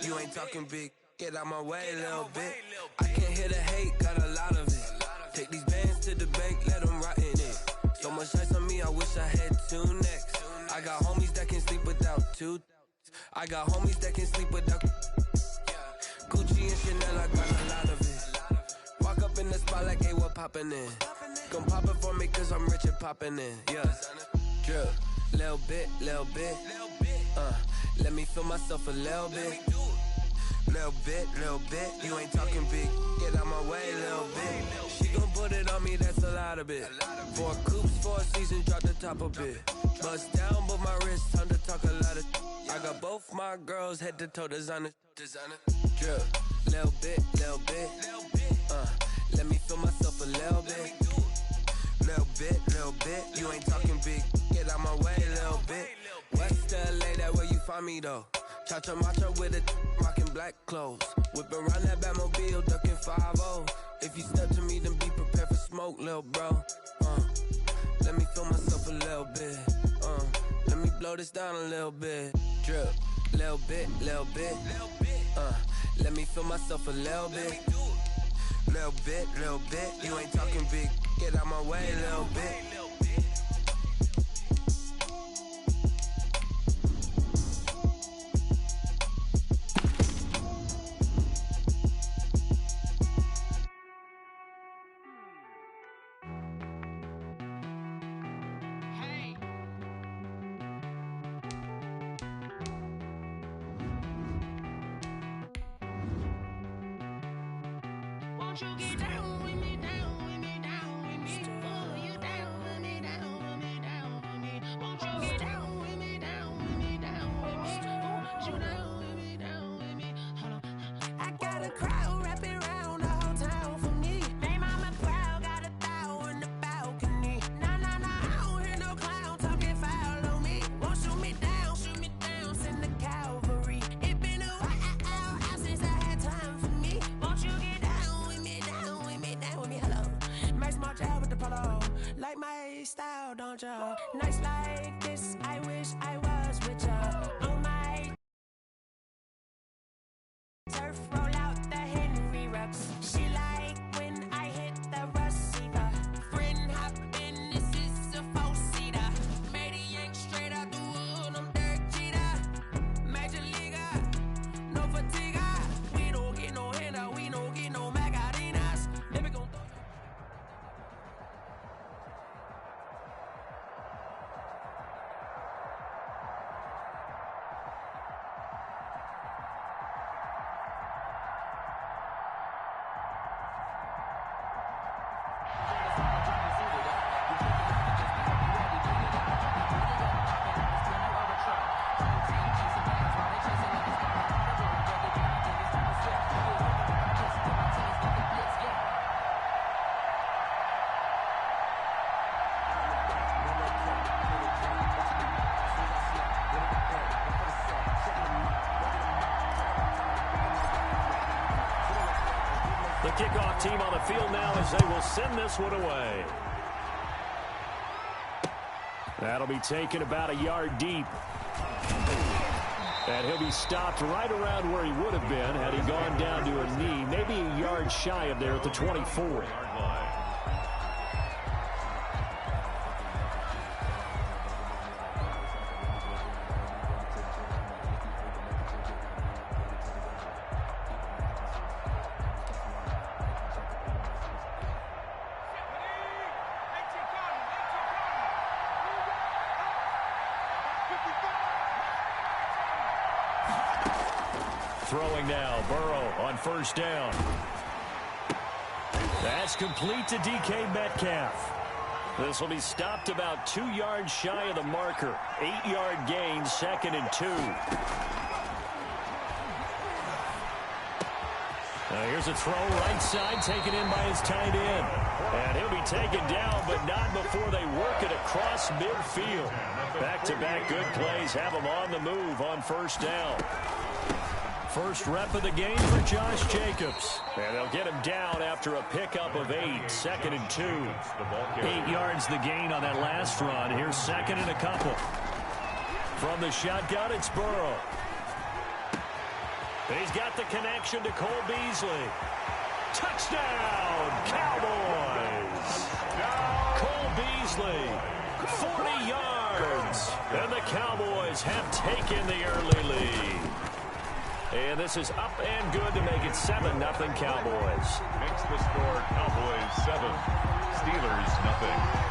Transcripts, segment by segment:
You ain't talking big, get out my way, little bit. I can't hear the hate, got a lot of it. Take these bands to the bank, let them rot in it. So much ice on me, I wish I had 2 necks. I got homies that can sleep without 2. I got homies that can sleep without Gucci and Chanel, I got a lot of it. Walk up in the spot like, hey, what poppin' in? Gon' pop it for me cause I'm rich and poppin' in, yeah. Drip, little bit, let me feel myself a little bit. Little bit, you ain't talking big, get out my way, little bit. She gon' put it on me, that's a lot of it. 4 coops, 4 seasons, drop the top a bit. Bust down, but my wrist, time to talk a lot of. I got both my girls, head to toe designer. Drip, little bit, let me feel myself a little bit. Little bit, you ain't talking big, get out my way, little bit. West LA, that where you find me though. Cha-cha matcha with it, rockin' black clothes. Whip around that Batmobile, duckin' 5-0. If you step to me, then be prepared for smoke, lil' bro. Let me feel myself a little bit. Let me blow this down a little bit. Drip, little bit. Let me feel myself a little bit. Little bit, you ain't talking big, get out my way, little bit. Won't you get down with me, down with me, down with me? Oh, you down with me, down with me, down with me. Won't you get down with me, down with me, down with me? Won't you down with me, down with me? Hold on. I got a crowd wrapping around the whole town for me. They mama proud, got a thou in the balcony. Nah, I don't hear no clown talking foul on me. Won't shoot me down, send the cavalry. It been a while since I had time for me. Won't you get down with me, hello. Max March out with the polo. Like my style, don't ya? Nights like this, I wish I was with ya. On my turf, roll out the Henry Rux. She like when I hit the receiver. Friend hop in, this is a 4-seater. Made a yank straight out the wood, I'm Derek Jeter. Major leaguer, no fatigue. We don't get no handout, we don't get no Magarinas. Never gon' throw you. The kickoff team on the field now as they will send this one away. That'll be taken about a yard deep. And he'll be stopped right around where he would have been had he gone down to a knee, maybe a yard shy of there at the 24. Throwing now, Burrow on first down. That's complete to DK Metcalf. This will be stopped about 2 yards shy of the marker. 8-yard gain, 2nd and 2. Now here's a throw right side, taken in by his tight end. And he'll be taken down, but not before they work it across midfield. Back-to-back good plays have him on the move on first down. First rep of the game for Josh Jacobs. And they'll get him down after a pickup of 8, 2nd and 2. 8 yards the gain on that last run. Here's 2nd and a couple. From the shotgun, it's Burrow. He's got the connection to Cole Beasley. Touchdown, Cowboys! Cole Beasley, 40 yards. And the Cowboys have taken the early lead. And this is up and good to make it 7-0 Cowboys. Makes the score Cowboys 7, Steelers 0.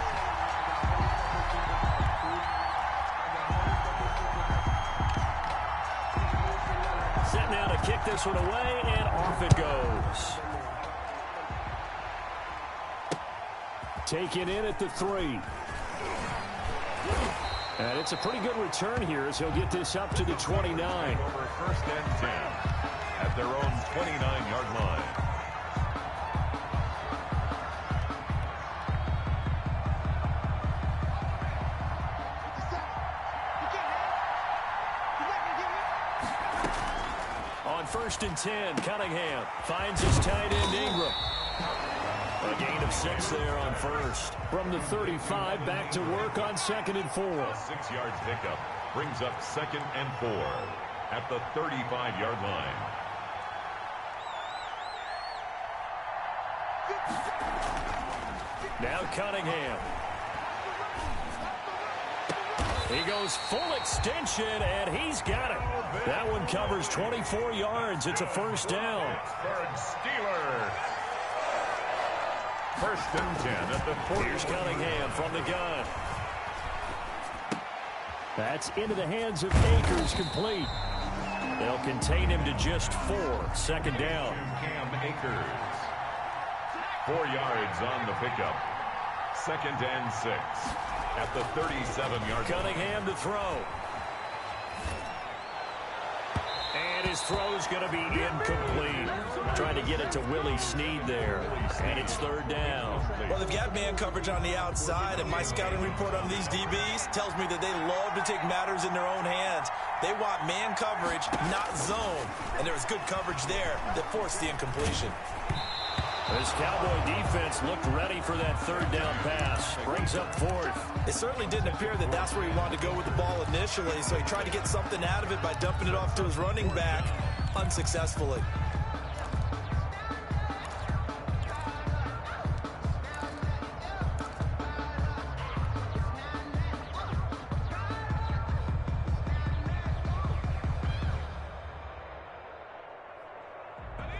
Set now to kick this one away, and off it goes. Taken in at the 3. And it's a pretty good return here as he'll get this up to the 29. Over first and 10 at their own 29-yard line. On first and 10, Cunningham finds his tight end Ingram. A gain of 6 there on first. From the 35, back to work on 2nd and 4. 6 yards pickup brings up 2nd and 4 at the 35-yard line. Now Cunningham. He goes full extension, and he's got it. That one covers 24 yards. It's a first down. Pittsburgh Steelers. First and 10 at the 40. Here's Cunningham from the gun. That's into the hands of Akers, complete. They'll contain him to just 4. Second down. Cam Akers. 4 yards on the pickup. 2nd and 6 at the 37-yard line. Cunningham to throw. And his throw's going to be incomplete. Trying to get it to Willie Snead there. And it's 3rd down. Well, they've got man coverage on the outside, and my scouting report on these DBs tells me that they love to take matters in their own hands. They want man coverage, not zone. And there was good coverage there that forced the incompletion. This Cowboy defense looked ready for that 3rd down pass. Brings up 4th. It certainly didn't appear that that's where he wanted to go with the ball initially, so he tried to get something out of it by dumping it off to his running back unsuccessfully.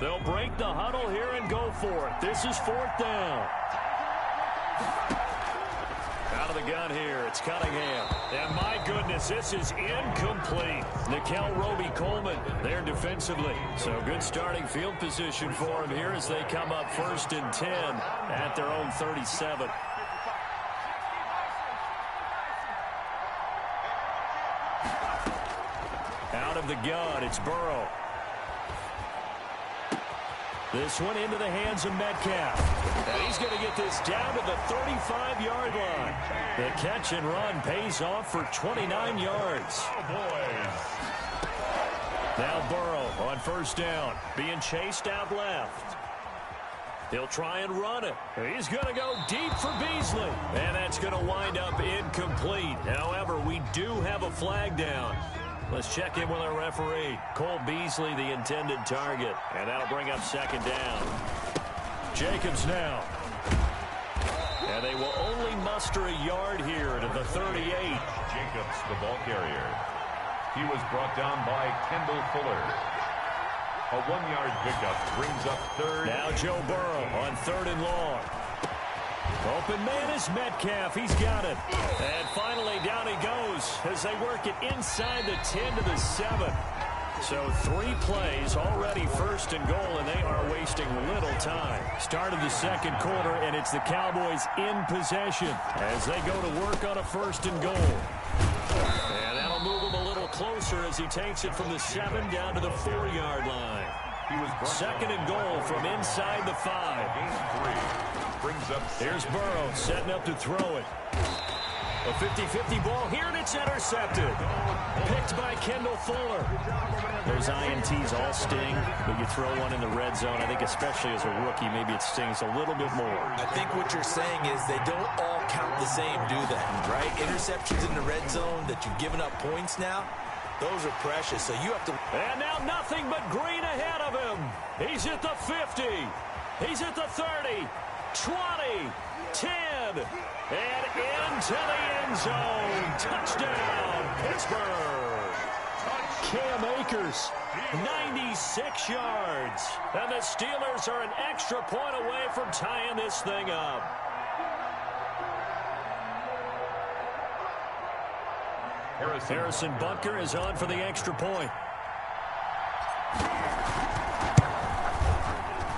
They'll break the huddle here and go for it. This is 4th down. Out of the gun here, it's Cunningham. And my goodness, this is incomplete. Nickel Roby-Coleman there defensively. So good starting field position for him here as they come up 1st and 10 at their own 37. Out of the gun, it's Burrow. This one into the hands of Metcalf. And he's going to get this down to the 35-yard line. The catch and run pays off for 29 yards. Now Burrow on 1st down, being chased out left. He'll try and run it. He's going to go deep for Beasley. And that's going to wind up incomplete. However, we do have a flag down. Let's check in with our referee. Cole Beasley, the intended target. And that'll bring up 2nd down. Jacobs now. And they will only muster a yard here to the 38. Jacobs, the ball carrier. He was brought down by Kendall Fuller. A 1-yard pickup brings up 3rd. Now Joe Burrow on 3rd and long. Open man is Metcalf. He's got it. And finally down he goes as they work it inside the 10 to the 7. So 3 plays already 1st and goal, and they are wasting little time. Start of the 2nd quarter, and it's the Cowboys in possession as they go to work on a 1st and goal. And that'll move him a little closer as he takes it from the 7 down to the 4-yard line. He was 2nd and goal from inside the 5. Gain 3. Brings up. Here's Burrow setting up to throw it. A 50-50 ball here, and it's intercepted. Picked by Kendall Fuller. Those INTs all sting, but you throw one in the red zone. I think especially as a rookie, maybe it stings a little bit more. I think what you're saying is they don't all count the same, do they? Right? Interceptions in the red zone that you've given up points now. Those are precious, so you have to... And now nothing but green ahead of him. He's at the 50. He's at the 30, 20, 10, and into the end zone. Touchdown, Pittsburgh. Cam Akers, 96 yards. And the Steelers are an extra point away from tying this thing up. Harrison Butker is on for the extra point.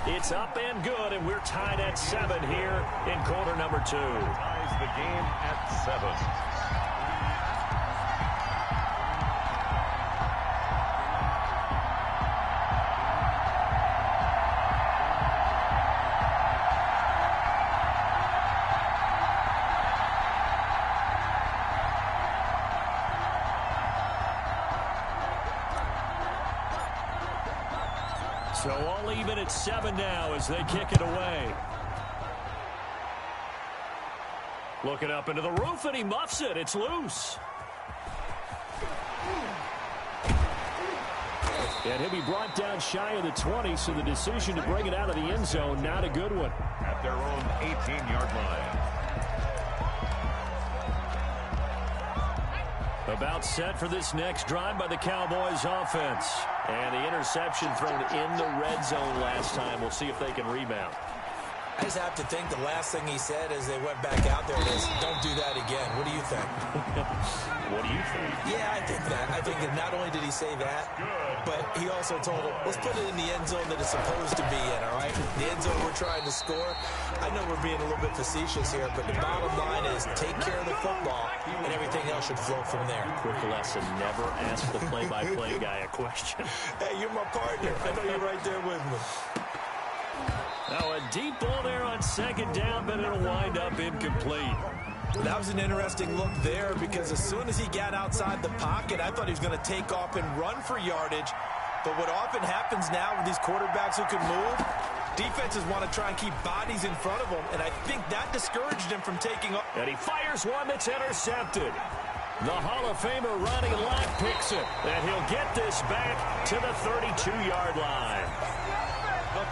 It's up and good, and we're tied at 7 here in quarter number 2. Ties the game at 7. So all even at 7 now as they kick it away. Looking up into the roof, and he muffs it. It's loose. And he'll be brought down shy of the 20, so the decision to bring it out of the end zone, not a good one. At their own 18-yard line. About set for this next drive by the Cowboys offense. And the interception thrown in the red zone last time. We'll see if they can rebound. I just have to think the last thing he said as they went back out there is, don't do that again. What do you think? What do you think? Yeah, I think that. I think that not only did he say that, but he also told him, let's put it in the end zone that it's supposed to be in, all right? The end zone we're trying to score. I know we're being a little bit facetious here, but the bottom line is take care of the football, and everything else should flow from there. Quick lesson, never ask the play-by-play guy a question. Hey, you're my partner. I know you're right there with me. Now a deep ball there on second down, but it'll wind up incomplete. That was an interesting look there because as soon as he got outside the pocket, I thought he was going to take off and run for yardage. But what often happens now with these quarterbacks who can move, defenses want to try and keep bodies in front of them, and I think that discouraged him from taking off. And he fires one that's intercepted. The Hall of Famer Ronnie Lott picks it, and he'll get this back to the 32-yard line.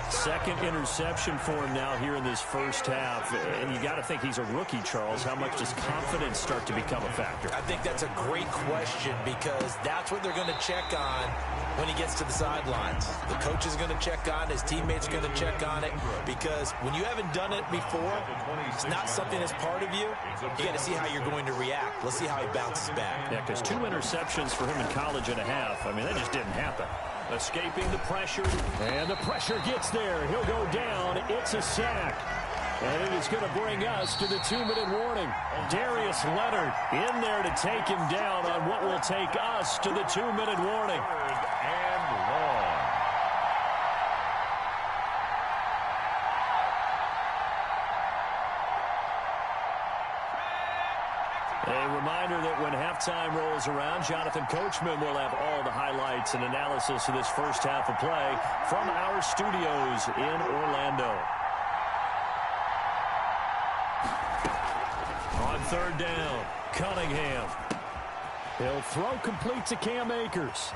Second interception for him now here in this first half. And you got to think he's a rookie, Charles. How much does confidence start to become a factor? I think that's a great question because that's what they're going to check on when he gets to the sidelines. The coach is going to check on, his teammates are going to check on it because when you haven't done it before, it's not something that's part of you. You got to see how you're going to react. Let's see how he bounces back. Yeah, because 2 interceptions for him in college and a half. I mean, that just didn't happen. Escaping the pressure, and the pressure gets there. He'll go down. It's a sack. And it is going to bring us to the 2-minute warning. Darius Leonard in there to take him down on what will take us to the 2-minute warning. And long. A reminder that when halftime rolls around, Jonathan Coachman will have all the highlights and analysis of this first half of play from our studios in Orlando. On third down, Cunningham. He'll throw complete to Cam Akers.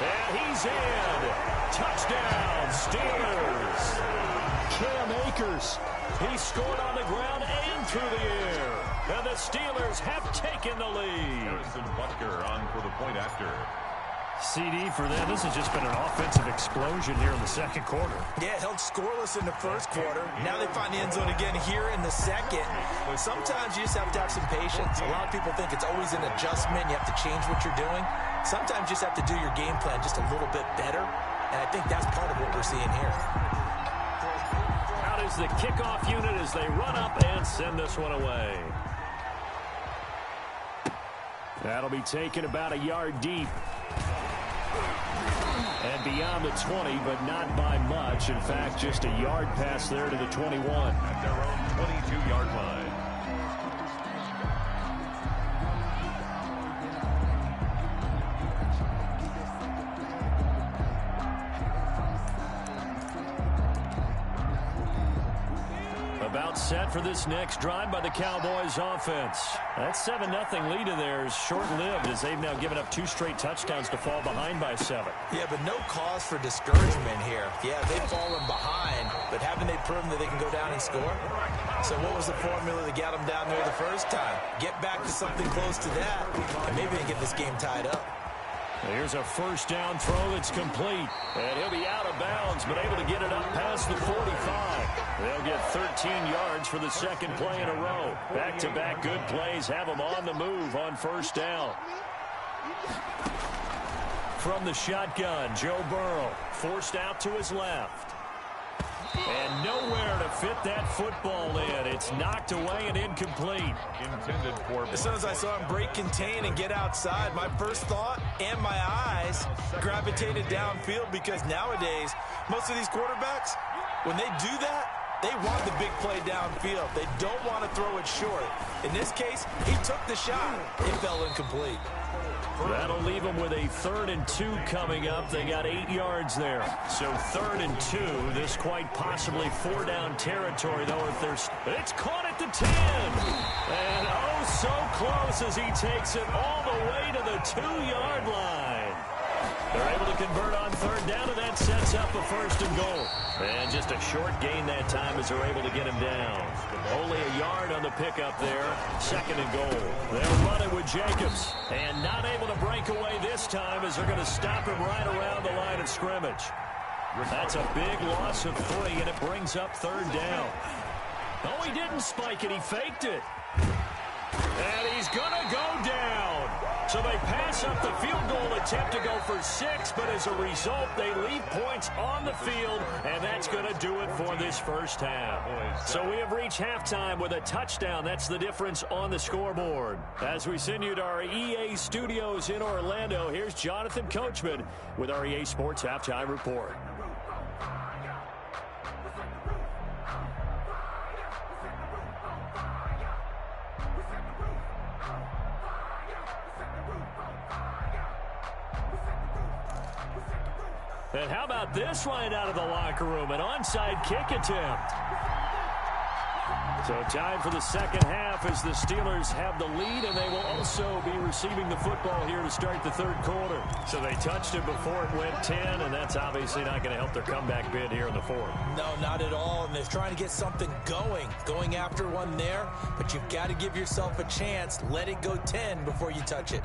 And he's in. Touchdown, Steelers. Cam Akers. He scored on the ground and through the air. And the Steelers have taken the lead. Harrison Butker on for the point after. CD for them. This has just been an offensive explosion here in the second quarter. Yeah, held scoreless in the first quarter. Now they find the end zone again here in the second. Sometimes you just have to have some patience. A lot of people think it's always an adjustment. You have to change what you're doing. Sometimes you just have to do your game plan just a little bit better. And I think that's part of what we're seeing here. Out is the kickoff unit as they run up and send this one away. That'll be taken about a yard deep. And beyond the 20, but not by much. In fact, just a yard pass there to the 21. At their own 22-yard line. timeout set for this next drive by the Cowboys offense. That 7-0 lead of theirs short-lived as they've now given up 2 straight touchdowns to fall behind by 7. Yeah, but no cause for discouragement here. Yeah, they've fallen behind, but haven't they proven that they can go down and score? So what was the formula that got them down there the first time? Get back to something close to that, and maybe they get this game tied up. Here's a first down throw that's complete. And he'll be out of bounds, but able to get it up past the 45. They'll get 13 yards for the second play in a row. Back-to-back good plays have them on the move on first down. From the shotgun, Joe Burrow forced out to his left. And nowhere to fit that football in. It's knocked away and incomplete. Intended for... As soon as I saw him break contain and get outside, my first thought and my eyes gravitated downfield, because nowadays, most of these quarterbacks, when they do that, they want the big play downfield. They don't want to throw it short. In this case, he took the shot. It fell incomplete. That'll leave them with a 3rd and 2 coming up. They got 8 yards there. So 3rd and 2. This quite possibly 4-down territory, though, if there's... It's caught at the 10. And oh, so close as he takes it all the way to the 2-yard line. They're able to convert on 3rd down, and that sets up a 1st and goal. And just a short gain that time as they're able to get him down. Only a yard on the pickup there. 2nd and goal. They'll run it with Jacobs. And not able to break away this time as they're going to stop him right around the line of scrimmage. That's a big loss of 3, and it brings up 3rd down. Oh, he didn't spike it. He faked it. And he's going to go down. So they pass up the field goal attempt to go for 6, but as a result, they leave points on the field, and that's going to do it for this first half. So we have reached halftime with a touchdown. That's the difference on the scoreboard. As we send you to our EA studios in Orlando, here's Jonathan Coachman with our EA Sports Halftime Report. And how about this right out of the locker room? An onside kick attempt. So time for the second half as the Steelers have the lead, and they will also be receiving the football here to start the 3rd quarter. So they touched it before it went 10, and that's obviously not going to help their comeback bid here in the 4th. No, not at all, and they're trying to get something going after one there, but you've got to give yourself a chance. Let it go 10 before you touch it.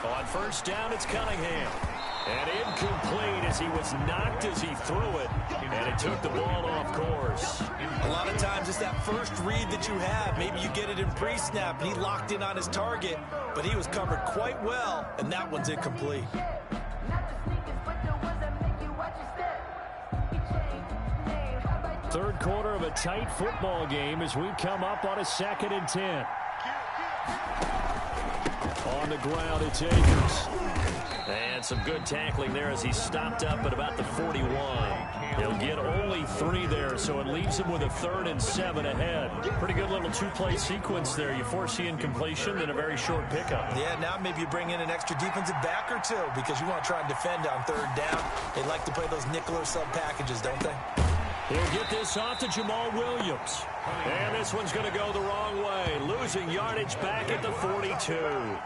On first down, it's Cunningham. And incomplete as he was knocked as he threw it. And it took the ball off course. A lot of times it's that first read that you have. Maybe you get it in pre-snap, and he locked in on his target, but he was covered quite well, and that one's incomplete. Third quarter of a tight football game as we come up on a 2nd and 10. On the ground, it's Akers. And some good tackling there as he stopped up at about the 41. He'll get only 3 there, so it leaves him with a 3rd and 7 ahead. Pretty good little 2-play sequence there. You force the incompletion, then a very short pickup. Yeah, now maybe you bring in an extra defensive back or 2 because you want to try and defend on 3rd down. They like to play those nickel or sub packages, don't they? He'll get this off to Jamal Williams. And this one's going to go the wrong way, losing yardage back at the 42.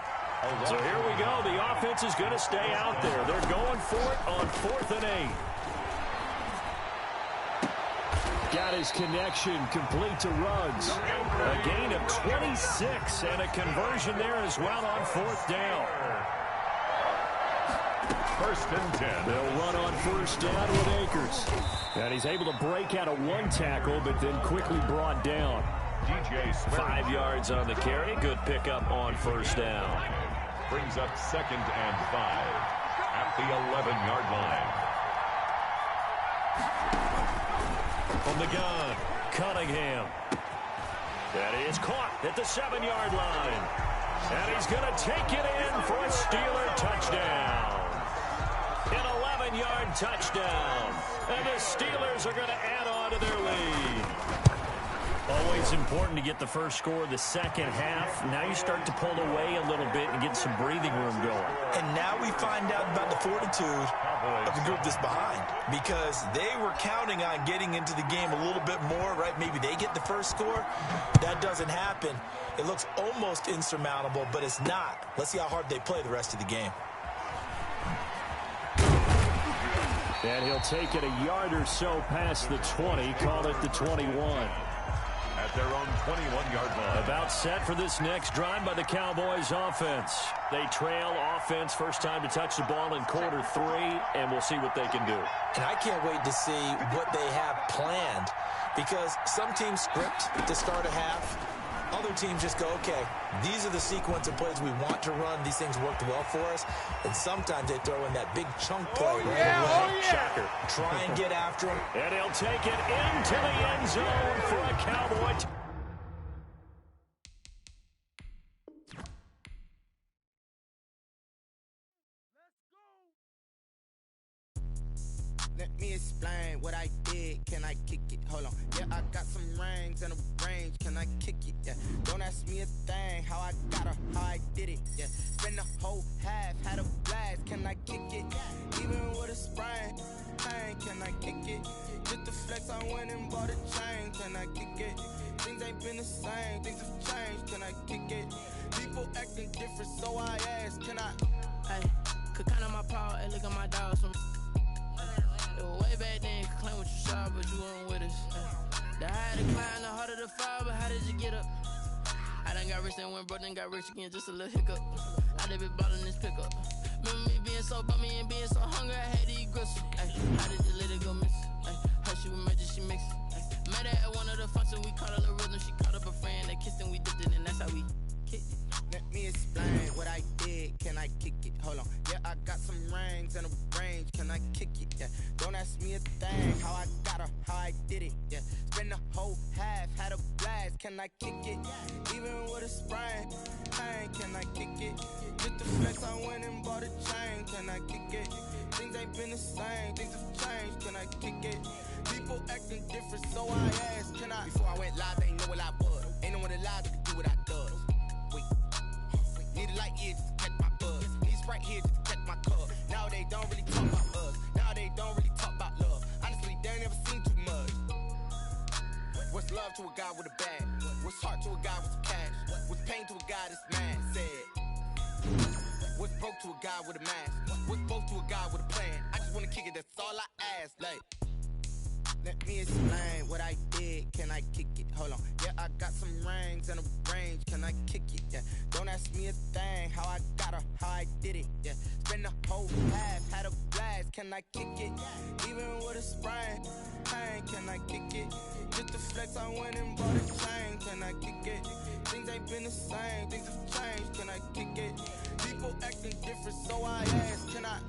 So here we go. The offense is going to stay out there. They're going for it on 4th and 8. Got his connection complete to Ruggs. A gain of 26 and a conversion there as well on 4th down. 1st and 10. They'll run on 1st down with Akers. And he's able to break out of 1 tackle, but then quickly brought down. DJ Smith. 5 yards on the carry. Good pickup on 1st down. Brings up 2nd and 5 at the 11-yard line. From the gun, Cunningham. That is caught at the 7-yard line. And he's going to take it in for a Steeler touchdown. An 11-yard touchdown. And the Steelers are going to add on to their lead. Always important to get the first score of the second half. Now you start to pull away a little bit and get some breathing room going. And now we find out about the fortitude of the group that's behind, because they were counting on getting into the game a little bit more, right? Maybe they get the first score. That doesn't happen. It looks almost insurmountable, but it's not. Let's see how hard they play the rest of the game. And he'll take it a yard or so past the 20, call it the 21. At their own 21-yard line. About set for this next drive by the Cowboys offense. They trail offense, first time to touch the ball in quarter 3, and we'll see what they can do. And I can't wait to see what they have planned, because some teams script to start a half. Other teams just go, okay, these are the sequence of plays we want to run. These things worked well for us. And sometimes they throw in that big chunk play right away. Shocker. Try and get after him. And he'll take it into the end zone for a Cowboy. Let me explain what I did. Can I kick it? Hold on. Yeah, I got some rings and a range. Can I kick it? Yeah. Don't ask me a thing. How I got her, how I did it. Yeah. Spend the whole half, had a blast. Can I kick it? Even with a sprain. Pain, can I kick it? Just the flex, I went and bought a chain. Can I kick it? Things ain't been the same. Things have changed. Can I kick it? People acting different, so I ask. Can I? Hey, could count on my power and look at my dogs from. Way back then, you could claim what you saw, but you weren't with us. The higher the climb, the harder the fall, but how did you get up? I done got rich and went broke, then got rich again, just a little hiccup. I done been ballin' this pickup. Remember me being so bummy and being so hungry, I had to eat gristle. How did you let it go miss? How she was magic, she mixed. Met her at one of the functions, we caught her the rhythm, she caught up a friend, they kissed and we dipped it, and that's how we kicked it. Let me explain what I did. Can I kick it? Hold on. Yeah, I got some rings and a range. Can I kick it? Yeah. Don't ask me a thing. How I got her, how I did it. Yeah. Spend the whole half, had a blast. Can I kick it? Even with a sprain. Pain, can I kick it? Just the flex, I went and bought a chain. Can I kick it? Things ain't been the same. Things have changed. Can I kick it? People acting different, so I asked. Can I? Before I went live, they ain't know what I was. Ain't no one alive that could do what I does. Need a light here just to catch my buzz. Need Sprite here just to catch my cup. Now they don't really talk about us. Now they don't really talk about love. Honestly, they ain't never seen too much. What's love to a guy with a bag? What's heart to a guy with some cash? What's pain to a guy that's mad? Said. What's broke to a guy with a mask? What's both to a guy with a plan? I just wanna kick it, that's all I ask. Like, let me explain what I did. Can I kick it? Hold on. Yeah, I got some rings and a range. Can I kick it? Yeah. Don't ask me a thing. How I got her, how I did it. Yeah. Spend the whole half, had a blast. Can I kick it? Even with a sprain. Pain, can I kick it? Just the flex, I went and bought a chain. Can I kick it? Things ain't been the same. Things have changed. Can I kick it? People acting different, so I ask. Can I?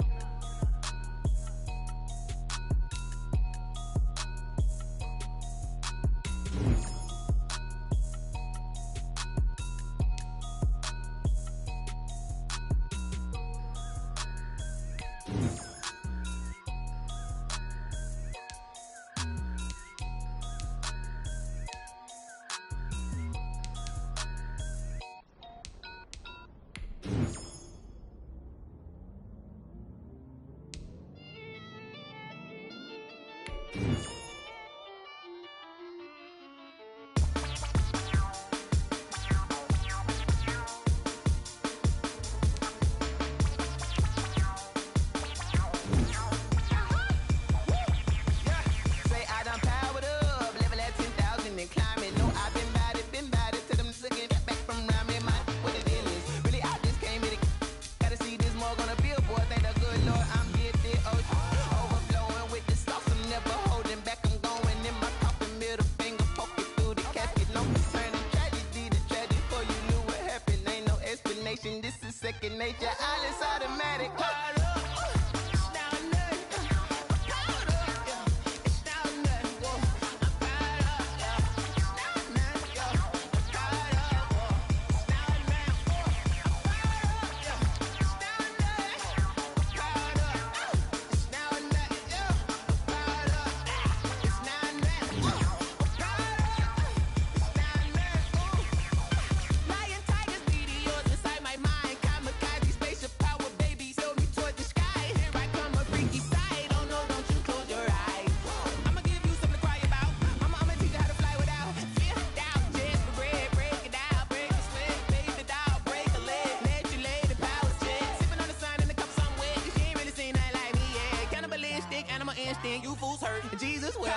Nature, all is automatic. fools hurt. Jesus will.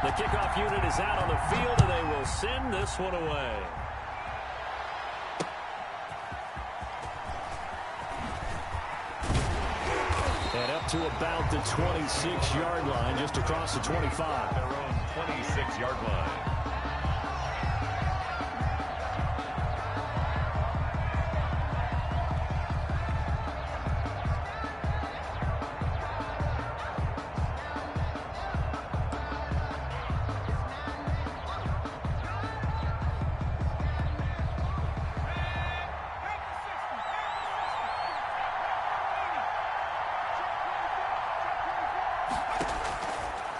The kickoff unit is out on the field, and they will send this one away. And up to about the 26-yard line, just across the 25. Their own 26-yard line.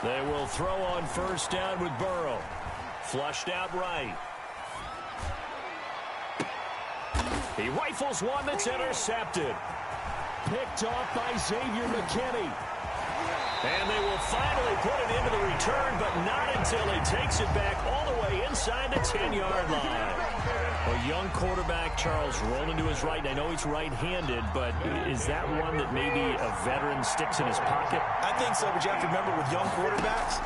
They will throw on first down with Burrow. Flushed out right. He rifles one that's intercepted. Picked off by Xavier McKinney. And they will finally put it into the return, but not until he takes it back all the way inside the 10-yard line. A young quarterback, Charles, rolling to his right. And I know he's right-handed, but is that one that maybe a veteran sticks in his pocket? I think so, but you have to remember with young quarterbacks,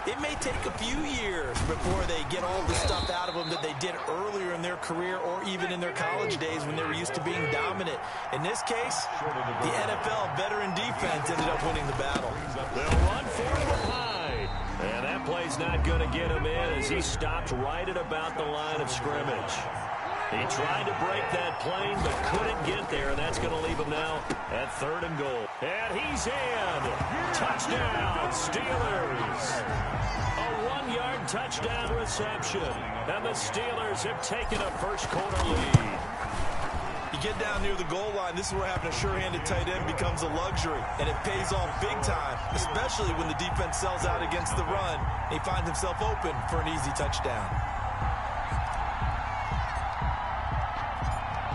it may take a few years before they get all the stuff out of them that they did earlier in their career or even in their college days when they were used to being dominant. In this case, the NFL veteran defense ended up winning the battle. They'll run for it with Hyde. And that play's not going to get him in as he stopped right at about the line of scrimmage. He tried to break that plane but couldn't get there, and that's going to leave him now at 3rd and goal. And he's in. Touchdown, Steelers. A 1-yard touchdown reception. And the Steelers have taken a first-quarter lead. You get down near the goal line, this is where having a sure-handed tight end becomes a luxury, and it pays off big time, especially when the defense sells out against the run, and he finds himself open for an easy touchdown.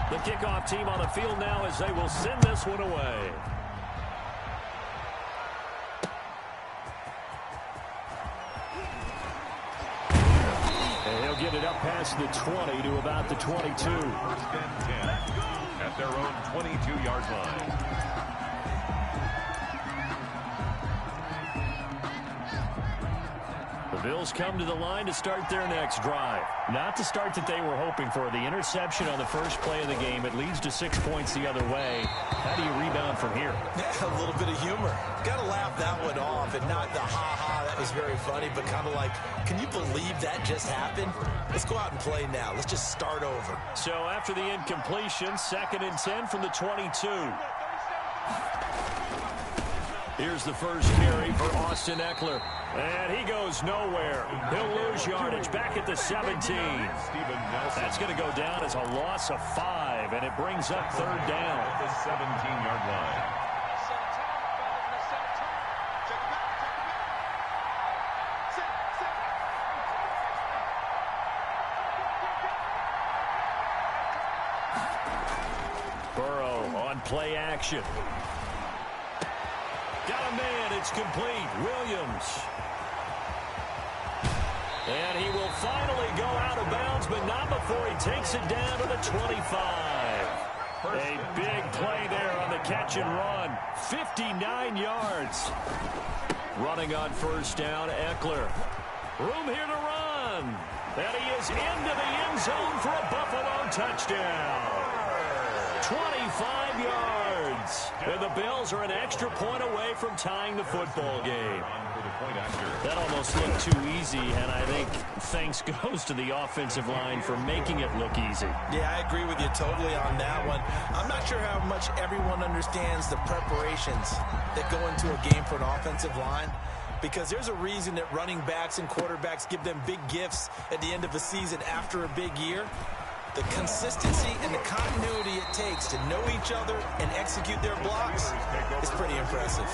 The kickoff team on the field now as they will send this one away. And he'll get it up past the 20 to about the 22. 1st and 10 at their own 22-yard line. The Bills come to the line to start their next drive. Not the start that they were hoping for. The interception on the first play of the game. It leads to 6 points the other way. How do you rebound from here? A little bit of humor. Got to laugh that one off, and not the ha-ha, that was very funny, but kind of like, can you believe that just happened? Let's go out and play now. Let's just start over. So after the incompletion, 2nd and 10 from the 22. Here's the first carry for Austin Ekeler. And he goes nowhere. He'll lose yardage back at the 17. That's going to go down as a loss of 5, and it brings up third down. At the 17-yard line. Burrow on play action. Got a man. It's complete. Williams. And he will finally go out of bounds, but not before he takes it down to the 25. A big play there on the catch and run. 59 yards. Running on first down, Ekeler. Room here to run. And he is into the end zone for a Buffalo touchdown. 25 yards. And the Bills are an extra point away from tying the football game. That almost looked too easy, and I think thanks goes to the offensive line for making it look easy. Yeah, I agree with you totally on that one. I'm not sure how much everyone understands the preparations that go into a game for an offensive line, because there's a reason that running backs and quarterbacks give them big gifts at the end of a season after a big year. The consistency and the continuity it takes to know each other and execute their blocks is pretty impressive.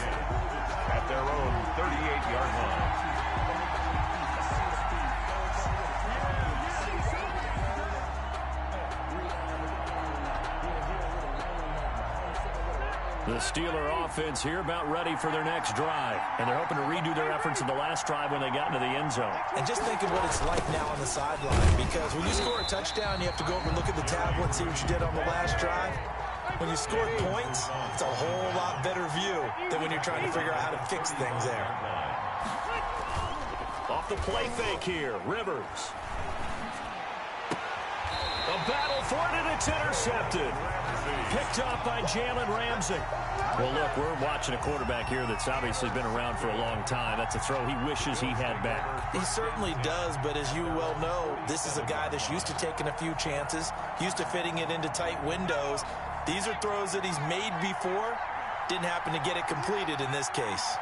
At their own 38-yard line. The Steeler offense here about ready for their next drive. And they're hoping to redo their efforts in the last drive when they got into the end zone. And just think of what it's like now on the sideline, because when you score a touchdown, you have to go over and look at the tablet and see what you did on the last drive. When you score points, it's a whole lot better view than when you're trying to figure out how to fix things there. Off the play fake here, Rivers. A battle for it, and it's intercepted. Picked off by Jalen Ramsey. Well, look, we're watching a quarterback here that's obviously been around for a long time. That's a throw he wishes he had back. He certainly does, but as you well know, this is a guy that's used to taking a few chances, used to fitting it into tight windows. These are throws that he's made before. Didn't happen to get it completed in this case.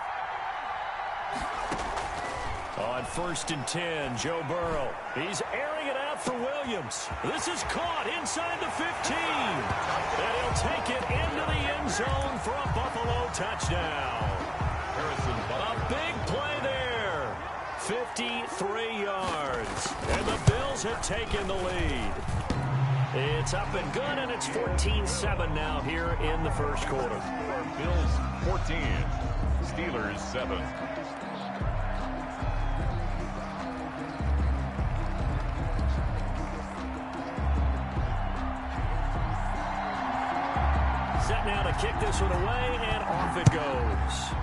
On 1st and 10, Joe Burrow. He's airing it out for Williams. This is caught inside the 15. And he'll take it into the end zone for a Buffalo touchdown. A big play there. 53 yards. And the Bills have taken the lead. It's up and good, and it's 14-7 now here in the first quarter. Bills 14, Steelers 7. Set now to kick this one away, and off it goes.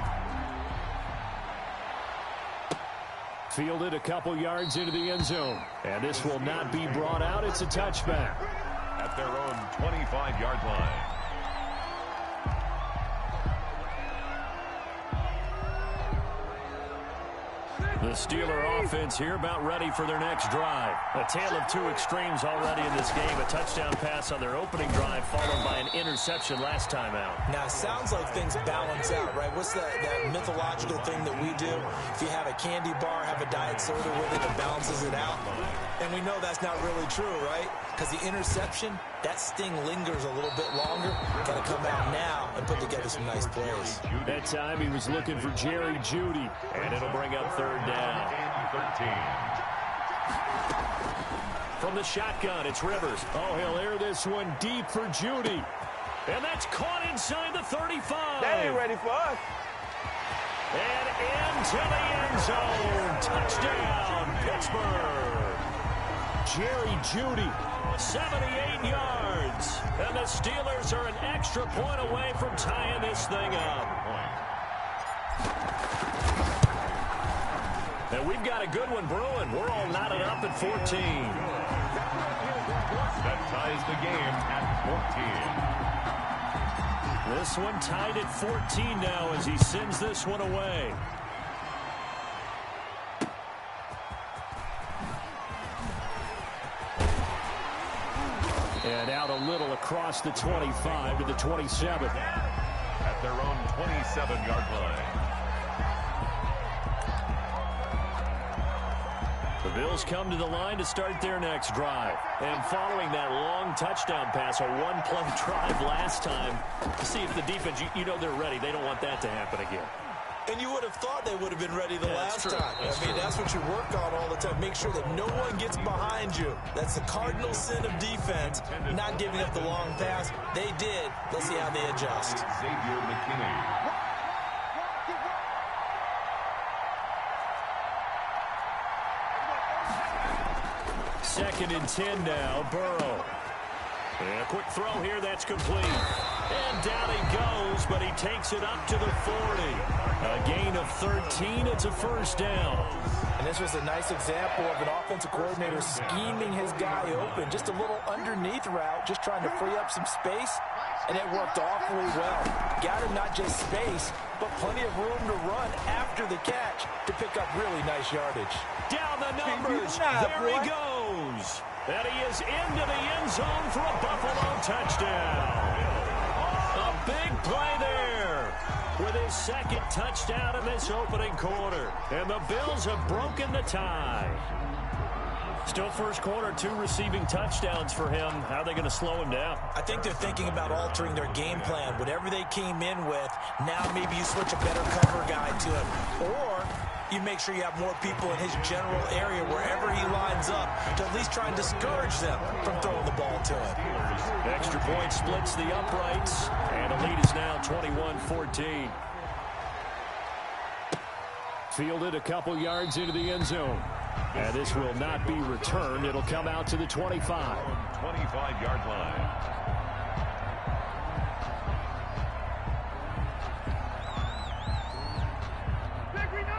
Fielded a couple yards into the end zone. And this will not be brought out. It's a touchback. At their own 25-yard line. The Steeler offense here about ready for their next drive. A tale of two extremes already in this game. A touchdown pass on their opening drive followed by an interception last time out. Now, it sounds like things balance out, right? What's that mythological thing that we do? If you have a candy bar, have a diet soda with it, it balances it out. And we know that's not really true, right? Because the interception, that sting lingers a little bit longer. Got to come out now and put together some nice plays. That time he was looking for Jerry Jeudy. And it'll bring up third down. 13. From the shotgun, it's Rivers. Oh, he'll air this one deep for Jeudy. And that's caught inside the 35. That ain't ready for us. And into the end zone. Touchdown, Pittsburgh. Jerry Jeudy, 78 yards. And the Steelers are an extra point away from tying this thing up. And we've got a good one brewing. We're all knotted up at 14. That ties the game at 14. This one tied at 14 now as he sends this one away. And out a little across the 25 to the 27. At their own 27-yard line. The Bills come to the line to start their next drive. And following that long touchdown pass, a one-play drive last time, to see if the defense, you know they're ready. They don't want that to happen again. And you would have thought they would have been ready the last time. That's what you work on all the time. Make sure that no one gets behind you. That's the cardinal sin of defense, not giving up the long pass. They did. Let's see how they adjust. Xavier McKinney. Second and 10 now, Burrow. And a quick throw here, that's complete. And down he goes, but he takes it up to the 40. A gain of 13, it's a first down. And this was a nice example of an offensive coordinator scheming his guy open. Just a little underneath route, just trying to free up some space, and it worked awfully well. Got him not just space, but plenty of room to run after the catch to pick up really nice yardage. Down the numbers, there he goes. And he is into the end zone for a Buffalo touchdown. A big play there with his second touchdown in this opening quarter. And the Bills have broken the tie. Still first quarter, 2 receiving touchdowns for him. How are they going to slow him down? I think they're thinking about altering their game plan. Whatever they came in with, now maybe you switch a better cover guy to him. Or you make sure you have more people in his general area wherever he lines up to at least try and discourage them from throwing the ball to him. Extra point splits the uprights, and the lead is now 21-14. Fielded a couple yards into the end zone. And this will not be returned. It'll come out to the 25. 25-yard line.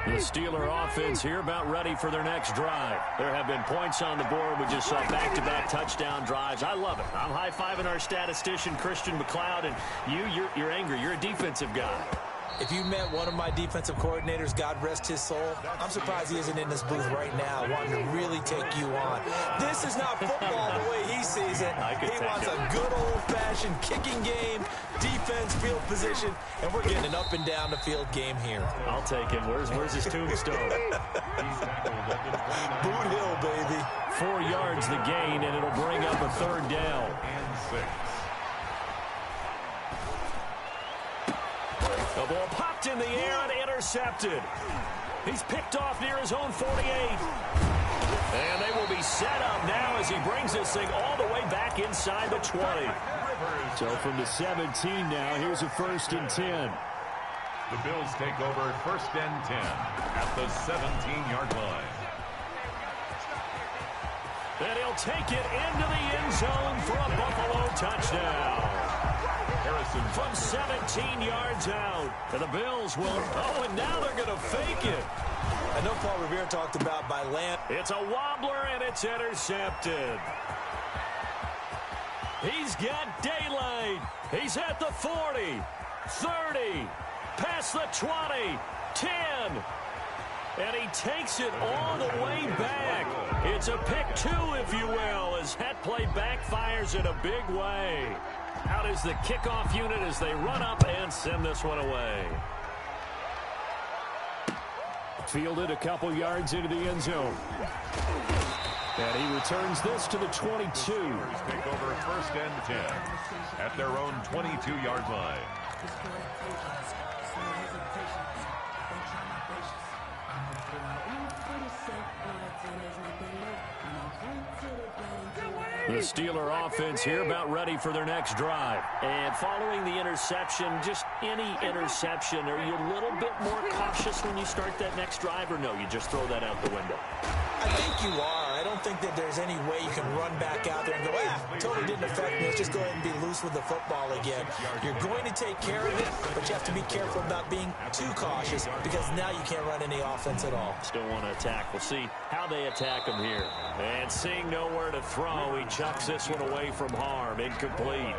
The Steeler offense here about ready for their next drive. There have been points on the board. We just saw back-to-back touchdown drives. I love it. I'm high-fiving our statistician, Christian McLeod, and you're angry. You're a defensive guy. If you met one of my defensive coordinators, God rest his soul, I'm surprised he isn't in this booth right now wanting to really take you on. This is not football the way he sees it. He wants a good old-fashioned kicking game, defense, field position, and we're getting an up-and-down-the-field game here. I'll take him. Where's his tombstone? Boot Hill, baby. 4 yards the gain, and it'll bring up a third down. And 6. The ball popped in the air and intercepted. He's picked off near his own 48. And they will be set up now as he brings this thing all the way back inside the 20. So from the 17 now, here's a 1st and 10. The Bills take over 1st and 10 at the 17-yard line. And he'll take it into the end zone for a Buffalo touchdown. From 17 yards out. And the Bills will, and now they're going to fake it. I know Paul Revere talked about by Lamb. It's a wobbler, and it's intercepted. He's got daylight. He's at the 40, 30, past the 20, 10. And he takes it all the way back. It's a pick 2, if you will, as that play backfires in a big way. Out is the kickoff unit as they run up and send this one away. Fielded a couple yards into the end zone. And he returns this to the 22. Take over 1st and 10 at their own 22-yard line. The Steeler offense here about ready for their next drive. And following the interception, just any interception, are you a little bit more cautious when you start that next drive, or no, you just throw that out the window? I think you are. I don't think that there's any way you can run back out there and go, totally didn't affect me. Let's just go ahead and be loose with the football again. You're going to take care of it, but you have to be careful about being too cautious because now you can't run any offense at all. Still want to attack. We'll see how they attack him here. And seeing nowhere to throw, he chucks this one away from harm. Incomplete.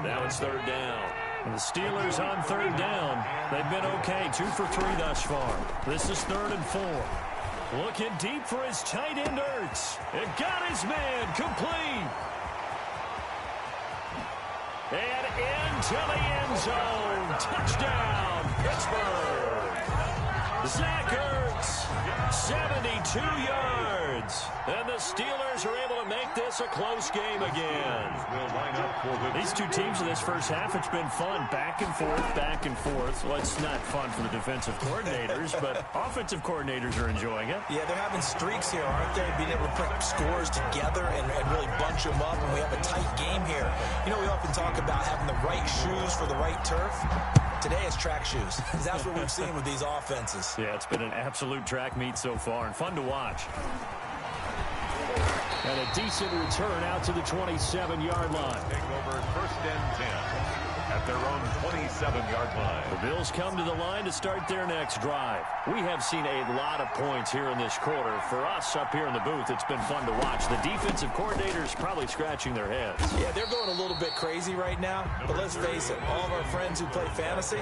Now it's 3rd down. And the Steelers on 3rd down. They've been okay. 2 for 3 thus far. This is 3rd and 4. Looking deep for his tight end, Ertz. It got his man complete. And in into the end zone. Touchdown, Pittsburgh. Zach Ertz, 72 yards. And the Steelers are able to make this a close game again. These two teams in this first half, it's been fun. Back and forth, back and forth. Well, it's not fun for the defensive coordinators, but offensive coordinators are enjoying it. Yeah, they're having streaks here, aren't they? Being able to put scores together and really bunch them up, and we have a tight game here. You know, we often talk about having the right shoes for the right turf. Today it's track shoes. That's what we've seen with these offenses. Yeah, it's been an absolute track meet so far and fun to watch. And a decent return out to the 27-yard line. Take over 1st and 10 at their own 27-yard line. The Bills come to the line to start their next drive. We have seen a lot of points here in this quarter. For us up here in the booth, it's been fun to watch. The defensive coordinators probably scratching their heads. Yeah, they're going a little bit crazy right now. But let's face it, all of our friends who play fantasy,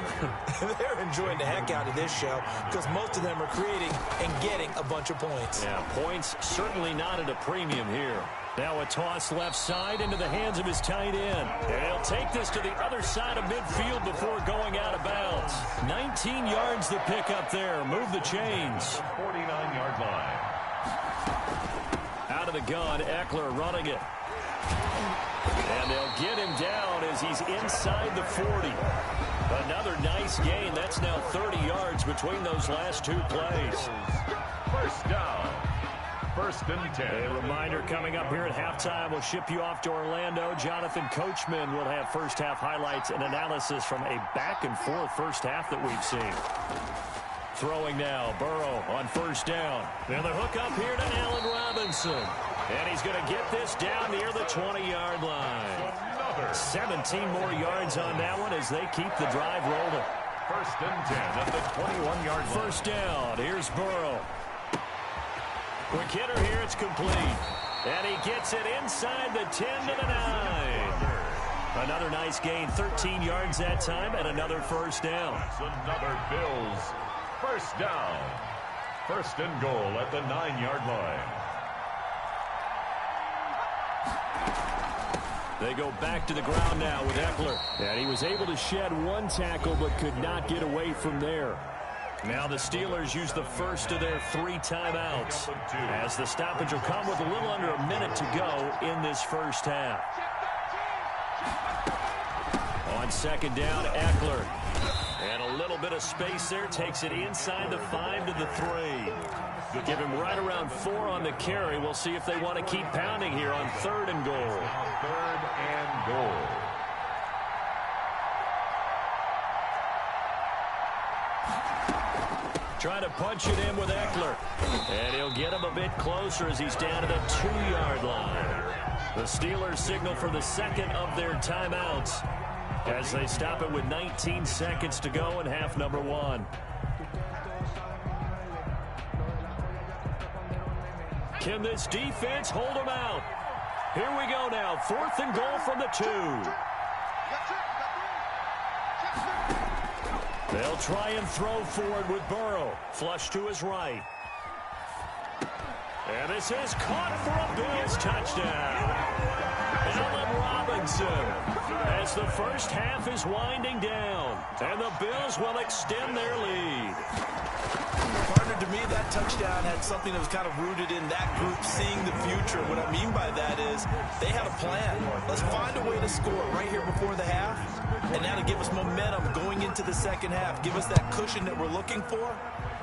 they're enjoying the heck out of this show because most of them are creating and getting a bunch of points. Yeah, points certainly not at a premium here. Now a toss left side into the hands of his tight end. And he'll take this to the other side of midfield before going out of bounds. 19 yards to pick up there. Move the chains. 49-yard line. Out of the gun, Eckler running it. And they'll get him down as he's inside the 40. Another nice gain. That's now 30 yards between those last two plays. First down. 1st and 10. A reminder coming up here at halftime. We'll ship you off to Orlando. Jonathan Coachman will have first half highlights and analysis from a back and forth first half that we've seen. Throwing now, Burrow on 1st down. And the hook up here to Allen Robinson. And he's going to get this down near the 20-yard line. 17 more yards on that one as they keep the drive rolling. 1st and 10 at the 21-yard line. First down, here's Burrow. Quick hitter here, it's complete. And he gets it inside the 10 to the 9. Another nice gain, 13 yards that time, and another first down. That's another Bills first down. 1st and goal at the 9-yard line. They go back to the ground now with Eckler. And he was able to shed one tackle but could not get away from there. Now the Steelers use the first of their 3 timeouts as the stoppage will come with a little under a minute to go in this first half. On 2nd down, Eckler. And a little bit of space there. Takes it inside the 5 to the 3. Give him right around 4 on the carry. We'll see if they want to keep pounding here on 3rd and goal. 3rd and goal. Trying to punch it in with Eckler. And he'll get him a bit closer as he's down to the 2-yard line. The Steelers signal for the 2nd of their timeouts as they stop it with 19 seconds to go in half number 1. Can this defense hold them out? Here we go now. 4th and goal from the 2. They'll try and throw forward with Burrow. Flush to his right. And this is caught for a Bills touchdown. Allen Robinson as the first half is winding down. And the Bills will extend their lead. Partner, to me, that touchdown had something that was kind of rooted in that group seeing the future. What I mean by that is they had a plan. Let's find a way to score right here before the half. And now to give us momentum going into the second half, give us that cushion that we're looking for.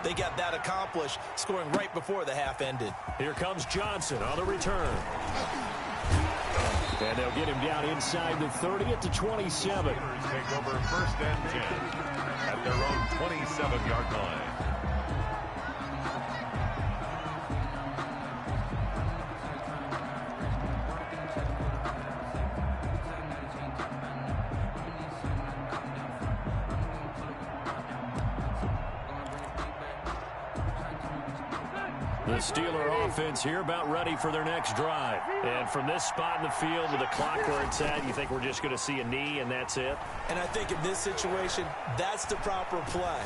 They got that accomplished, scoring right before the half ended. Here comes Johnson on the return. And they'll get him down inside the 30 at the 27. Take over 1st and 10 at their own 27-yard line. The Steeler offense here about ready for their next drive. And from this spot in the field with the clock where it's at, you think we're just going to see a knee and that's it? And I think in this situation, that's the proper play.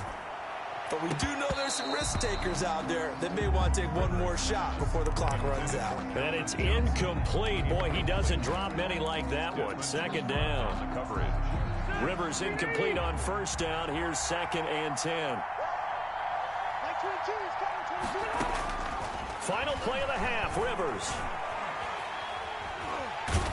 But we do know there's some risk takers out there that may want to take one more shot before the clock runs out. And it's incomplete. Boy, he doesn't drop many like that one. 2nd down. Coverage. Rivers incomplete on first down. Here's 2nd and 10. Final play of the half, Rivers.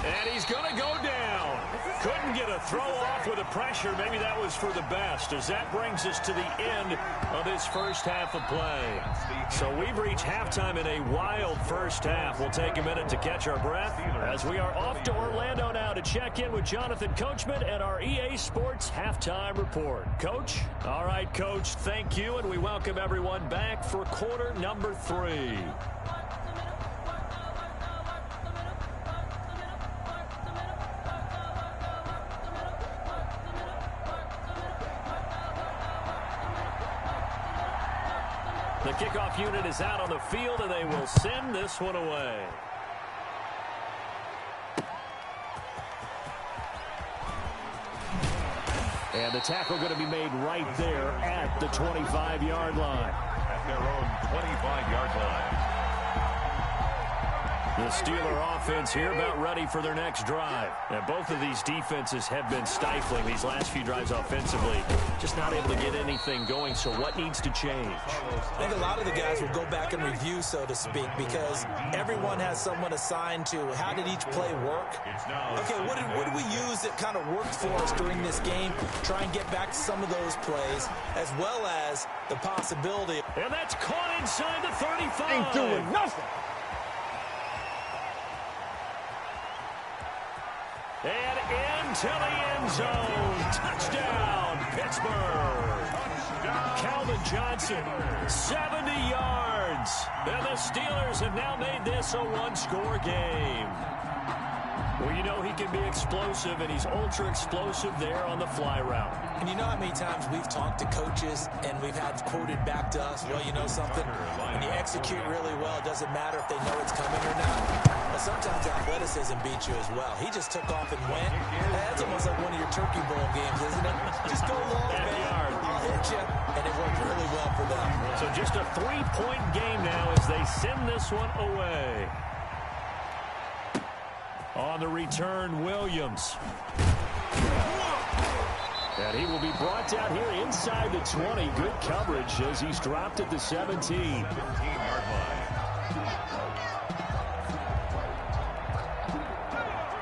And he's going to go down. Couldn't get a throw off with the pressure. Maybe that was for the best, as that brings us to the end of this first half of play. So we've reached halftime in a wild first half. We'll take a minute to catch our breath as we are off to Orlando now to check in with Jonathan Coachman and our EA Sports Halftime Report. Coach? All right, Coach, thank you, and we welcome everyone back for quarter number 3. The kickoff unit is out on the field, and they will send this one away. And the tackle going to be made right there at the 25-yard line. At their own 25-yard line. The Steeler offense here about ready for their next drive. And both of these defenses have been stifling these last few drives offensively. Just not able to get anything going, so what needs to change? I think a lot of the guys will go back and review, so to speak, because everyone has someone assigned to how did each play work. Okay, what did we use that kind of worked for us during this game? Try and get back to some of those plays, as well as the possibility. And that's caught inside the 35. Ain't doing nothing. And into the end zone. Touchdown, Pittsburgh. Calvin Johnson, 70 yards. And the Steelers have now made this a one-score game. Well, you know he can be explosive, and he's ultra-explosive there on the fly route. And you know how many times we've talked to coaches and we've had quoted back to us, well, you know something? When you execute really well, it doesn't matter if they know it's coming or not. But sometimes athleticism beats you as well. He just took off and went. That's almost like one of your Turkey Bowl games, isn't it? Just go long, man. I'll hit you. And it worked really well for them. So just a 3-point game now as they send this one away. On the return, Williams. And he will be brought down here inside the 20. Good coverage as he's dropped at the 17. 17-yard line.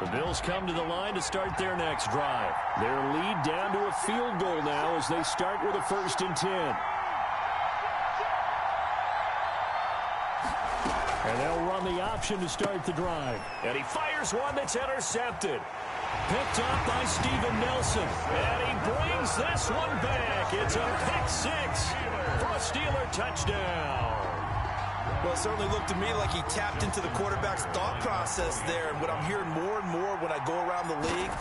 The Bills come to the line to start their next drive. Their lead down to a field goal now as they start with a 1st and 10. And they'll run the option to start the drive. And he fires one that's intercepted. Picked up by Steven Nelson. And he brings this one back. It's a pick 6 for a Steeler touchdown. Well, it certainly looked to me like he tapped into the quarterback's thought process there. And what I'm hearing more and more when I go around the league,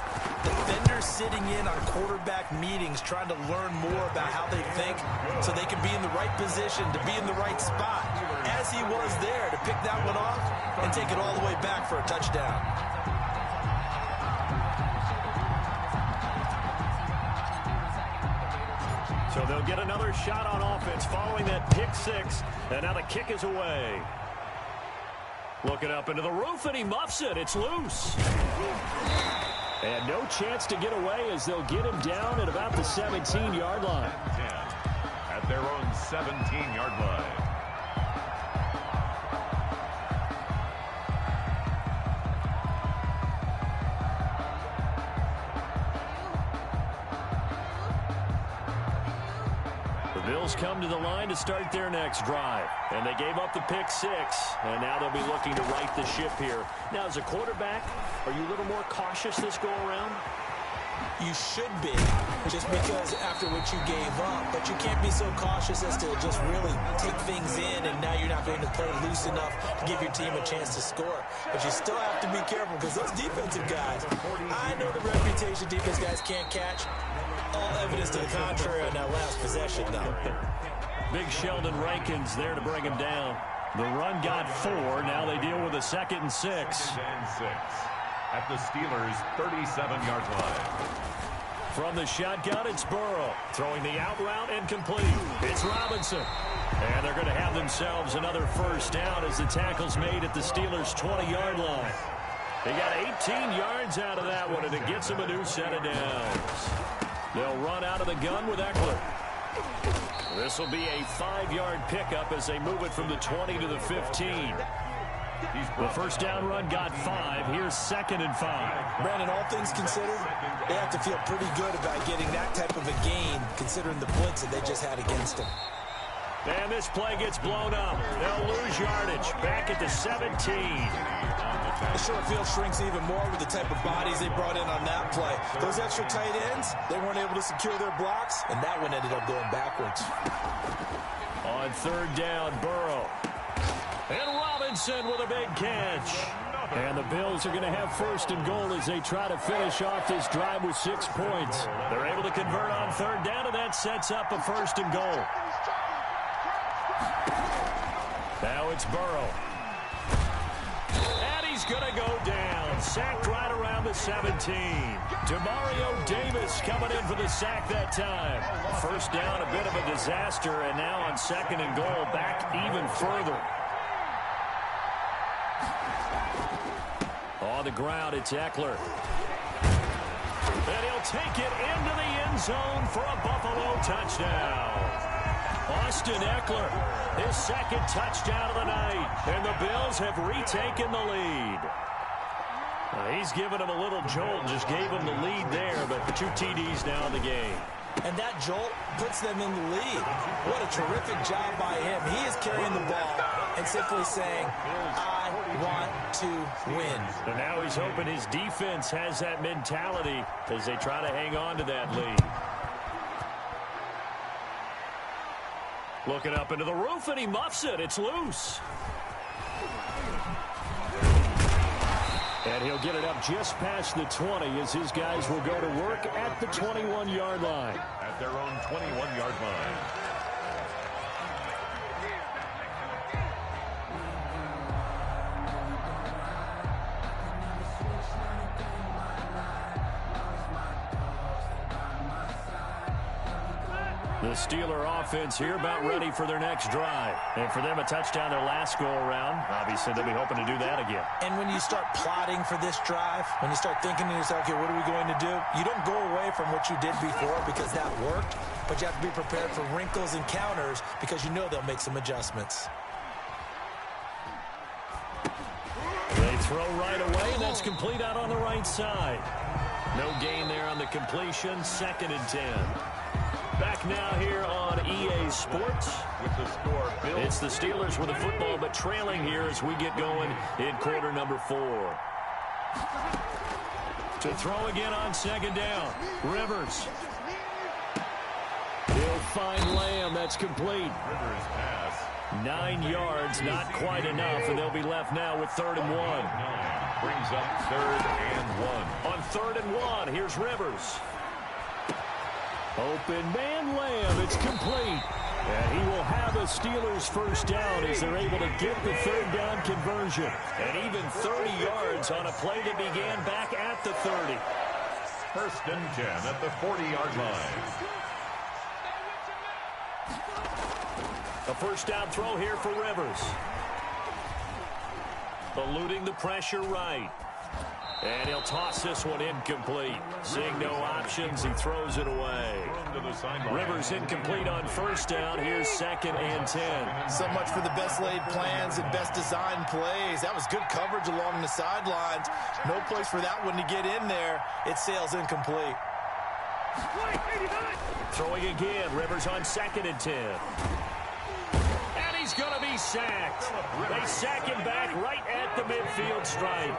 defenders sitting in on quarterback meetings trying to learn more about how they think so they can be in the right position to be in the right spot, as he was there to pick that one off and take it all the way back for a touchdown. So they'll get another shot on offense following that pick 6. And now the kick is away. Looking up into the roof, and he muffs it. It's loose. And no chance to get away as they'll get him down at about the 17-yard line. 10 at their own 17-yard line. Bills come to the line to start their next drive. And they gave up the pick 6. And now they'll be looking to right the ship here. Now, as a quarterback, are you a little more cautious this go-around? You should be, just because after what you gave up. But you can't be so cautious as to just really take things in, and now you're not going to play loose enough to give your team a chance to score. But you still have to be careful because those defensive guys, I know the reputation defense guys can't catch. All evidence to the contrary on that last possession, though. Big Sheldon Rankins there to bring him down. The run got 4. Now they deal with a 2nd and 6. 2nd and 6 at the Steelers' 37-yard line. From the shotgun, it's Burrow. Throwing the out route incomplete. It's Robinson. And they're going to have themselves another first down as the tackle's made at the Steelers' 20-yard line. He got 18 yards out of that one, and it gets him a new set of downs. They'll run out of the gun with Eckler. This will be a 5-yard pickup as they move it from the 20 to the 15. The first down run got 5. Here's 2nd and 5. Brandon, all things considered, they have to feel pretty good about getting that type of a gain, considering the blitz that they just had against them. And this play gets blown up. They'll lose yardage. Back at the 17. The short field shrinks even more with the type of bodies they brought in on that play. Those extra tight ends, they weren't able to secure their blocks, and that one ended up going backwards. On 3rd down, Burrow. And Robinson with a big catch. And the Bills are going to have 1st and goal as they try to finish off this drive with 6 points. They're able to convert on 3rd down, and that sets up a 1st and goal. Now it's Burrow. And he's going to go down. Sacked right around the 17. Demario Davis coming in for the sack that time. 1st down, a bit of a disaster, and now on 2nd and goal, back even further. On the ground, it's Eckler. And he'll take it into the end zone for a Buffalo touchdown. Austin Eckler, his 2nd touchdown of the night. And the Bills have retaken the lead. He's given him a little jolt, just gave him the lead there, but 2 TDs now in the game. And that jolt puts them in the lead. What a terrific job by him. He is carrying the ball and simply saying, I want to win. And now he's hoping his defense has that mentality as they try to hang on to that lead. Looking up into the roof, and he muffs it. It's loose. And he'll get it up just past the 20 as his guys will go to work at the 21-yard line. At their own 21-yard line. The Steeler offense here about ready for their next drive. And for them, a touchdown their last go-around. Obviously, they'll be hoping to do that again. And when you start plotting for this drive, when you start thinking to yourself, okay, what are we going to do? You don't go away from what you did before because that worked, but you have to be prepared for wrinkles and counters because you know they'll make some adjustments. They throw right away, and that's complete out on the right side. No gain there on the completion, 2nd and 10. Back now here on EA Sports. With the score, Bill. It's the Steelers with the football, but trailing here as we get going in quarter number 4. To throw again on 2nd down. Rivers. He'll find Lamb. That's complete. Rivers pass. 9 yards, not quite enough, and they'll be left now with 3rd and 1. Brings up 3rd and 1. On 3rd and 1, here's Rivers. Open man Lamb, it's complete. And he will have a Steelers 1st down as they're able to get the 3rd down conversion. And even 30 yards on a play that began back at the 30. 1st and 10 at the 40-yard line. A 1st down throw here for Rivers. Eluding the pressure right. And he'll toss this one incomplete. Seeing no options, he throws it away. Rivers incomplete on 1st down. Here's 2nd and 10. So much for the best laid plans and best designed plays. That was good coverage along the sidelines. No place for that one to get in there. It sails incomplete. Throwing again. Rivers on 2nd and 10. He's going to be sacked. They sack him back right at the midfield stripe.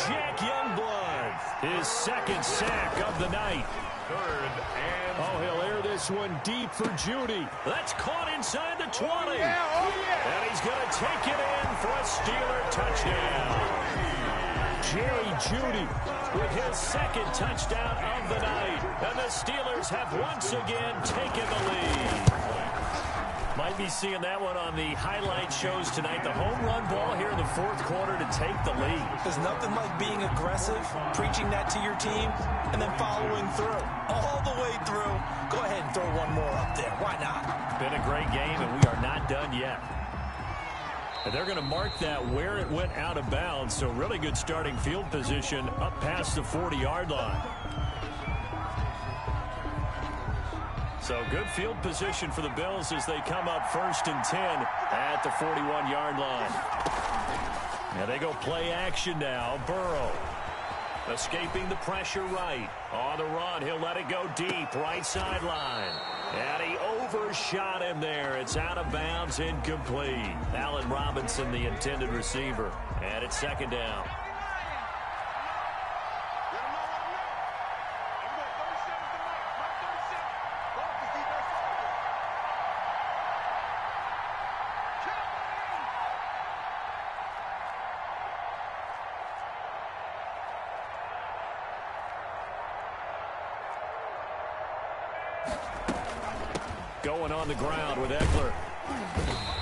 Jack Youngblood, his 2nd sack of the night. 3rd and... Oh, he'll air this one deep for Judy. That's caught inside the 20. And he's going to take it in for a Steeler touchdown. Jerry Judy with his 2nd touchdown of the night. And the Steelers have once again taken the lead. Might be seeing that one on the highlight shows tonight. The home run ball here in the 4th quarter to take the lead. There's nothing like being aggressive, preaching that to your team, and then following through. All the way through. Go ahead and throw one more up there. Why not? Been a great game, and we are not done yet. And they're going to mark that where it went out of bounds. So really good starting field position up past the 40-yard line. So good field position for the Bills as they come up 1st and 10 at the 41-yard line. Now they go play action now. Burrow escaping the pressure right. On the run, he'll let it go deep. Right sideline. And he overshot him there. It's out of bounds, incomplete. Allen Robinson, the intended receiver. And it's 2nd down. Going on the ground with Eckler.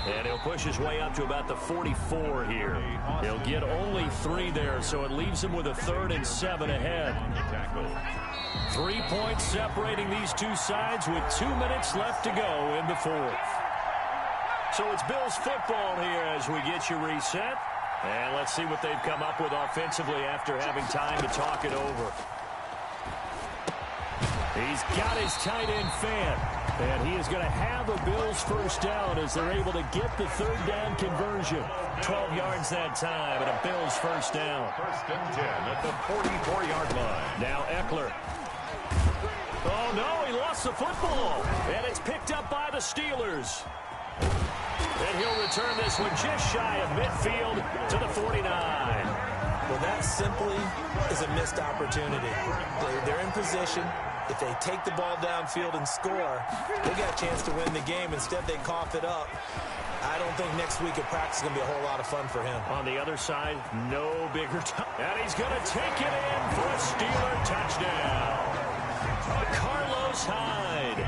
And he'll push his way up to about the 44 here. He'll get only 3 there, so it leaves him with a 3rd and 7 ahead. 3 points separating these two sides with 2 minutes left to go in the 4th. So it's Bills football here as we get you reset. And let's see what they've come up with offensively after having time to talk it over. He's got his tight end Fant. And he is going to have a Bills first down as they're able to get the 3rd down conversion. 12 yards that time and a Bills first down. 1st and 10 at the 44-yard line. Now Eckler. Oh, no, he lost the football. And it's picked up by the Steelers. And he'll return this one just shy of midfield to the 49. Well, that simply is a missed opportunity. They're in position. If they take the ball downfield and score, they got a chance to win the game. Instead, they cough it up. I don't think next week at practice is going to be a whole lot of fun for him. On the other side, no bigger time. And he's going to take it in for a Steeler touchdown. Carlos Hyde,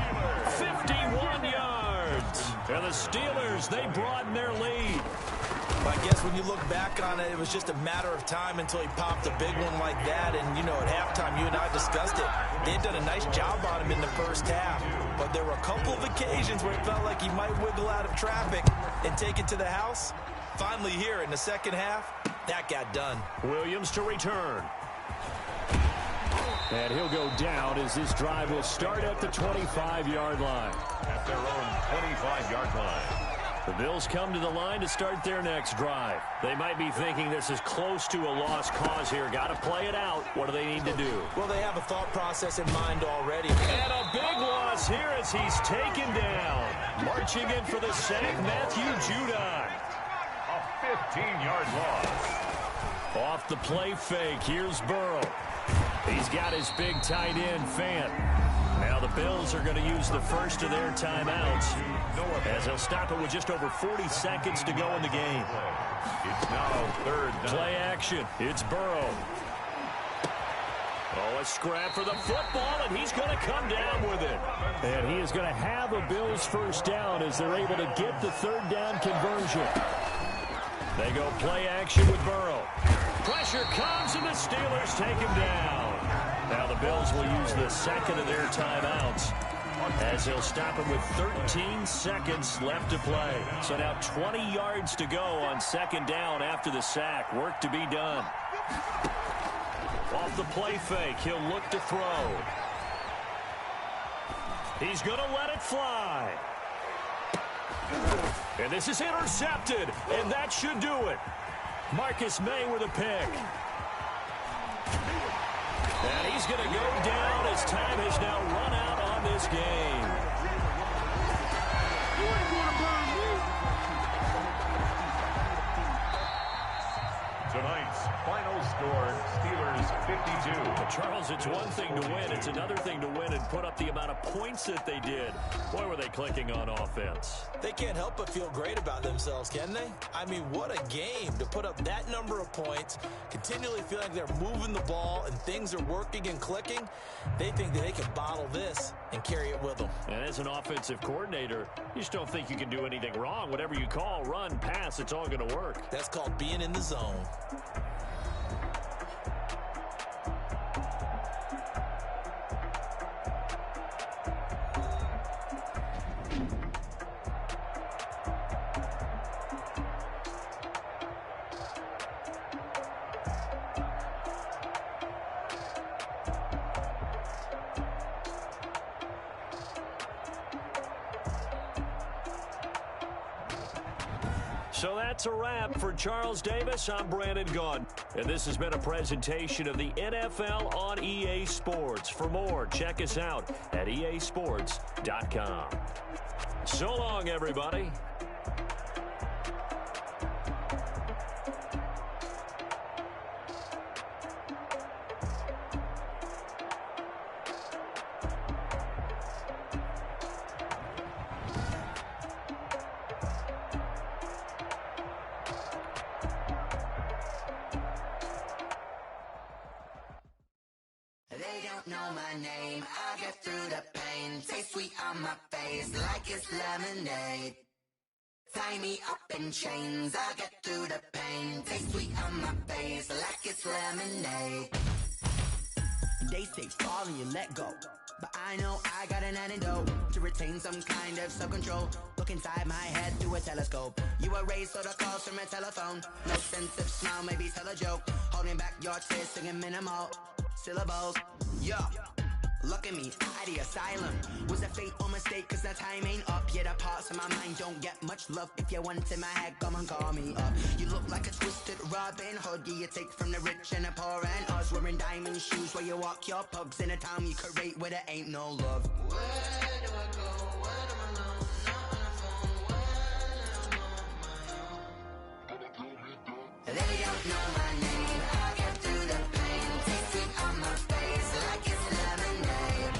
51 yards. And the Steelers, they broaden their lead. I guess when you look back on it, it was just a matter of time until he popped a big one like that. And, you know, at halftime, you and I discussed it. They had done a nice job on him in the first half. But there were a couple of occasions where it felt like he might wiggle out of traffic and take it to the house. Finally here in the second half, that got done. Williams to return. And he'll go down as this drive will start at the 25-yard line. At their own 25-yard line. The Bills come to the line to start their next drive. They might be thinking this is close to a lost cause here. Got to play it out. What do they need to do? Well, they have a thought process in mind already. And a big loss here as he's taken down. Marching in for the sack, Matthew Judon. A 15-yard loss. Off the play fake, here's Burrow. He's got his big tight end, Fant. Now the Bills are going to use the first of their timeouts as they'll stop it with just over 40 seconds to go in the game. It's now 3rd down. Play action. It's Burrow. Oh, a scrap for the football, and he's going to come down with it. And he is going to have a Bills first down as they're able to get the 3rd down conversion. They go play action with Burrow. Pressure comes, and the Steelers take him down. Now the Bills will use the second of their timeouts as he'll stop him with 13 seconds left to play. So now 20 yards to go on 2nd down after the sack. Work to be done. Off the play fake, he'll look to throw. He's going to let it fly. And this is intercepted, and that should do it. Marcus May with a pick. And he's going to go down as time has now run out on this game. Tonight's final score, Steelers 52. Charles, it's one thing to win. It's another thing to win and put up the amount of points that they did. Boy, were they clicking on offense. They can't help but feel great about themselves, can they? I mean, what a game to put up that number of points, continually feel like they're moving the ball and things are working and clicking. They think that they can bottle this and carry it with them. And as an offensive coordinator, you just don't think you can do anything wrong. Whatever you call, run, pass, it's all going to work. That's called being in the zone. So that's a wrap. For Charles Davis, I'm Brandon Gaudin. And this has been a presentation of the NFL on EA Sports. For more, check us out at easports.com. So long, everybody. Know my name, I get through the pain. Taste sweet on my face like it's lemonade. Tie me up in chains, I get through the pain. Taste sweet on my face like it's lemonade. They say fall and you let go, but I know I got an antidote to retain some kind of self-control. Look inside my head through a telescope. You erase all the calls from a telephone. No sense of smile, maybe tell a joke. Holding back your tears, singing minimal syllables. Yeah, look at me, at the asylum. Was a fate or mistake, cause the time ain't up. Yeah, the parts of my mind don't get much love. If you want in my head, come and call me up. You look like a twisted Robin Hood. Yeah, you take from the rich and the poor and us. Wearing diamond shoes where you walk your pugs. In a town you create where there ain't no love. Where do I go? When I'm alone? Not on the phone. When I'm on my own. They don't know my name. I get through the pain. Taste sweet on my face like it's lemonade.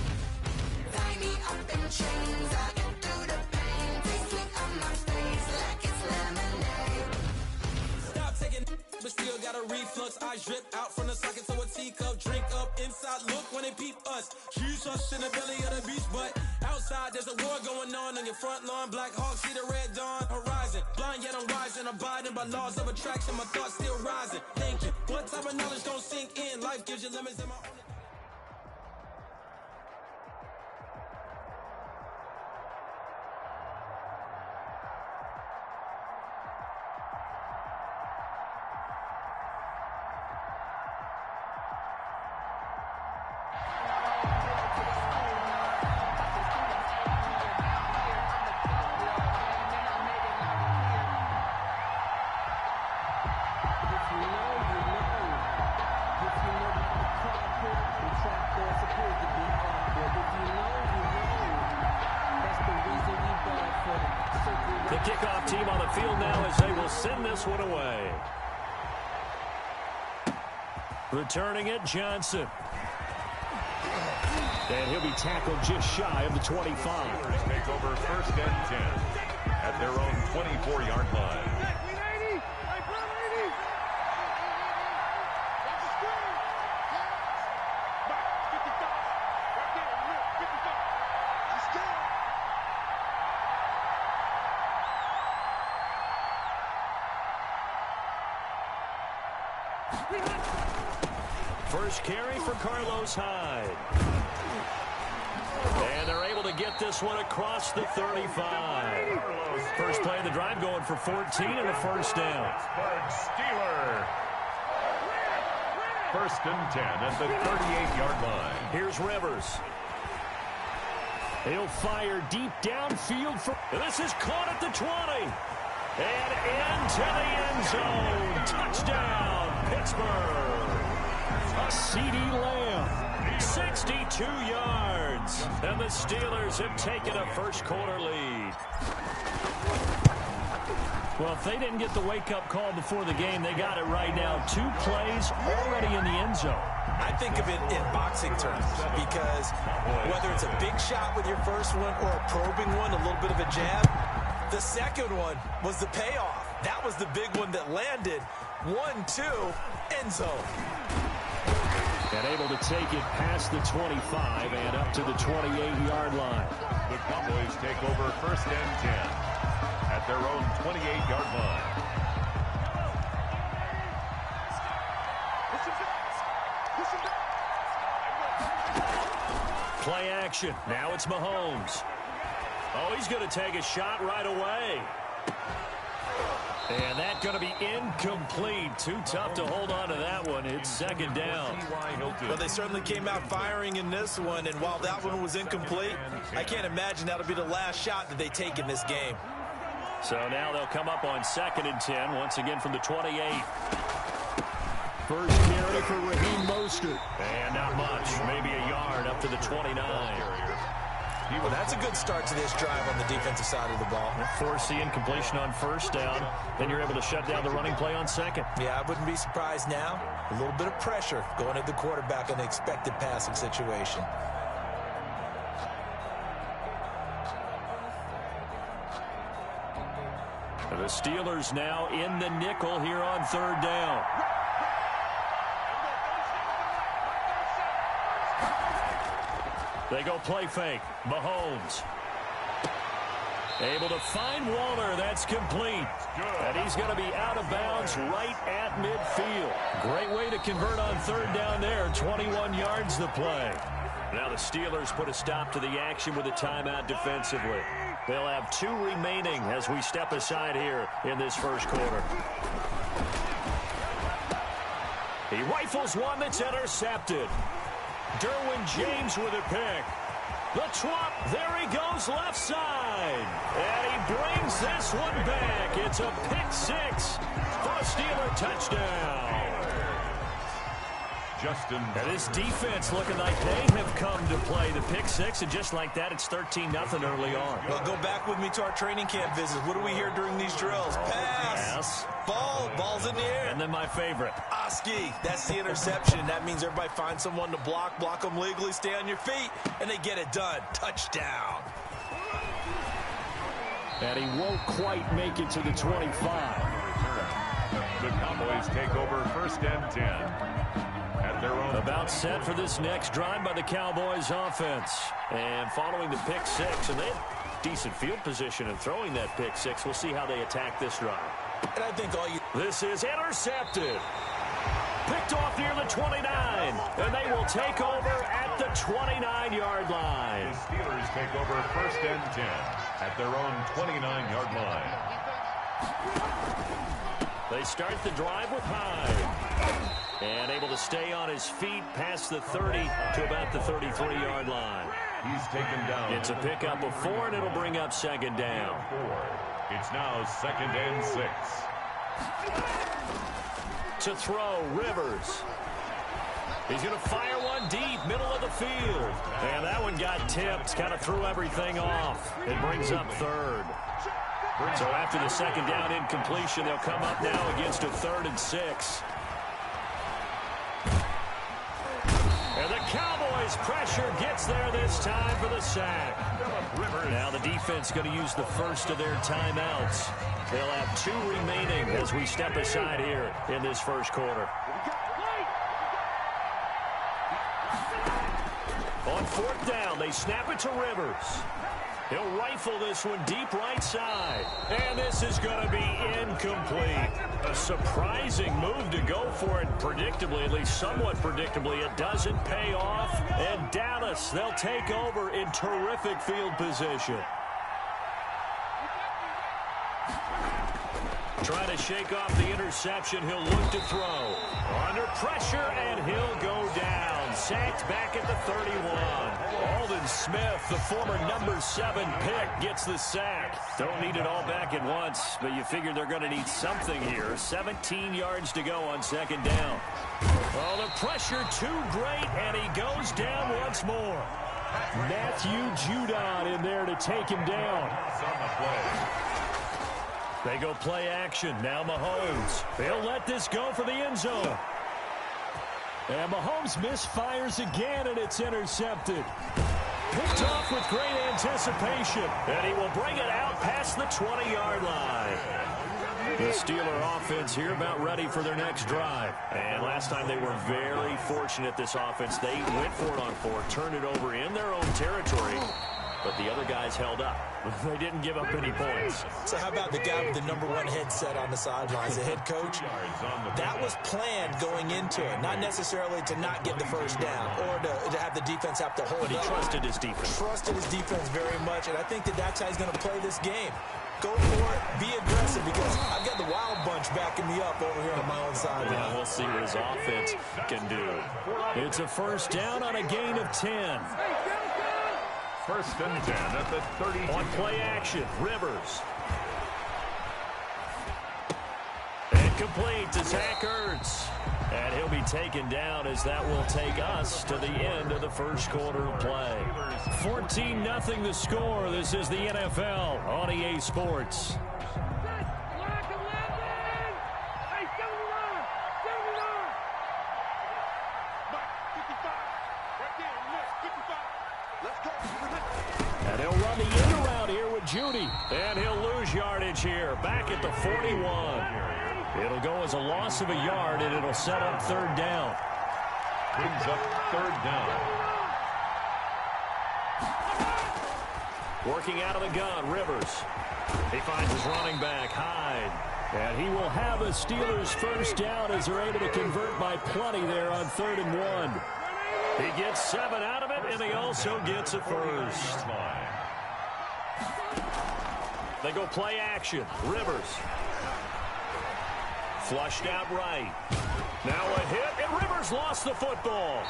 Tie me up in chains. I get through the pain. Taste sweet on my face like it's lemonade. Stop taking, but still got a reflux. Eyes drip out from the socket to a teacup. Drink up inside, look when they peep us. Choose us in the belly of the beach, but outside there's a war going on your front lawn. Black Hawk, see the red dawn horizon. Blind yet I'm wise and abiding by laws of attraction. My thoughts still rising. Thinking, what type of knowledge don't sink in? Life gives you limits in my own. The kickoff team on the field now as they will send this one away. Returning it, Johnson. And he'll be tackled just shy of the 25. Take over first and 10 at their own 24-yard line. First carry for Carlos Hyde. And they're able to get this one across the 35. First play of the drive going for 14 and a first down. Steeler. First and 10 at the 38-yard line. Here's Rivers. He'll fire deep downfield. This is caught at the 20. And into the end zone. Touchdown, Pittsburgh. A CeeDee Lamb, 62 yards. And the Steelers have taken a first-quarter lead. Well, if they didn't get the wake-up call before the game, they got it right now. 2 plays already in the end zone. I think of it in boxing terms because whether it's a big shot with your first one or a probing one, a little bit of a jab, the second one was the payoff. That was the big one that landed. 1-2, end zone. And able to take it past the 25 and up to the 28-yard line. The Cowboys take over first and 10 at their own 28-yard line. Play action. Now it's Mahomes. Oh, he's going to take a shot right away. And that's going to be incomplete. Too tough to hold on to that one. It's second down. Well, they certainly came out firing in this one, and while that one was incomplete, I can't imagine that'll be the last shot that they take in this game. So now they'll come up on 2nd and 10, once again from the 28. First carry for Raheem Mostert. And not much, maybe a yard up to the 29. Well, that's a good start to this drive on the defensive side of the ball. Force the incompletion on 1st down. Then you're able to shut down the running play on 2nd. Yeah, I wouldn't be surprised now. A little bit of pressure going at the quarterback in the expected passing situation. The Steelers now in the nickel here on 3rd down. They go play fake. Mahomes. Able to find Waller. That's complete. And he's going to be out of bounds right at midfield. Great way to convert on 3rd down there. 21 yards the play. Now the Steelers put a stop to the action with a timeout defensively. They'll have 2 remaining as we step aside here in this 1st quarter. He rifles one that's intercepted. Derwin James with a pick. The twop, there he goes left side. And he brings this one back. It's a pick 6 for a Steeler touchdown. Justin. And this defense looking like they have come to play the pick 6, and just like that, it's 13-0 early on. Well, go back with me to our training camp visits. What do we hear during these drills? Pass. Ball's in the air. And then my favorite. Oski, that's the interception. That means everybody finds someone to block them legally, stay on your feet, and they get it done. Touchdown. And he won't quite make it to the 25. The Cowboys take over 1st and 10. At their own. About set for this next drive by the Cowboys offense. And following the pick 6, and they have decent field position in throwing that pick 6. We'll see how they attack this drive. And I think This is intercepted. Picked off near the 29. And they will take over at the 29-yard line. The Steelers take over 1st and 10 at their own 29-yard line. They start the drive with Hyde. And able to stay on his feet past the 30 to about the 33-yard line. He's taken down. It's a pickup of 4, and it'll bring up 2nd down. 4. It's now 2nd and 6. To throw, Rivers. He's going to fire one deep, middle of the field. And that one got tipped, kind of threw everything off. It brings up 3rd. So after the 2nd down incompletion, they'll come up now against a 3rd and 6. And the Cowboys pressure gets there this time for the sack. Now the defense going to use the first of their timeouts. They'll have 2 remaining as we step aside here in this 1st quarter. On 4th down, they snap it to Rivers. He'll rifle this one deep right side. And this is going to be incomplete. A surprising move to go for it predictably, at least somewhat predictably. It doesn't pay off. And Dallas, they'll take over in terrific field position. Trying to shake off the interception. He'll look to throw. Under pressure, and he'll go down. Sacked back at the 31. Aldon Smith, the former number 7 pick, gets the sack. Don't need it all back at once, but you figure they're going to need something here. 17 yards to go on 2nd down. Oh, the pressure too great, and he goes down once more. Matthew Judon in there to take him down. They go play action. Now Mahomes. They'll let this go for the end zone. And Mahomes misfires again, and it's intercepted. Picked off with great anticipation. And he will bring it out past the 20-yard line. The Steeler offense here about ready for their next drive. And last time they were very fortunate, this offense. They went for it on 4, turned it over in their own territory. But the other guys held up. They didn't give up any points. So how about the guy with the number 1 headset on the sidelines, the head coach? That was planned going into it, not necessarily to not get the first down or to have the defense have to hold up. But he trusted his defense. Trusted his defense very much, and I think that's how he's going to play this game. Go for it, be aggressive, because I've got the wild bunch backing me up over here on my own sideline. Well, we'll see what his offense can do. It's a first down on a gain of 10. 1st and 10 at the 30. On play action, Rivers. complete to Zach Ertz. And he'll be taken down as that will take us to the end of the first quarter of play. 14-0 the score. This is the NFL on EA Sports. And he'll run the end around here with Judy. And he'll lose yardage here. Back at the 41. It'll go as a loss of a yard, and it'll set up third down. Brings up third down. Working out of the gun, Rivers. He finds his running back, Hyde. And he will have a Steelers first down as they're able to convert by plenty there on 3rd and 1. He gets 7 out of it, and he also gets a first. They go play action. Rivers. Flushed out right. Now a hit, and Rivers lost the football.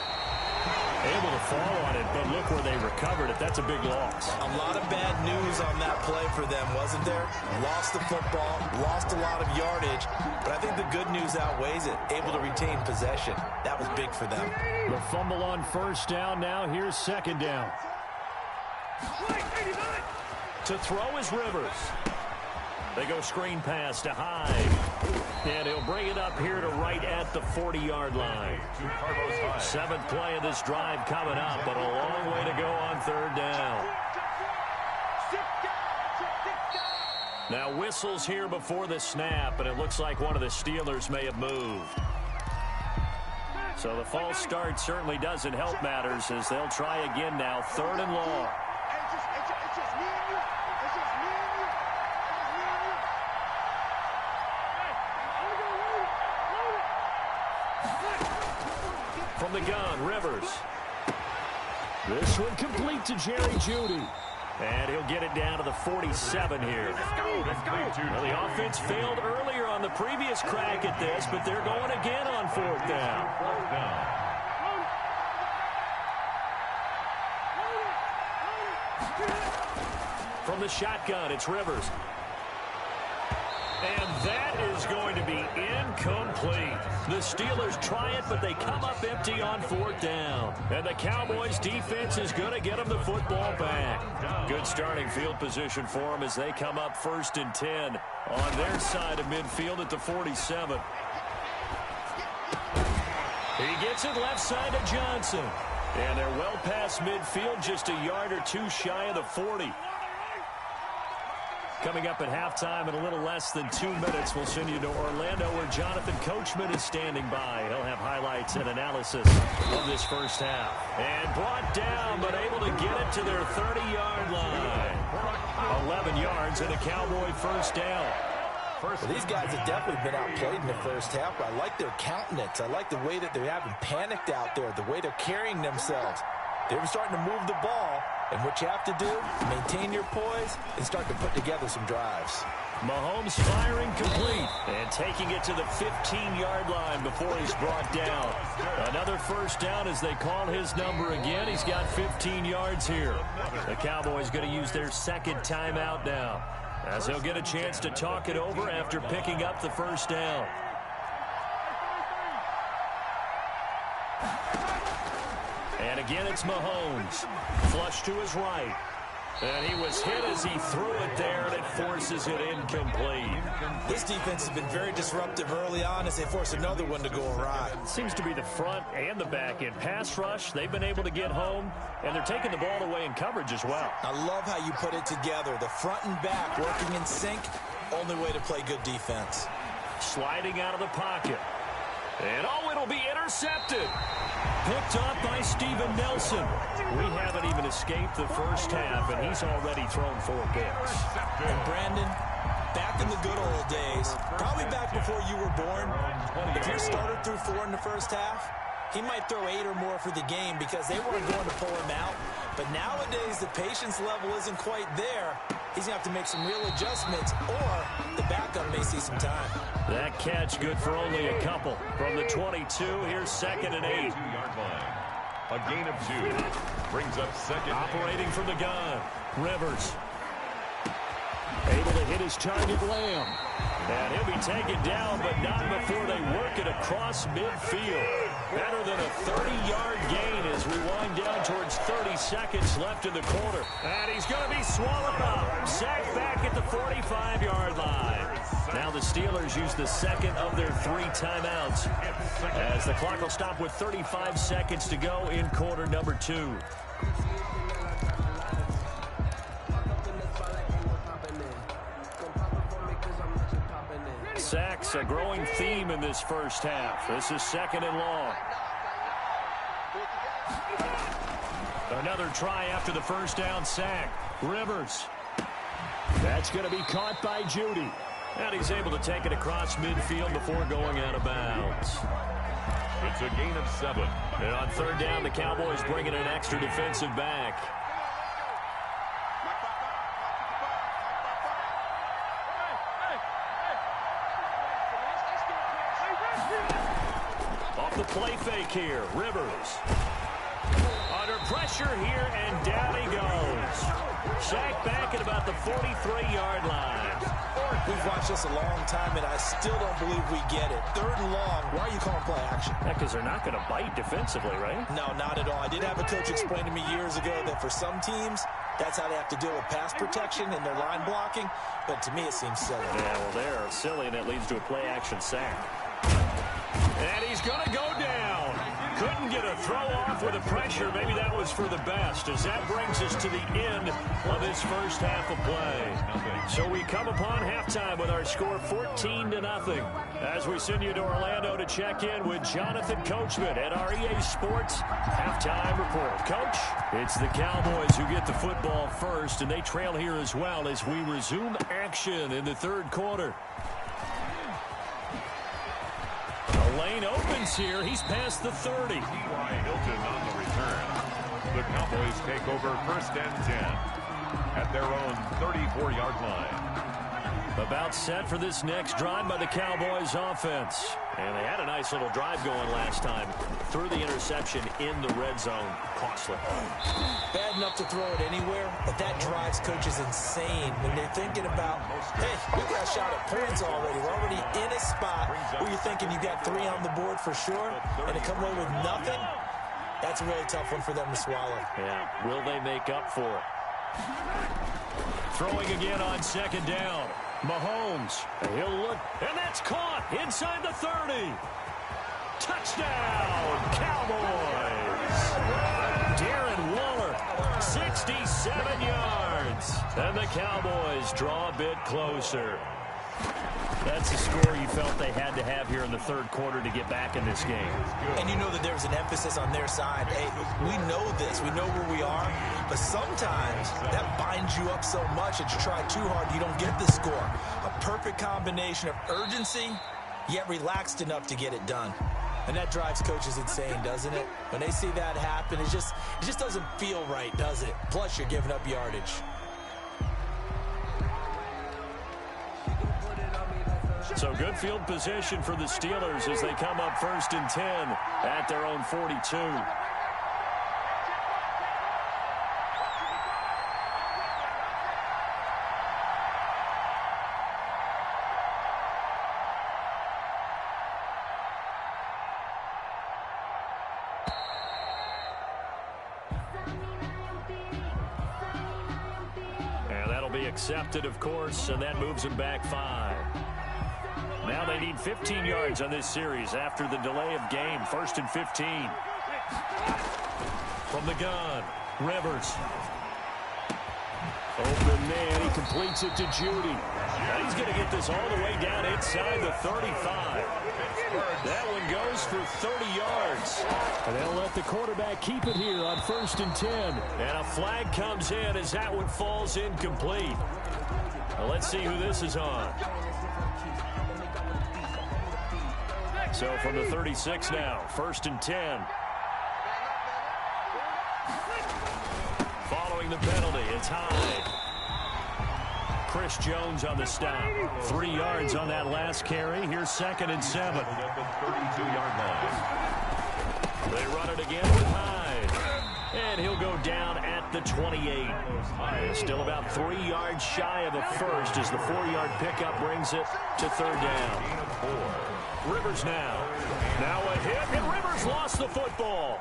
Able to fall on it, but look where they recovered it. That's a big loss. A lot of bad news on that play for them, wasn't there? Lost the football, lost a lot of yardage, but I think the good news outweighs it. Able to retain possession. That was big for them. The fumble on first down. Now here's second down. To throw is Rivers. They go screen pass to Hyde. And he'll bring it up here to right at the 40-yard line. 7th play of this drive coming up, but a long way to go on 3rd down. Now whistles here before the snap, and it looks like one of the Steelers may have moved. So the false start certainly doesn't help matters as they'll try again now, 3rd and long. From the gun, Rivers. This one complete to Jerry Jeudy. And he'll get it down to the 47 here. Well, the offense failed earlier on the previous crack at this, but they're going again on 4th down. From the shotgun, it's Rivers. And that is going to be incomplete. The Steelers try it, but they come up empty on 4th down. And the Cowboys defense is going to get them the football back. Good starting field position for them as they come up 1st and 10 on their side of midfield at the 47. He gets it left side to Johnson. And they're well past midfield, just a yard or two shy of the 40. Coming up at halftime in a little less than 2 minutes, we'll send you to Orlando where Jonathan Coachman is standing by. He'll have highlights and analysis of this first half. And brought down, but able to get it to their 30-yard line. 11 yards and a Cowboy first down. Well, these guys have definitely been outplayed in the first half, but I like their countenance. I like the way that they're having panicked out there, the way they're carrying themselves. They were starting to move the ball, and what you have to do, maintain your poise and start to put together some drives. Mahomes firing complete and taking it to the 15-yard line before he's brought down. Another first down as they call his number again. He's got 15 yards here. The Cowboys going to use their second timeout now as he'll get a chance to talk it over after picking up the first down. And again, it's Mahomes. Flush to his right. And he was hit as he threw it there, and it forces it incomplete. This defense has been very disruptive early on as they force another one to go awry. Seems to be the front and the back end. Pass rush, they've been able to get home, and they're taking the ball away in coverage as well. I love how you put it together. The front and back working in sync, only way to play good defense. Sliding out of the pocket. And, oh, it'll be intercepted. Picked up by Steven Nelson. We haven't even escaped the first half, and he's already thrown 4 picks. And Brandon, back in the good old days, probably back before you were born, if your starter threw 4 in the first half, he might throw 8 or more for the game because they weren't going to pull him out. But nowadays, the patience level isn't quite there. He's going to have to make some real adjustments, or the backup may see some time. That catch good for only a couple. From the 22, here's 2nd and 8. A gain of 2. Brings up second. Operating from the gun. Rivers. Able to hit his target, Lamb. And he'll be taken down, but not before they work it across midfield. Better than a 30-yard gain as we wind down towards 30 seconds left in the quarter. And he's going to be swallowed up. Sacked back at the 45-yard line. Now the Steelers use the second of their 3 timeouts as the clock will stop with 35 seconds to go in quarter number 2. Sacks, a growing theme in this first half. This is second and long. Another try after the first down sack. Rivers. That's going to be caught by Judy. And he's able to take it across midfield before going out of bounds. It's a gain of 7. And on third down, the Cowboys bring in an extra defensive back. Off the play fake here, Rivers. Under pressure here, and down he goes. Sacked back at about the 43-yard line. We've watched this a long time, and I still don't believe we get it. Third and long, why are you calling play action? Yeah, because they're not going to bite defensively, right? No, not at all. I did have a coach explain to me years ago that for some teams, that's how they have to deal with pass protection and their line blocking. But to me, it seems silly. Yeah, well, they're silly, and it leads to a play-action sack. And he's going to go down. Couldn't get a throw off with the pressure. Maybe that was for the best, as that brings us to the end of this first half of play. So we come upon halftime with our score 14-0. As we send you to Orlando to check in with Jonathan Coachman at our EA Sports Halftime Report. Coach, it's the Cowboys who get the football first, and they trail here as well as we resume action in the third quarter. The lane opens here. He's past the 30. T.Y. Hilton on the return. The Cowboys take over 1st and 10 at their own 34-yard line. About set for this next drive by the Cowboys offense. And they had a nice little drive going last time. Threw the interception in the red zone. Costly. Bad enough to throw it anywhere, but that drives coaches insane when they're thinking about, hey, we got a shot at points already. We're already in a spot where you're thinking you got 3 on the board for sure, and to come away with nothing, that's a really tough one for them to swallow. Yeah, will they make up for it? Throwing again on second down. Mahomes, he'll look, and that's caught inside the 30. Touchdown, Cowboys. Darren Waller, 67 yards. And the Cowboys draw a bit closer. That's the score you felt they had to have here in the third quarter to get back in this game. And you know that there's an emphasis on their side. Hey, we know this. We know where we are. But sometimes that binds you up so much that you try too hard, you don't get the score. A perfect combination of urgency, yet relaxed enough to get it done. And that drives coaches insane, doesn't it? When they see that happen, it just doesn't feel right, does it? Plus, you're giving up yardage. So good field position for the Steelers as they come up 1st and 10 at their own 42. And that'll be accepted, of course, and that moves them back 5. Now they need 15 yards on this series after the delay of game. 1st and 15. From the gun, Rivers. Open man, he completes it to Judy. Now he's going to get this all the way down inside the 35. That one goes for 30 yards. And they'll let the quarterback keep it here on 1st and 10. And a flag comes in as that one falls incomplete. Well, let's see who this is on. So from the 36 now, 1st and 10. Following the penalty, it's Hyde. Chris Jones on the stop. 3 yards on that last carry. Here's 2nd and 7. At the 32-yard line. They run it again with Hyde. And he'll go down at the the 28. Still about 3 yards shy of a first as the 4-yard pickup brings it to third down. Rivers now. Now a hit, and Rivers lost the football.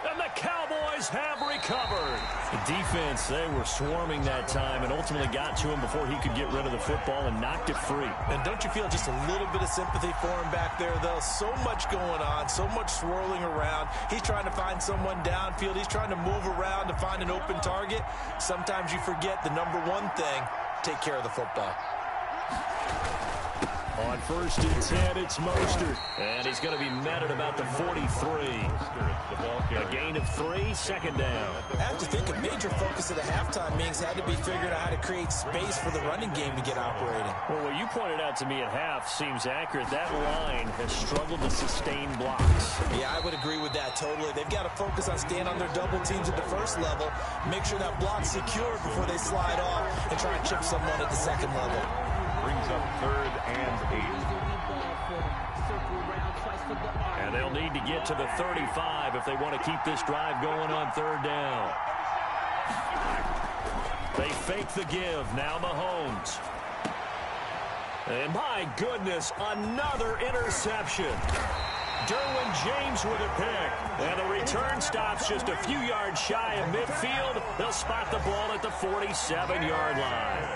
And the Cowboys have recovered. The defense, they were swarming that time and ultimately got to him before he could get rid of the football and knocked it free. And don't you feel just a little bit of sympathy for him back there, though? So much going on, so much swirling around. He's trying to find someone downfield. He's trying to move around to find an open target. Sometimes you forget the number one thing, take care of the football. On 1st and 10, it's Mostert. And he's going to be met at about the 43. A gain of 3, second down. I have to think a major focus of the halftime meetings had to be figuring out how to create space for the running game to get operating. Well, what you pointed out to me at half seems accurate. That line has struggled to sustain blocks. Yeah, I would agree with that totally. They've got to focus on staying on their double teams at the first level, make sure that block's secure before they slide off, and try and chip someone at the second level. Brings up 3rd and 8. And they'll need to get to the 35 if they want to keep this drive going on 3rd down. They fake the give. Now Mahomes. And my goodness, another interception. Derwin James with a pick. And the return stops just a few yards shy of midfield. They'll spot the ball at the 47-yard line.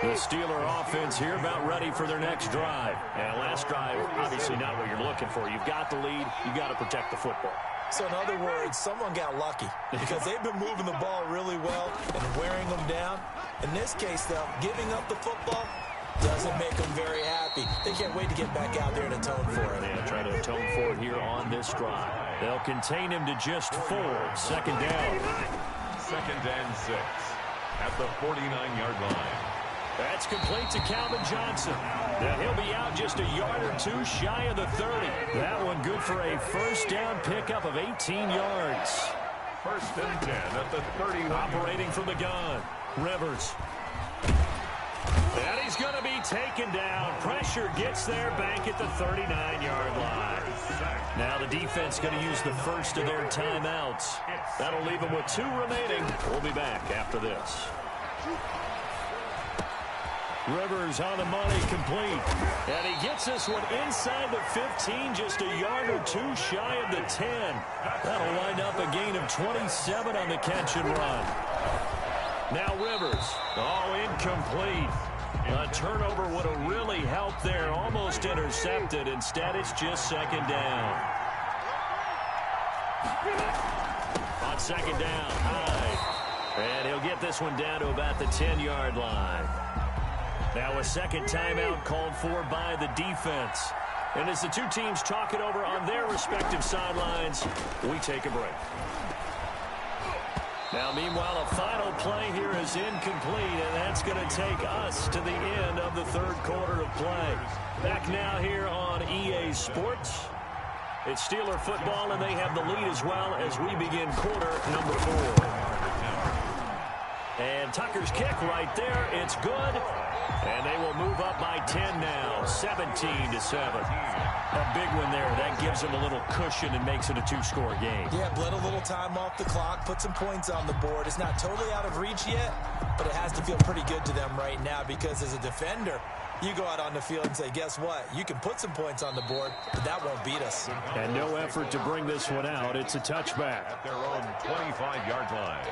The Steeler offense here about ready for their next drive. And last drive, obviously not what you're looking for. You've got the lead. You've got to protect the football. So in other words, someone got lucky because they've been moving the ball really well and wearing them down. In this case, though, giving up the football doesn't make them very happy. They can't wait to get back out there and atone for it. Yeah, try to atone for it here on this drive. They'll contain him to just 4. Second down. 2nd and 6 at the 49-yard line. That's complete to Calvin Johnson. Now he'll be out just a yard or 2 shy of the 30. That one good for a first down pickup of 18 yards. 1st and 10 at the 31. Operating from the gun. Rivers. And he's going to be taken down. Pressure gets there back at the 39-yard line. Now the defense going to use the first of their timeouts. That'll leave them with 2 remaining. We'll be back after this. Rivers on the money, complete. And he gets this one inside the 15, just a yard or 2 shy of the 10. That'll wind up a gain of 27 on the catch and run. Now Rivers. Oh, incomplete. A turnover would have really helped there. Almost intercepted. Instead, it's just second down. On second down, Hyde. And he'll get this one down to about the 10-yard line. Now a second timeout called for by the defense. And as the two teams talk it over on their respective sidelines, we take a break. Now, meanwhile, a final play here is incomplete, and that's going to take us to the end of the third quarter of play. Back now here on EA Sports. It's Steeler football, and they have the lead as well as we begin quarter number 4. And Tucker's kick right there. It's good. And they will move up by 10 now, 17-7. A big one there. That gives them a little cushion and makes it a 2-score game. Yeah, bled a little time off the clock, put some points on the board. It's not totally out of reach yet, but it has to feel pretty good to them right now because as a defender, you go out on the field and say, guess what? You can put some points on the board, but that won't beat us. And no effort to bring this one out. It's a touchback. At their own 25-yard line.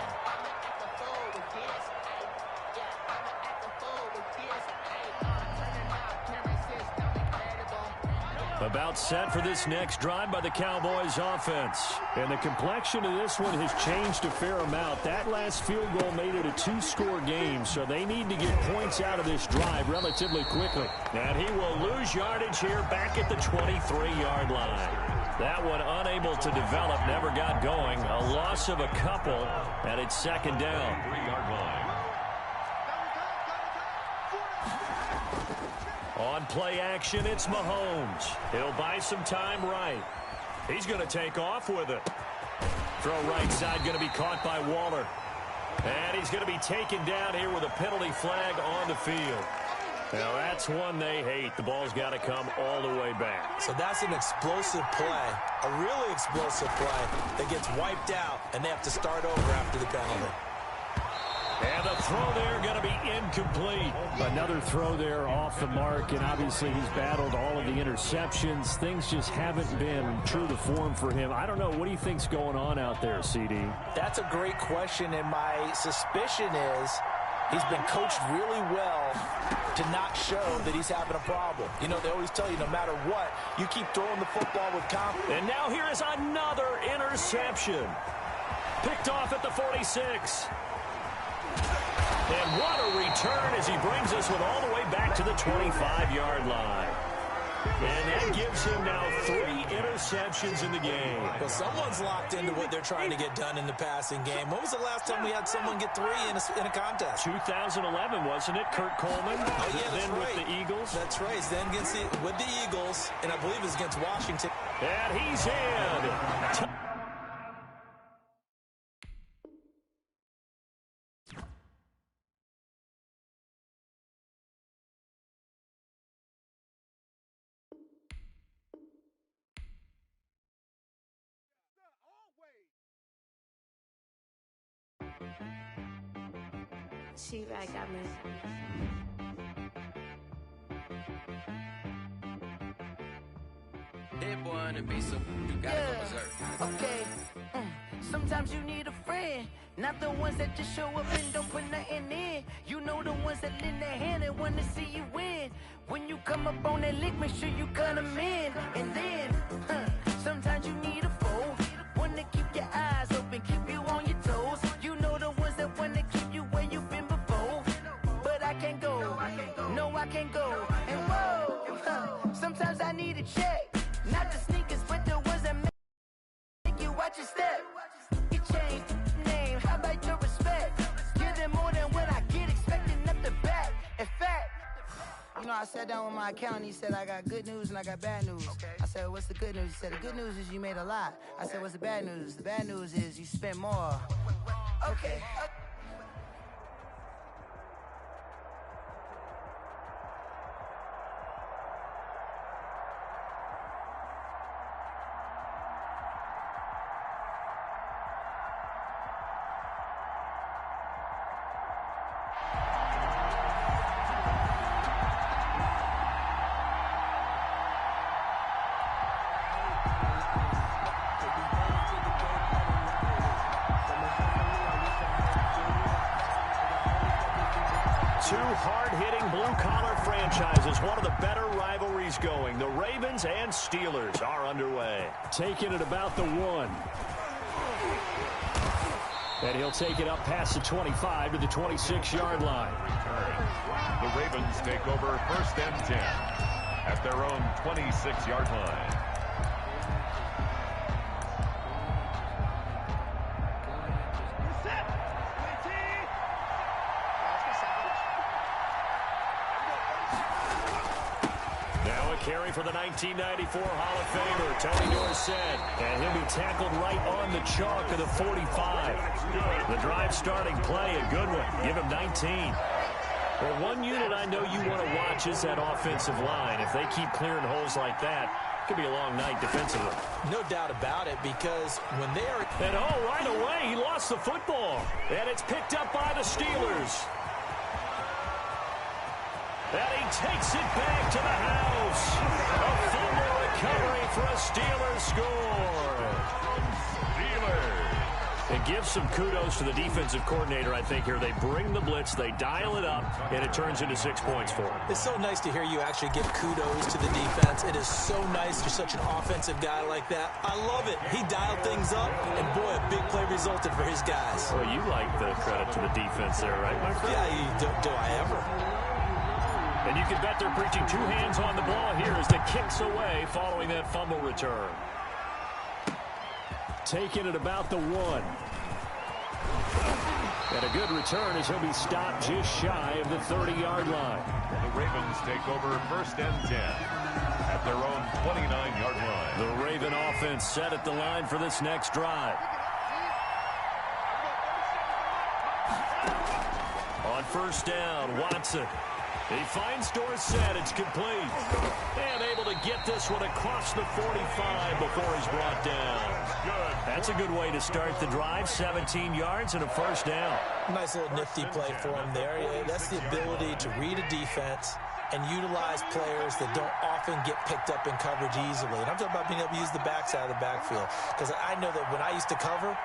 About set for this next drive by the Cowboys offense. And the complexion of this one has changed a fair amount. That last field goal made it a 2-score game, so they need to get points out of this drive relatively quickly. And he will lose yardage here back at the 23-yard line. That one unable to develop, never got going. A loss of a couple, and it's second down. 3-yard line. On play action, it's Mahomes. He'll buy some time right. He's going to take off with it. Throw right side going to be caught by Waller. And he's going to be taken down here with a penalty flag on the field. Now that's one they hate. The ball's got to come all the way back. So that's an explosive play, a really explosive play that gets wiped out, and they have to start over after the penalty. And the throw there going to be incomplete. Another throw there off the mark, and obviously he's battled all of the interceptions. Things just haven't been true to form for him. I don't know. What do you think's going on out there, CD? That's a great question, and my suspicion is he's been coached really well to not show that he's having a problem. You know, they always tell you no matter what, you keep throwing the football with confidence. And now here is another interception. Picked off at the 46. And what a return as he brings us with all the way back to the 25-yard line. And that gives him now 3 interceptions in the game. Well, someone's locked into what they're trying to get done in the passing game. When was the last time we had someone get 3 in a contest? 2011, wasn't it? Kurt Coleman. Oh, yeah, that's then right. with the Eagles. That's right. Then with the Eagles, and I believe it's against Washington. And he's in. She-Rag got me. Dead boy on the beat, so you gotta go berserk. Okay. Sometimes you need a friend, not the ones that just show up and don't put nothing in. You know the ones that lend their hand and want to see you win. When you come up on that lick, make sure you cut them in. And then, sometimes you need a foe, one to keep your eyes open, keep you on your toes. You know the ones that want to keep you where you've been before. But I can't go, no I can't go. And whoa, sometimes I need a check, not the sneakers, but the ones that make you watch your step. You changed the name, how about your respect? Give them more than what I get, expecting up the back. In fact, you know, I sat down with my accountant, he said, I got good news and I got bad news. I said, what's the good news? He said, the good news is you made a lot. I said, what's the bad news? The bad news is you spent more. Okay. Two hard-hitting blue-collar franchises, one of the better rivalries going. The Ravens and Steelers are underway. Taking it about the 1. And he'll take it up past the 25 to the 26-yard line. The Ravens take over 1st and 10 at their own 26-yard line. Carry for the 1994 Hall of Famer, Tony Dorsett. And he'll be tackled right on the chalk of the 45. The drive starting play, a good one. Give him 19. Well, one unit I know you want to watch is that offensive line. If they keep clearing holes like that, it could be a long night defensively. No doubt about it, because when they are... And right away, he lost the football. And it's picked up by the Steelers. And he takes it back to the house. A fumble recovery for a Steelers score. Steelers. It gives some kudos to the defensive coordinator, I think, here. They bring the blitz, they dial it up, and it turns into 6 points for them. It's so nice to hear you actually give kudos to the defense. It is so nice. You're such an offensive guy like that. I love it. He dialed things up, and boy, a big play resulted for his guys. Well, you like the credit to the defense there, right, my friend? Yeah, do I ever? And you can bet they're preaching 2 hands on the ball here as the kick's away following that fumble return. Taking it about the 1. And a good return as he'll be stopped just shy of the 30-yard line. The Ravens take over 1st and 10 at their own 29-yard line. The Raven offense set at the line for this next drive. On 1st down, Watson. He finds Dorsett. It's complete. And able to get this one across the 45 before he's brought down. Good. That's a good way to start the drive. 17 yards and a first down. Nice little nifty play for him there. Yeah, that's the ability to read a defense and utilize players that don't often get picked up in coverage easily. And I'm talking about being able to use the backside of the backfield. Because I know that when I used to cover,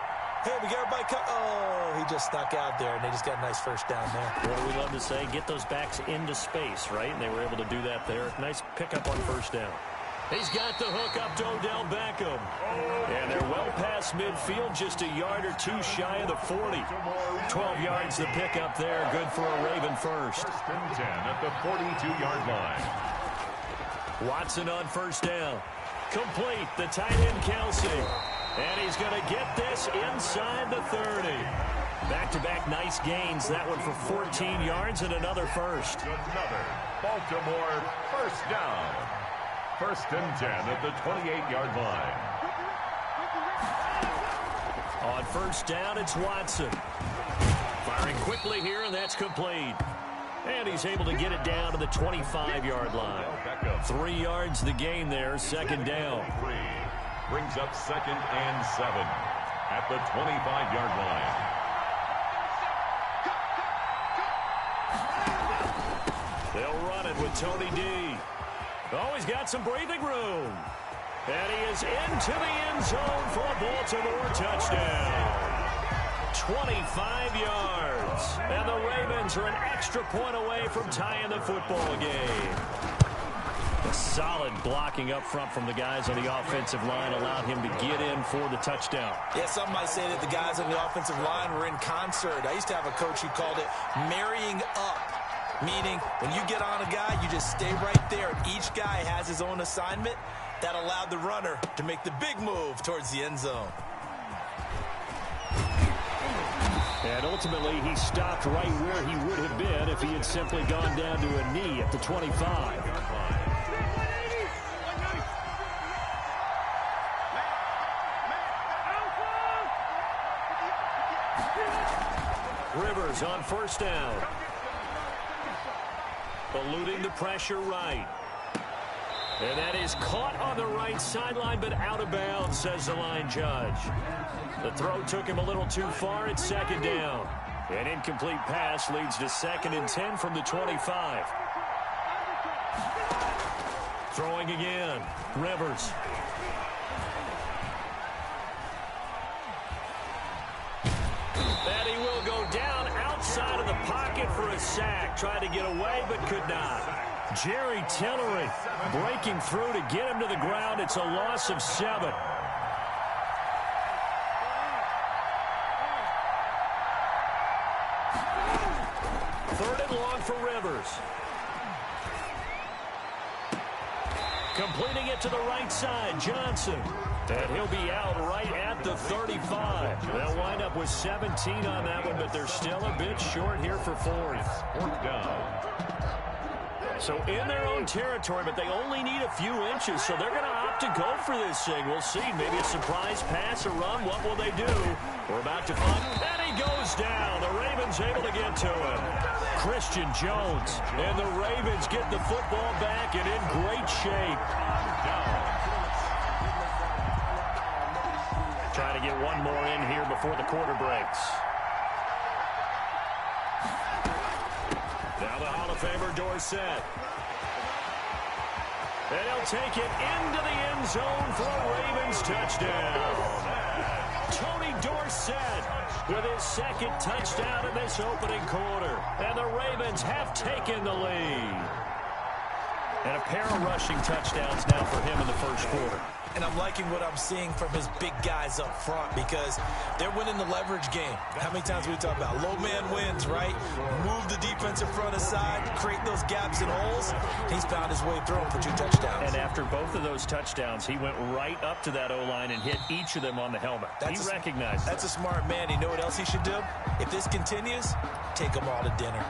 hey, we got everybody oh, he just snuck out there, and they just got a nice first down there. What do we love to say? Get those backs into space, right? And they were able to do that there. Nice pickup on first down. He's got the hook up to Odell Beckham. And they're well past midfield, just a yard or two shy of the 40. 12 yards the pickup there. Good for a Raven first. First and 10 at the 42-yard line. Watson on first down. Complete. The tight end, Kelsey. And he's going to get this inside the 30. Back-to-back nice gains. That one for 14 yards and another first. Another Baltimore first down. First and 10 at the 28-yard line. On first down, it's Watson. Firing quickly here, and that's complete. And he's able to get it down to the 25-yard line. 3 yards the gain there, second down. Brings up second and 7 at the 25-yard line. They'll run it with Tony D. Oh, he's got some breathing room. And he is into the end zone for a Baltimore touchdown. 25 yards. And the Ravens are an extra point away from tying the football game. A solid blocking up front from the guys on the offensive line allowed him to get in for the touchdown. Yeah, some might say that the guys on the offensive line were in concert. I used to have a coach who called it marrying up, meaning when you get on a guy, you just stay right there. Each guy has his own assignment. That allowed the runner to make the big move towards the end zone. And ultimately, he stopped right where he would have been if he had simply gone down to a knee at the 25. Rivers on first down. Eluding the pressure right. And that is caught on the right sideline, but out of bounds, says the line judge. The throw took him a little too far. It's second down. An incomplete pass leads to second and 10 from the 25. Throwing again. Rivers. And he will go down outside of the pocket for a sack. Tried to get away, but could not. Jerry Tillery breaking through to get him to the ground. It's a loss of 7. Third and long for Rivers. Completing it to the right side, Johnson. And he'll be out right at the 35. They'll wind up with 17 on that one, but they're still a bit short here for fourth. Fourth down. So in their own territory, but they only need a few inches, so they're going to opt to go for this thing. We'll see. Maybe a surprise pass or run. What will they do? We're about to find. And he goes down. The Ravens able to get to him. Christian Jones. And the Ravens get the football back and in great shape. Trying to get one more in here before the quarter breaks. Now the Hall of Famer Dorsett. And he'll take it into the end zone for a Ravens touchdown. Tony Dorsett with his second touchdown in this opening quarter. And the Ravens have taken the lead. And a pair of rushing touchdowns now for him in the first quarter. And I'm liking what I'm seeing from his big guys up front because they're winning the leverage game. How many times we talk about low man wins, right? Move the defensive front aside, create those gaps and holes. He's found his way through them for 2 touchdowns. And after both of those touchdowns, he went right up to that O-line and hit each of them on the helmet. He recognized That's a smart man. You know what else he should do? If this continues, take them all to dinner.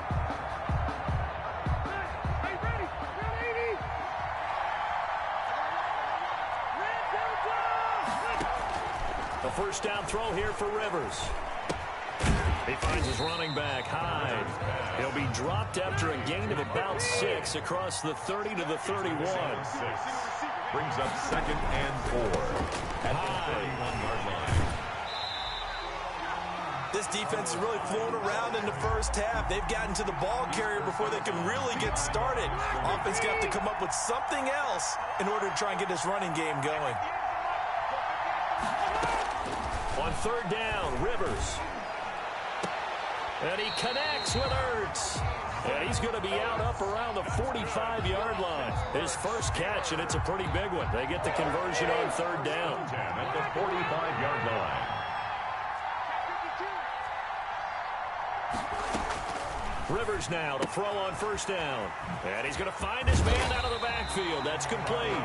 A first down throw here for Rivers. He finds his running back, Hyde. He'll be dropped after a gain of about 6 across the 30 to the 31. Brings up 2nd and 4 at the 31-yard line. This defense is really flown around in the first half. They've gotten to the ball carrier before they can really get started. Offense got to come up with something else in order to try and get this running game going. On 3rd down, Rivers. And he connects with Ertz. And he's going to be up around the 45-yard line. His first catch, and it's a pretty big one. They get the conversion on 3rd down. At the 45-yard line. Rivers now to throw on 1st down. And he's going to find his man out of the backfield. That's complete.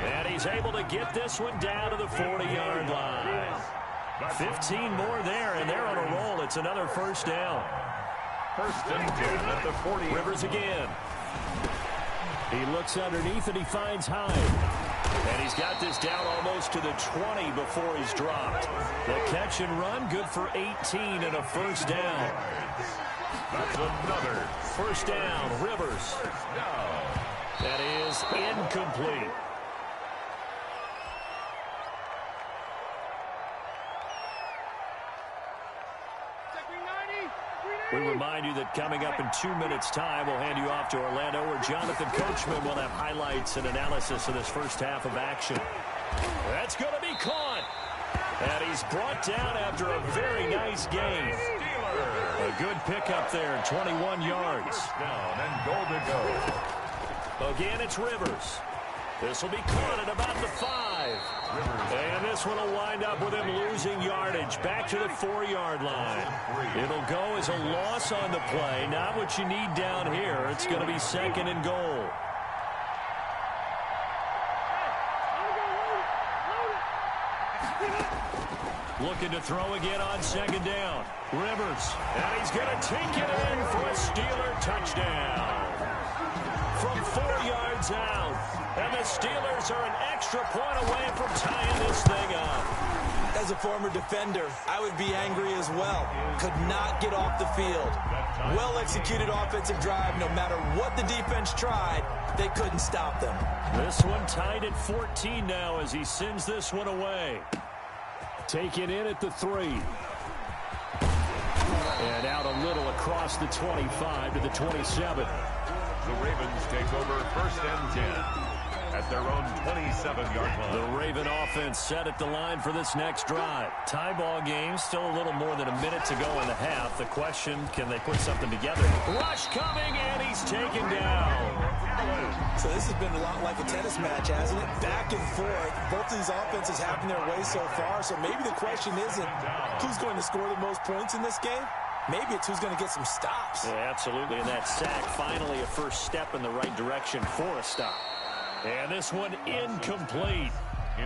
And he's able to get this one down to the 40-yard line. 15 more there, and they're on a roll. It's another 1st down. 1st and 10 at the 40. Rivers again. He looks underneath, and he finds Hyde. And he's got this down almost to the 20 before he's dropped. The catch and run, good for 18 and a 1st down. That's another 1st down, Rivers. That is incomplete. We remind you that coming up in 2 minutes' time, we'll hand you off to Orlando, where Jonathan Coachman will have highlights and analysis of this first half of action. That's going to be caught. And he's brought down after a very nice gain. A good pickup there, 21 yards. Down and goal to go. Again, it's Rivers. This will be caught at about the 5. And this one will wind up with him losing yardage back to the 4-yard line. It'll go as a loss on the play. Not what you need down here. It's going to be 2nd and goal. Looking to throw again on 2nd down. Rivers. And he's going to take it in for a Steeler touchdown. From 4 yards out. And the Steelers are an extra point away from tying this thing up. As a former defender, I would be angry as well. Could not get off the field. Well-executed offensive drive. No matter what the defense tried, they couldn't stop them. This one tied at 14 now as he sends this one away. Taken in at the 3. And out a little across the 25 to the 27. The Ravens take over 1st and 10 at their own 27-yard line. The Raven offense set at the line for this next drive. Tie ball game, still a little more than a minute to go in the half. The question, can they put something together? Rush coming, and he's taken down. So this has been a lot like a tennis match, hasn't it? Back and forth. Both of these offenses having their way so far. So maybe the question isn't who's going to score the most points in this game. Maybe it's who's going to get some stops. Yeah, absolutely. And that sack, finally a first step in the right direction for a stop. And this one incomplete.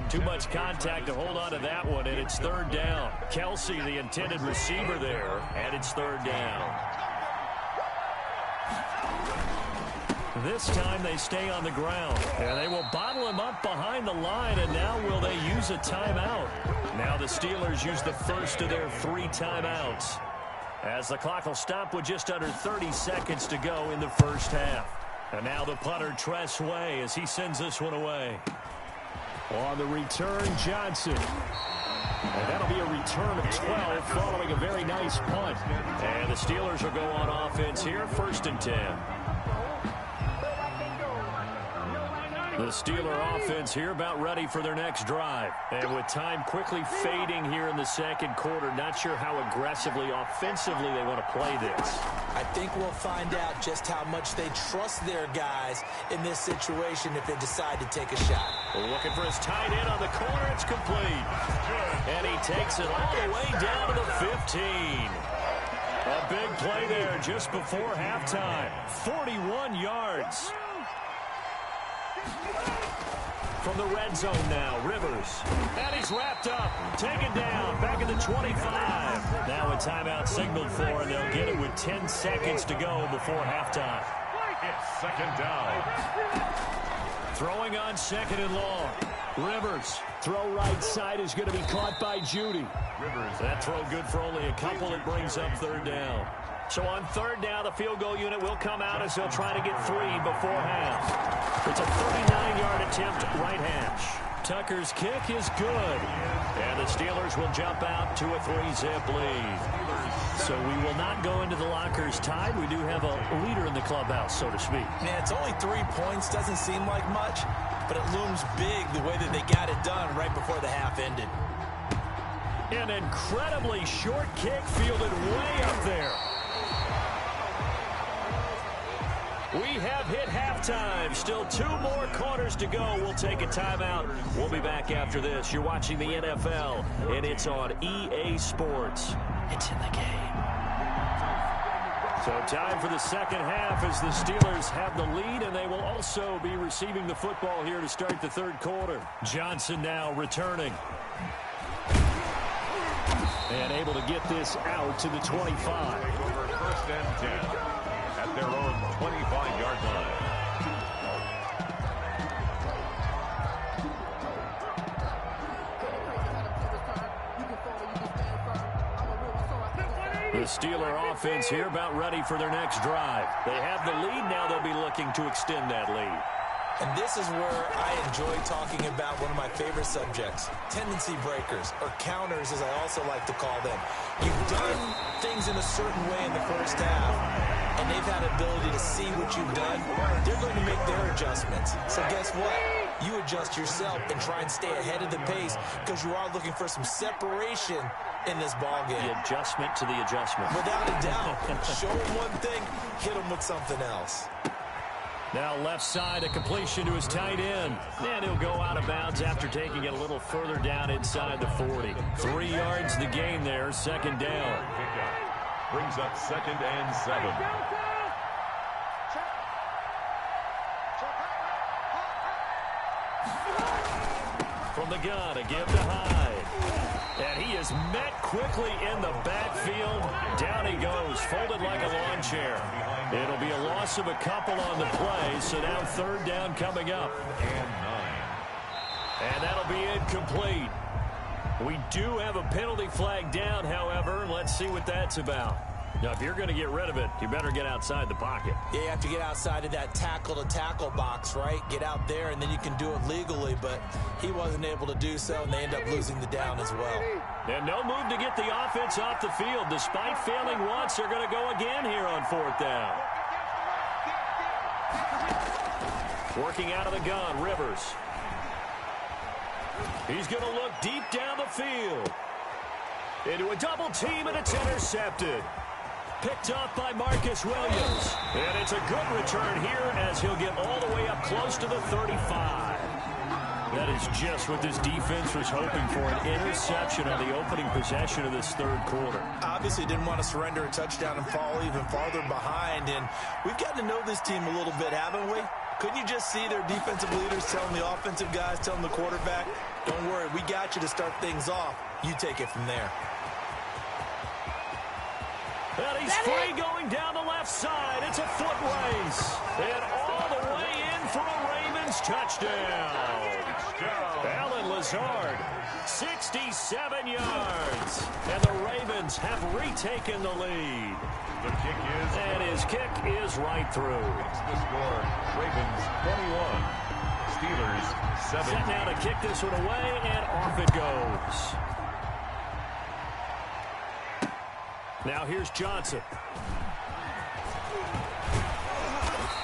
Too much contact to hold on to that one, and it's 3rd down. Kelsey, the intended receiver there, and it's 3rd down. This time they stay on the ground, and they will bottle him up behind the line, and now will they use a timeout? Now the Steelers use the first of their 3 timeouts, as the clock will stop with just under 30 seconds to go in the first half. And now the punter, Tress Way, as he sends this one away. On the return, Johnson. And that'll be a return of 12 following a very nice punt. And the Steelers will go on offense here, 1st and 10. The Steeler offense here about ready for their next drive. And with time quickly fading here in the 2nd quarter, not sure how aggressively, offensively they want to play this. I think we'll find out just how much they trust their guys in this situation if they decide to take a shot. Looking for his tight end on the corner. It's complete. And he takes it all the way down to the 15. A big play there just before halftime. 41 yards. From the red zone now, Rivers. And he's wrapped up. Taken down. Back at the 25. Now a timeout signaled for, and they'll get it with 10 seconds to go before halftime. It's 2nd down. Throwing on 2nd and long. Rivers, throw right side is going to be caught by Judy. Rivers. That throw good for only a couple. It brings up third down. So on third down, the field goal unit will come out as they'll try to get 3 before half. It's a 39-yard attempt right hash. Tucker's kick is good. And the Steelers will jump out to a 3-zip lead. So we will not go into the lockers tied. We do have a leader in the clubhouse, so to speak. Man, it's only 3 points. Doesn't seem like much, but it looms big the way that they got it done right before the half ended. An incredibly short kick fielded way up there. We have hit halftime. Still 2 more quarters to go. We'll take a timeout. We'll be back after this. You're watching the NFL, and it's on EA Sports. It's in the game. So time for the second half as the Steelers have the lead, and they will also be receiving the football here to start the third quarter. Johnson now returning. And able to get this out to the 25. Over 1st and 10 at their own 25-yard line. The Steeler offense here about ready for their next drive. They have the lead. Now they'll be looking to extend that lead. And this is where I enjoy talking about one of my favorite subjects, tendency breakers, or counters as I also like to call them. You've done things in a certain way in the first half, and they've had ability to see what you've done. They're going to make their adjustments. So guess what? You adjust yourself and try and stay ahead of the pace because you are looking for some separation in this ball game. The adjustment to the adjustment. Without a doubt. Show them one thing, hit them with something else. Now left side, a completion to his tight end. And he'll go out of bounds after taking it a little further down inside the 40. 3 yards the gain there, second down. Pickup brings up 2nd and 7. From the gun, a give to Hyde. And he is met quickly in the backfield. Down he goes, folded like a lawn chair. It'll be a loss of a couple on the play, so now third down coming up. And 9. And that'll be incomplete. We do have a penalty flag down, however. Let's see what that's about. Now, if you're going to get rid of it, you better get outside the pocket. Yeah, you have to get outside of that tackle-to-tackle box, right? Get out there, and then you can do it legally, but he wasn't able to do so, and they end up losing the down as well. And no move to get the offense off the field. Despite failing once, they're going to go again here on fourth down. Working out of the gun, Rivers. He's going to look deep down the field. Into a double team, and it's intercepted. Picked up by Marcus Williams. And it's a good return here as he'll get all the way up close to the 35. That is just what this defense was hoping for, an interception on the opening possession of this third quarter. Obviously didn't want to surrender a touchdown and fall even farther behind, and we've gotten to know this team a little bit, haven't we? Couldn't you just see their defensive leaders telling the offensive guys, telling the quarterback, don't worry, we got you to start things off. You take it from there. And he's free going down the left side. It's a foot race. And all the way in for a Ravens touchdown. Allen Lazard, 67 yards. And the Ravens have retaken the lead. The kick is... And his kick is right through. It's the score. Ravens 21. Steelers 7. Set now to kick this one away, and off it goes. Now here's Johnson.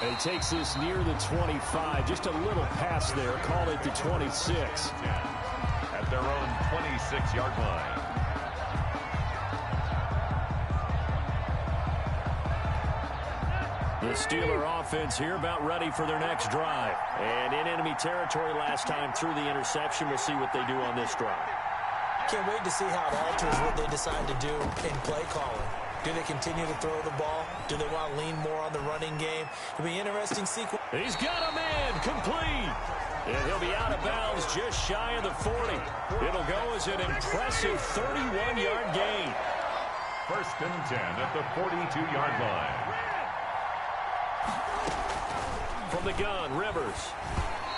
And he takes this near the 25. Just a little pass there. Call it the 26. At their own 26-yard line. The Steeler offense here about ready for their next drive. And in enemy territory last time through the interception. We'll see what they do on this drive. Can't wait to see how it alters what they decide to do in play calling. Do they continue to throw the ball? Do they want to lean more on the running game? It'll be an interesting sequence. He's got a man complete. And he'll be out of bounds just shy of the 40. It'll go as an impressive 31-yard gain. 1st and 10 at the 42-yard line. From the gun, Rivers.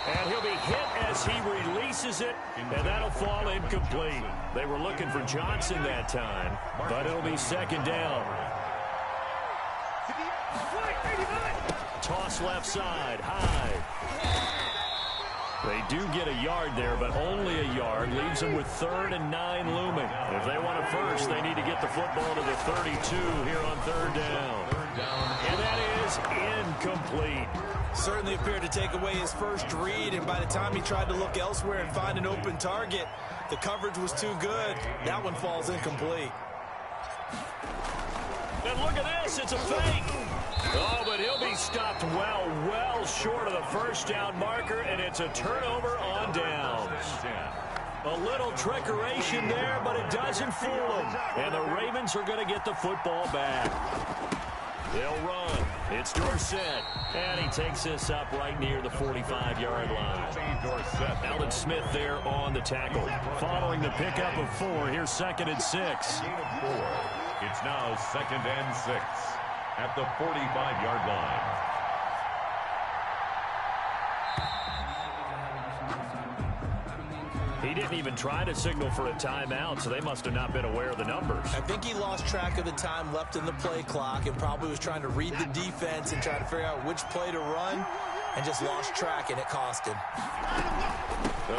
And he'll be hit as he releases it, and that'll fall incomplete. They were looking for Johnson that time, but it'll be second down. Toss left side, high. They do get a yard there, but only a yard. Leaves them with 3rd and 9 looming. If they want a first, they need to get the football to the 32 here on 3rd down. And that is incomplete. Certainly appeared to take away his first read, and by the time he tried to look elsewhere and find an open target, the coverage was too good. That one falls incomplete. And look at this, it's a fake. Oh, but he'll be stopped well short of the first down marker, and it's a turnover on downs. A little trickeration there, but it doesn't fool them. And the Ravens are going to get the football back. They'll run. It's Dorsett. And he takes this up right near the 45-yard line. Alden Smith there on the tackle. Following the pickup of 4, here's 2nd and 6. It's now 2nd and 6 at the 45-yard line. He didn't even try to signal for a timeout, so they must have not been aware of the numbers. I think he lost track of the time left in the play clock and probably was trying to read the defense and try to figure out which play to run, and just lost track, and it cost him.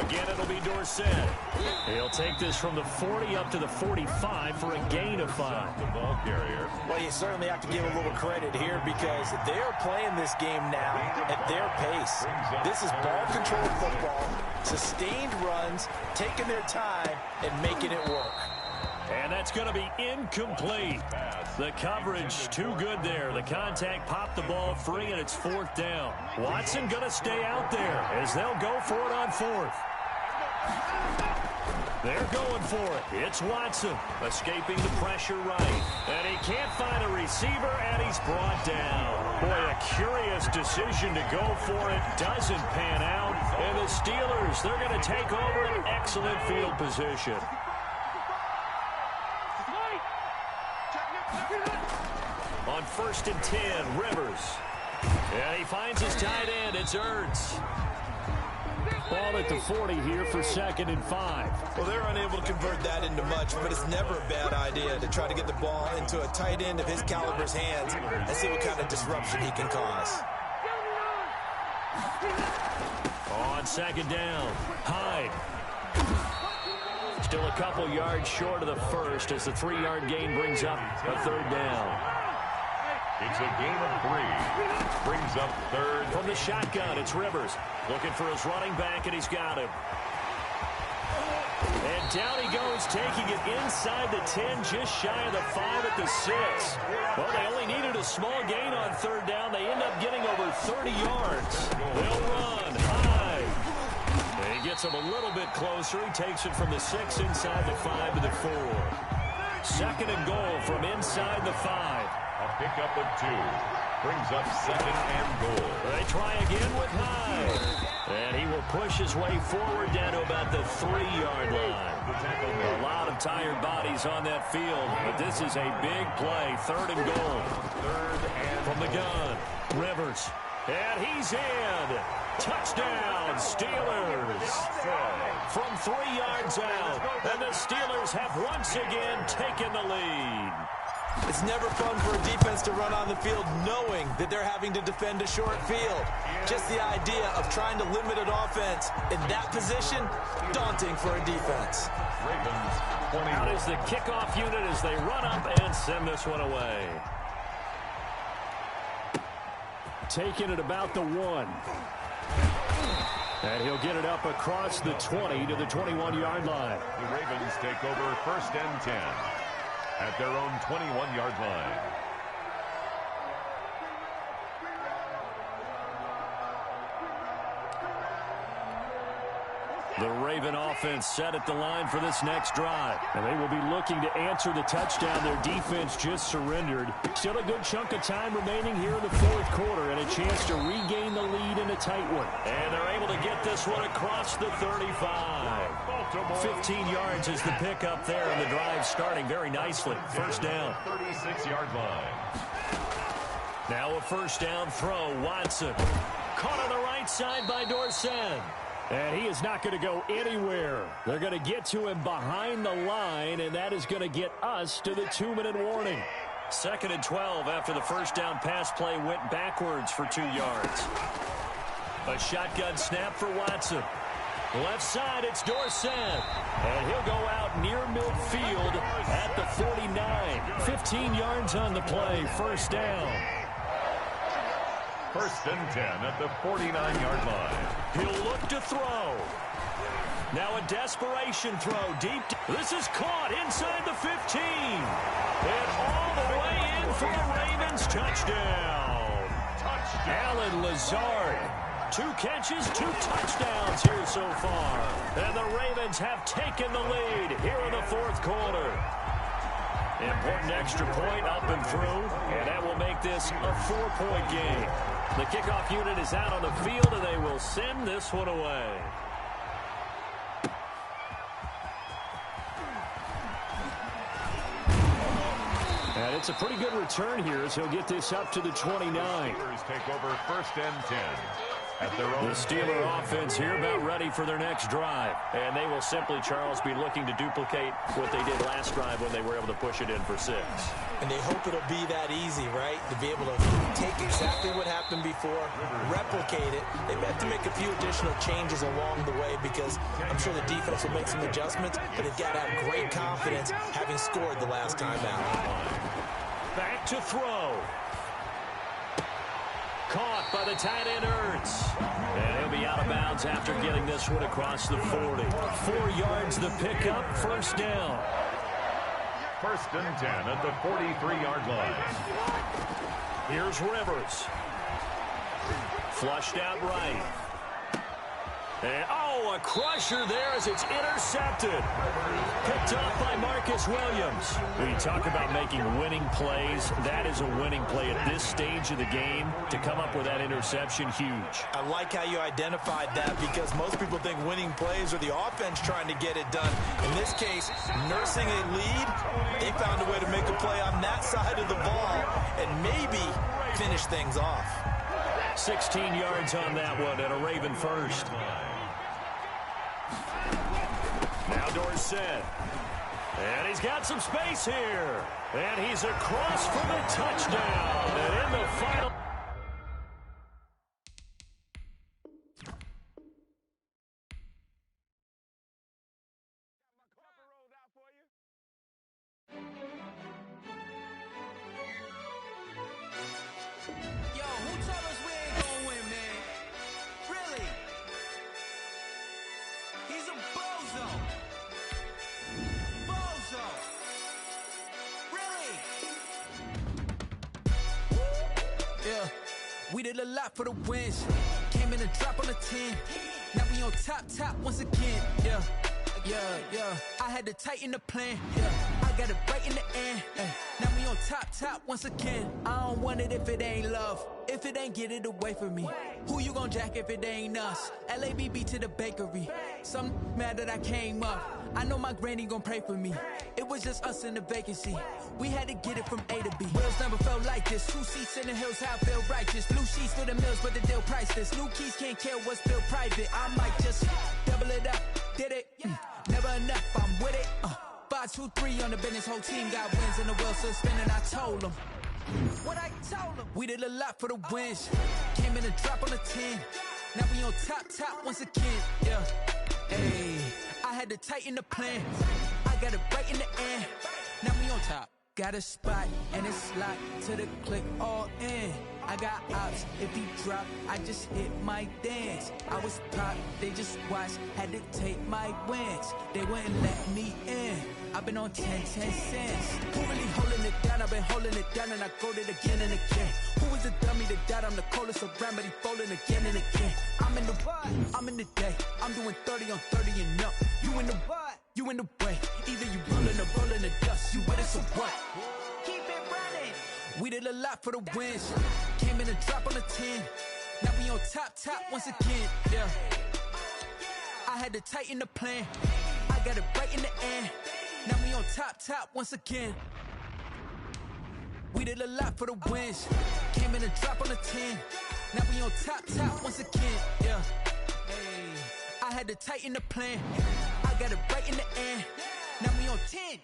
Again, it'll be Dorsett. He'll take this from the 40 up to the 45 for a gain of 5. The ball carrier. Well, you certainly have to give a little credit here because they're playing this game now at their pace. This is ball control football, sustained runs, taking their time, and making it work. And that's going to be incomplete. The coverage too good there. The contact popped the ball free, and it's 4th down. Watson going to stay out there as they'll go for it on 4th. They're going for it. It's Watson escaping the pressure right. And he can't find a receiver, and he's brought down. Boy, a curious decision to go for it. Doesn't pan out. And the Steelers, they're going to take over an excellent field position. On 1st and 10, Rivers. And he finds his tight end. It's Ertz. Ball at the 40 here for 2nd and 5. Well, they're unable to convert that into much, but it's never a bad idea to try to get the ball into a tight end of his caliber's hands and see what kind of disruption he can cause. On 2nd down, Hyde. Still a couple yards short of the first as the 3-yard gain brings up a 3rd down. It's a gain of 3. Brings up 3rd. From the shotgun, it's Rivers. Looking for his running back, and he's got him. And down he goes, taking it inside the 10, just shy of the 5 at the 6. Well, they only needed a small gain on 3rd down. They end up getting over 30 yards. They'll run high. And he gets him a little bit closer. He takes it from the 6 inside the 5 to the 4. 2nd and goal from inside the 5. A pickup of 2. Brings up 2nd and goal. They try again with Hyde. And he will push his way forward down to about the 3-yard line. A lot of tired bodies on that field, but this is a big play. 3rd and goal. 3rd and from the gun. Rivers. And he's in. Touchdown, Steelers. From 3 yards out. And the Steelers have once again taken the lead. It's never fun for a defense to run on the field knowing that they're having to defend a short field. Just the idea of trying to limit an offense in that position, daunting for a defense. Ravens 20. Out is the kickoff unit as they run up and send this one away. Taking it about the 1. And he'll get it up across the 20 to the 21-yard line. The Ravens take over 1st and 10 at their own 21-yard line. The Raven offense set at the line for this next drive. And they will be looking to answer the touchdown their defense just surrendered. Still a good chunk of time remaining here in the 4th quarter and a chance to regain the lead in a tight one. And they're able to get this one across the 35. 15 yards is the pickup there, and the drive starting very nicely. 1st down. 36-yard line. Now a 1st down throw. Watson. Caught on the right side by Dorsett. And he is not going to go anywhere. They're going to get to him behind the line, and that is going to get us to the 2-minute warning. 2nd and 12 after the first down pass play went backwards for 2 yards. A shotgun snap for Watson. Left side, it's Dorsett. And he'll go out near midfield at the 49. 15 yards on the play, first down. 1st and 10 at the 49-yard line. He'll look to throw. Now a desperation throw deep. This is caught inside the 15. And all the way in for the Ravens touchdown. Allen Lazard. 2 catches, 2 touchdowns here so far. And the Ravens have taken the lead here in the 4th quarter. Important extra point up and through, and that will make this a 4-point game. The kickoff unit is out on the field, and they will send this one away. And it's a pretty good return here as he'll get this up to the 29. Steelers take over 1st and 10. At their own the Steeler offense here about ready for their next drive. And they will simply, Charles, be looking to duplicate what they did last drive when they were able to push it in for 6. And they hope it'll be that easy, right? To be able to take exactly what happened before, replicate it. They have to make a few additional changes along the way because I'm sure the defense will make some adjustments, but they've got to have great confidence having scored the last time out. Back to throw. Caught by the tight end Ertz. And he'll be out of bounds after getting this one across the 40. 4 yards the pickup, first down. 1st and 10 at the 43-yard line. Here's Rivers. Flushed out right. And, a crusher there as it's intercepted. Picked off by Marcus Williams. When you talk about making winning plays, that is a winning play at this stage of the game. To come up with that interception, huge. I like how you identified that because most people think winning plays are the offense trying to get it done. In this case, nursing a lead, they found a way to make a play on that side of the ball and maybe finish things off. 16 yards on that one and a Raven first. Now Dorsett. And he's got some space here. And he's across for the touchdown. And in the final... Yo, who told us we ain't gonna win, man? Really? He's a bozo. Bozo. Really? Yeah. We did a lot for the wins. Came in a drop on the 10. Now we on top once again. Yeah. I had to tighten the plan. Yeah. I got it right in the end. Now we on top once again. I don't want it if it ain't love. If it ain't, get it away from me. Who you gon' jack if it ain't us? LABB to the bakery. Some mad that I came up. I know my granny gon' pray for me. It was just us in the vacancy. We had to get it from A to B. Wheels never felt like this. 2 seats in the hills, how I feel righteous. Blue sheets for the mills, but the deal priceless. New keys can't kill what's still private. I might just double it up. Did it? Never enough, I'm with it. 5, 2, 3 on the business. Whole team got wins in the wheel, so spinning. I told them what I told them. We did a lot for the wins. Came in a drop on the 10. Now we on top once again. Yeah. Hey, I had to tighten the plan. I got it right in the end. Now we on top. Got a spot and it's locked to the click all in. I got ops, if he drop, I just hit my dance. I was pop, they just watched, had to take my wins. They wouldn't let me in. I've been on 10 cents. Who really holding it down? I've been holding it down and I go it again and again. Who was the dummy that died? I'm the coldest around, but he folding again and again. I'm in the what? I'm in the day. I'm doing 30 on 30 and up. You in the what? You in the way. Either you rolling or rolling the dust. You with it, so what? Keep it running. We did a lot for the wins. Came in a drop on the 10. Now we on top once again. Yeah. I had to tighten the plan. I got it right in the end. Now we on top once again. We did a lot for the wins. Came in a drop on the 10. Now we on top once again, yeah. Hey, I had to tighten the plan. I got it right in the end. Now we on 10.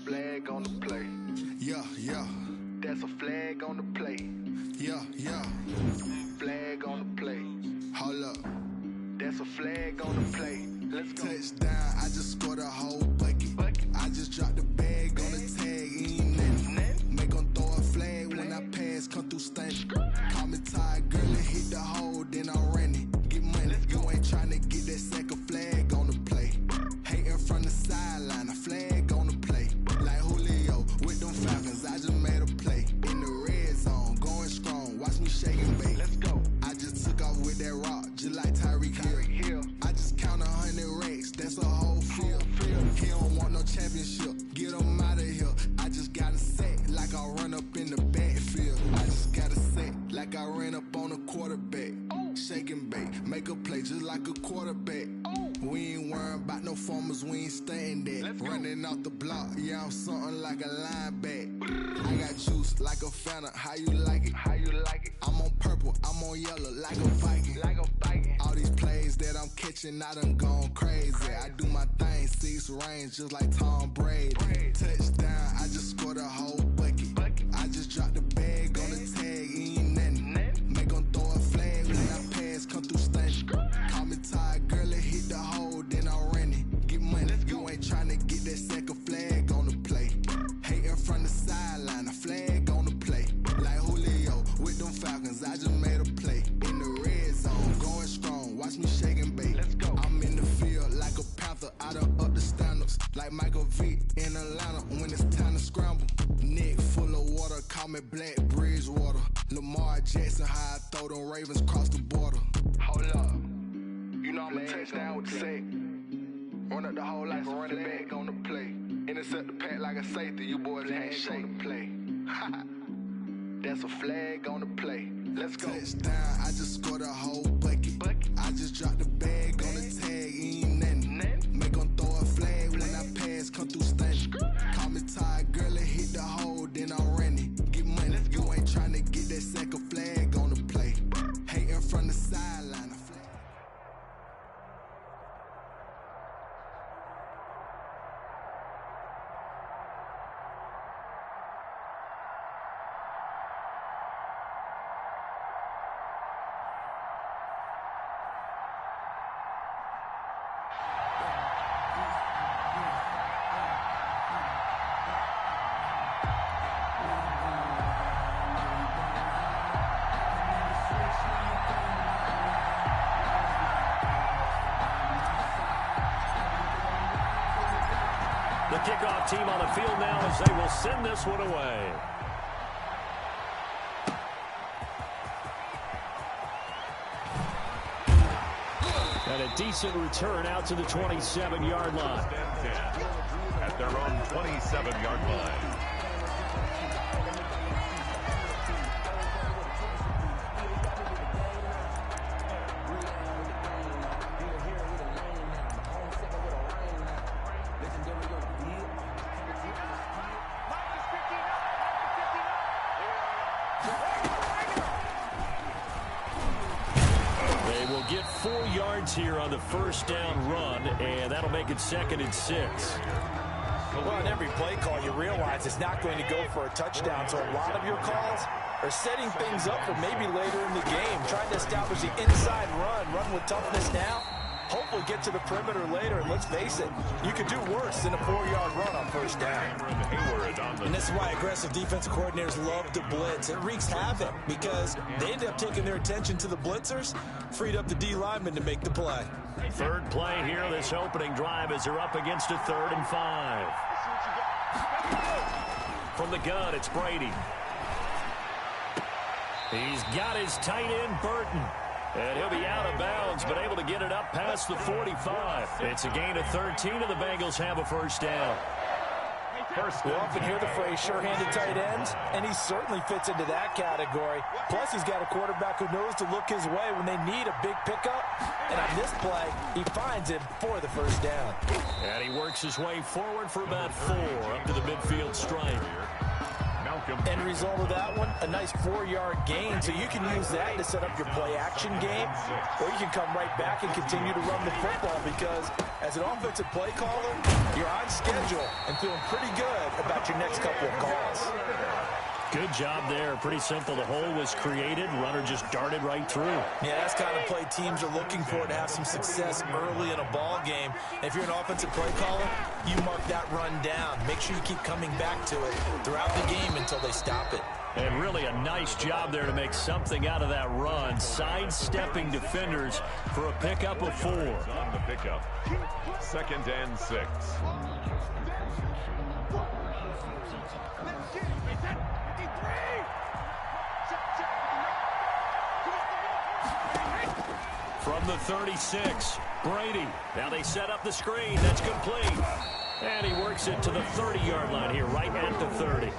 Flag on the play. Yeah. That's a flag on the play. Yeah. Flag on the play. Hold up. That's a flag on the play. Let's go. Touchdown, I just scored a whole bucket. I just dropped the bag on the tag, ain't nothing. Make 'em throw a flag when I pass, come through stunning. Call me tired, girl, and hit the hole, then I ran it. Get money, you ain't tryna get that second flag on the play. Hating from the sideline, a flag on the play. Like Julio with them Falcons, I just made a play. In the red zone, going strong, watch me shake and bake. Let's go. I just took off with that rock, just like Tyreek Hill. I just count 100 racks, that's a whole field. He don't want no championship, get him out of here. I just got a set, like I run up in the backfield. I just got a set, like I ran up on a quarterback. Shake and bake, make a play just like a quarterback. We ain't worrying about no formers, we ain't staying there. Running off the block, yeah, I'm something like a linebacker. I got juice like a Fanta, how you like it? I'm on purple, I'm on yellow, like a Viking. All these plays that I'm catching, I done gone crazy. I do my thing, 6 range, just like Tom Brady. Touchdown, I just scored a whole bucket. I just dropped the bag on the tag, ain't nothing. Make 'em throw a flag when I pass, come through stunning. Call me tired, girl, and hit the hole, then I ran it. Get money, you ain't tryna get that second flag on the play. Hating from the sideline, a flag on the play. Like Julio with them Falcons, I just made a play. In the red zone, going strong, watch me shake and bake. Let's go. I'm in the field like a Panther, I done up the standards. Like Michael Vick in Atlanta when it's time to scramble. Neck full of water, call me Black Bridgewater. Lamar Jackson, how I throw them Ravens cross the border. Hold up. You know I'm a touchdown with the sack. Run up the hole like a running back on the play. Intercept the pack like a safety. You boys ain't shake the play. That's a flag on the play. Let's go. Touchdown, I just scored a whole bucket. I just dropped the bag on the tag, ain't nothing. Make 'em throw a flag when I pass, come through stunning. Call me tired, girl, and hit the hole, then I ran it. Get money, you ain't tryna get that second flag on the play. Hating from the sideline, a flag. The kickoff team on the field now as they will send this one away. And a decent return out to the 27-yard line. At their own 27-yard line. They will get 4 yards here on the first down run, and that'll make it 2nd and 6. Well, on every play call, you realize it's not going to go for a touchdown, so a lot of your calls are setting things up for maybe later in the game, trying to establish the inside run with toughness now, hopefully get to the perimeter later, and let's face it, you could do worse than a 4-yard run on first down. And this is why aggressive defensive coordinators love to blitz. It wreaks havoc because they end up taking their attention to the blitzers, freed up the D lineman to make the play. Third play here, this opening drive as they're up against a 3rd and 5. From the gun, it's Brady. He's got his tight end, Burton. And he'll be out of bounds, but able to get it up past the 45. It's a gain of 13, and the Bengals have a first down. We often hear the phrase sure-handed tight ends, and he certainly fits into that category. Plus, he's got a quarterback who knows to look his way when they need a big pickup. And on this play, he finds him for the first down. And he works his way forward for about 4 up to the midfield stripe. End result of that one, a nice 4-yard gain. So you can use that to set up your play-action game, or you can come right back and continue to run the football because as an offensive play caller, you're on schedule and feeling pretty good about your next couple of calls. Good job there. Pretty simple. The hole was created. Runner just darted right through. Yeah, that's the kind of play teams are looking for to have some success early in a ball game. If you're an offensive play caller, you mark that run down. Make sure you keep coming back to it throughout the game until they stop it. And really a nice job there to make something out of that run. Sidestepping defenders for a pickup of 4. On the pickup. 2nd and 6. From the 36, Brady. Now they set up the screen. That's complete. And he works it to the 30-yard line here, right at the 30.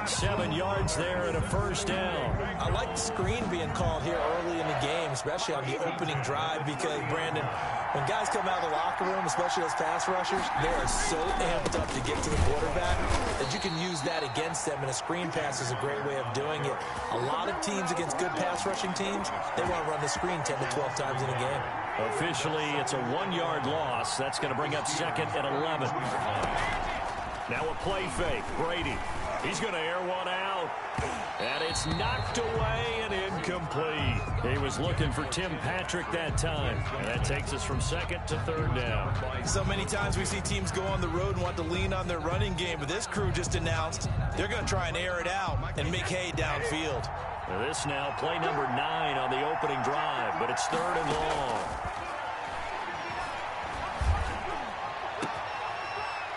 7 yards there and a first down. I like the screen being called here early in the game, especially on the opening drive, because, Brandon, when guys come out of the locker room, especially those pass rushers, they are so amped up to get to the quarterback that you can use that against them, and a screen pass is a great way of doing it. A lot of teams against good pass rushing teams, they want to run the screen 10 to 12 times in a game. Officially, it's a 1-yard loss. That's going to bring up 2nd and 11. Now a play fake. Brady. He's going to air one out. And it's knocked away and incomplete. He was looking for Tim Patrick that time. And that takes us from 2nd to 3rd down. So many times we see teams go on the road and want to lean on their running game, but this crew just announced they're going to try and air it out and make hay downfield. Now this now play number 9 on the opening drive, but it's 3rd and long.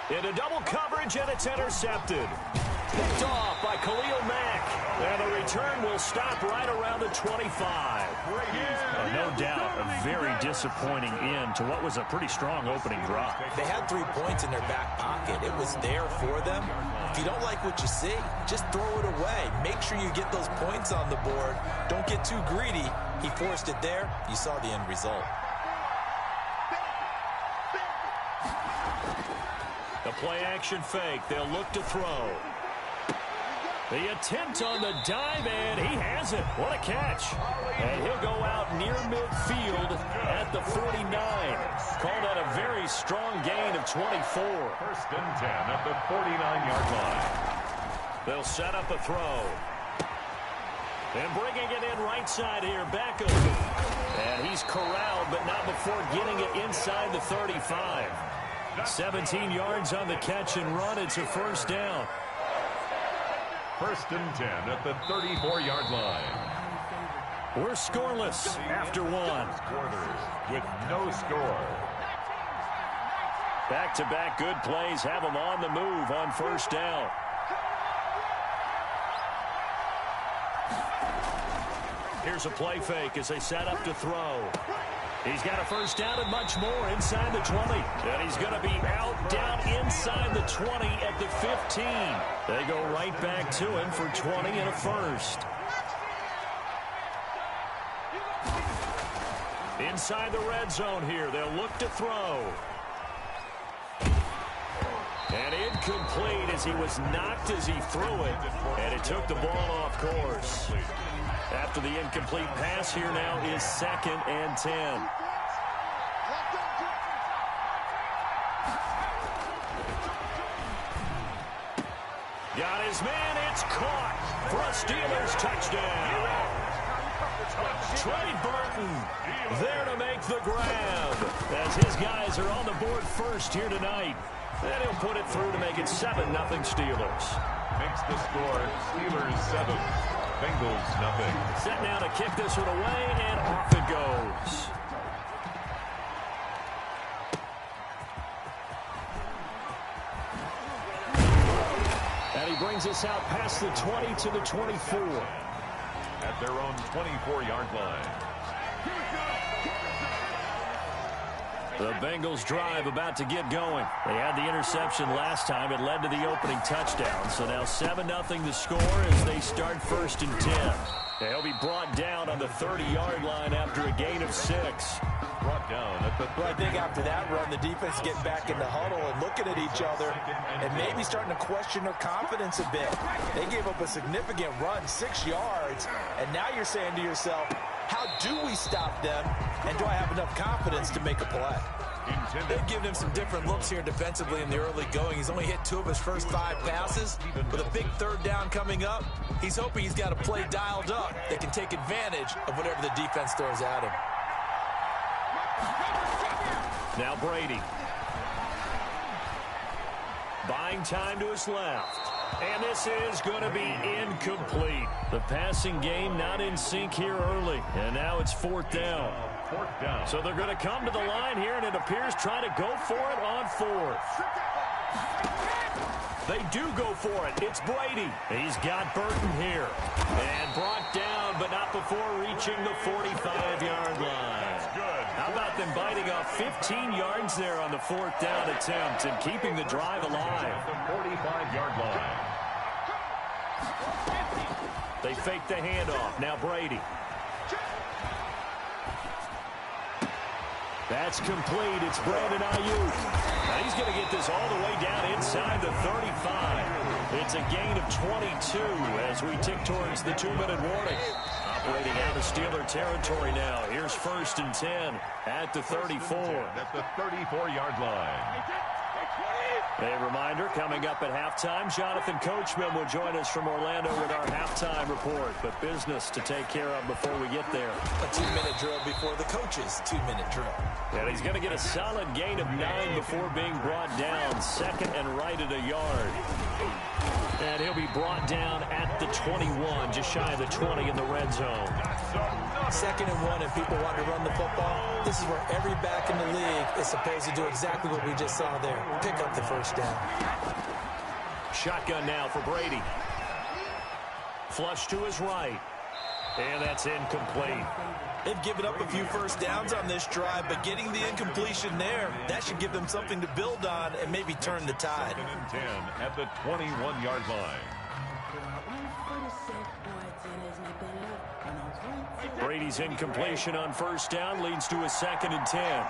Into double coverage, and it's intercepted. Picked off by Khalil Mack. And the return will stop right around the 25. No doubt, a very disappointing end to what was a pretty strong opening drive. They had 3 points in their back pocket. It was there for them. If you don't like what you see, just throw it away. Make sure you get those points on the board. Don't get too greedy. He forced it there. You saw the end result. The play-action fake. They'll look to throw. The attempt on the dive, and he has it. What a catch. And he'll go out near midfield at the 49. Called that a very strong gain of 24. 1st and 10 at the 49-yard line. They'll set up a throw. And bringing it in right side here, Beckham. And he's corralled, but not before getting it inside the 35. 17 yards on the catch and run. It's a first down. 1st and 10 at the 34-yard line. We're scoreless after 1. Quarters with no score. Back-to-back good plays have them on the move on 1st down. Here's a play fake as they set up to throw. He's got a first down and much more inside the 20. And he's going to be out down inside the 20 at the 15. They go right back to him for 20 and a first. Inside the red zone here. They'll look to throw. And incomplete as he was knocked as he threw it. And it took the ball off course. After the incomplete pass, here now is 2nd and 10. Got his man, it's caught for a Steelers touchdown. Trey Burton there to make the grab as his guys are on the board first here tonight. And he'll put it through to make it 7-0 Steelers. Makes the score Steelers 7. Bengals nothing. Set now to kick this one away, and off it goes. And he brings us out past the 20 to the 24. at their own 24-yard line. The Bengals drive about to get going. They had the interception last time. It led to the opening touchdown. So now 7-0 the score as they start 1st and 10. They'll be brought down on the 30-yard line after a gain of 6. Brought down at the 30. Well, I think after that run, the defense getting back in the huddle and looking at each other and maybe starting to question their confidence a bit. They gave up a significant run, 6 yards, and now you're saying to yourself, how do we stop them, and do I have enough confidence to make a play? They've given him some different looks here defensively in the early going. He's only hit 2 of his first 5 passes. With a big 3rd down coming up, he's hoping he's got a play dialed up that can take advantage of whatever the defense throws at him. Now Brady. Buying time to his left. And this is going to be incomplete. The passing game not in sync here early. And now it's 4th down. So they're going to come to the line here, and it appears trying to go for it on 4th. They do go for it. It's Brady. He's got Burton here. And brought down, but not before reaching the 45-yard line. How about them biting off 15 yards there on the 4th down attempt and keeping the drive alive? The 45-yard line. They fake the handoff. Now Brady. That's complete. It's Brandon Ayuk. Now he's going to get this all the way down inside the 35. It's a gain of 22 as we tick towards the 2-minute warning. Operating out of Steeler territory now. Here's 1st and 10 at the 34. At the 34-yard line. A reminder, coming up at halftime, Jonathan Coachman will join us from Orlando with our halftime report. But business to take care of before we get there. A 2-minute drill before the coach's 2-minute drill. And he's going to get a solid gain of 9 before being brought down. 2nd and right at a yard. And he'll be brought down at the 21, just shy of the 20 in the red zone. 2nd and 1, and people want to run the football. This is where every back in the league is supposed to do exactly what we just saw there. Pick up the 1st down. Shotgun now for Brady. Flush to his right. And that's incomplete. They've given up a few 1st downs on this drive, but getting the incompletion there, that should give them something to build on and maybe turn the tide. 2nd and 10 at the 21-yard line. Brady's incompletion on 1st down leads to a 2nd and 10.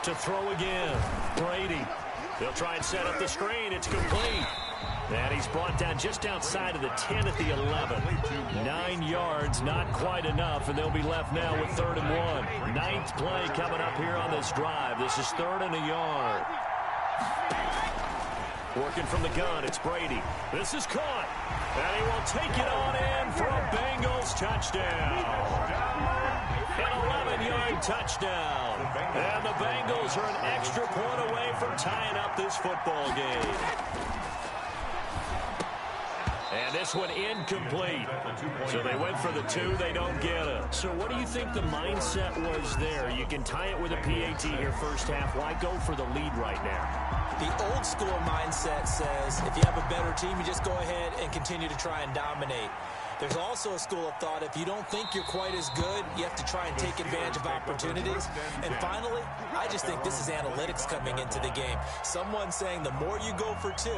To throw again, Brady. They'll try and set up the screen. It's complete. And he's brought down just outside of the 10 at the 11. 9 yards, not quite enough, and they'll be left now with 3rd and 1. 9th play coming up here on this drive. This is 3rd and a yard. Working from the gun, it's Brady. This is caught. And he will take it on in for a Bengals touchdown. An 11-yard touchdown. And the Bengals are an extra point away from tying up this football game. And this one incomplete. So they went for the 2. They don't get it. So what do you think the mindset was there? You can tie it with a PAT here 1st half. Why go for the lead right now? The old school mindset says if you have a better team, you just go ahead and continue to try and dominate. There's also a school of thought, if you don't think you're quite as good, you have to try and take advantage of opportunities. And finally, I just think this is analytics coming into the game. Someone saying the more you go for 2,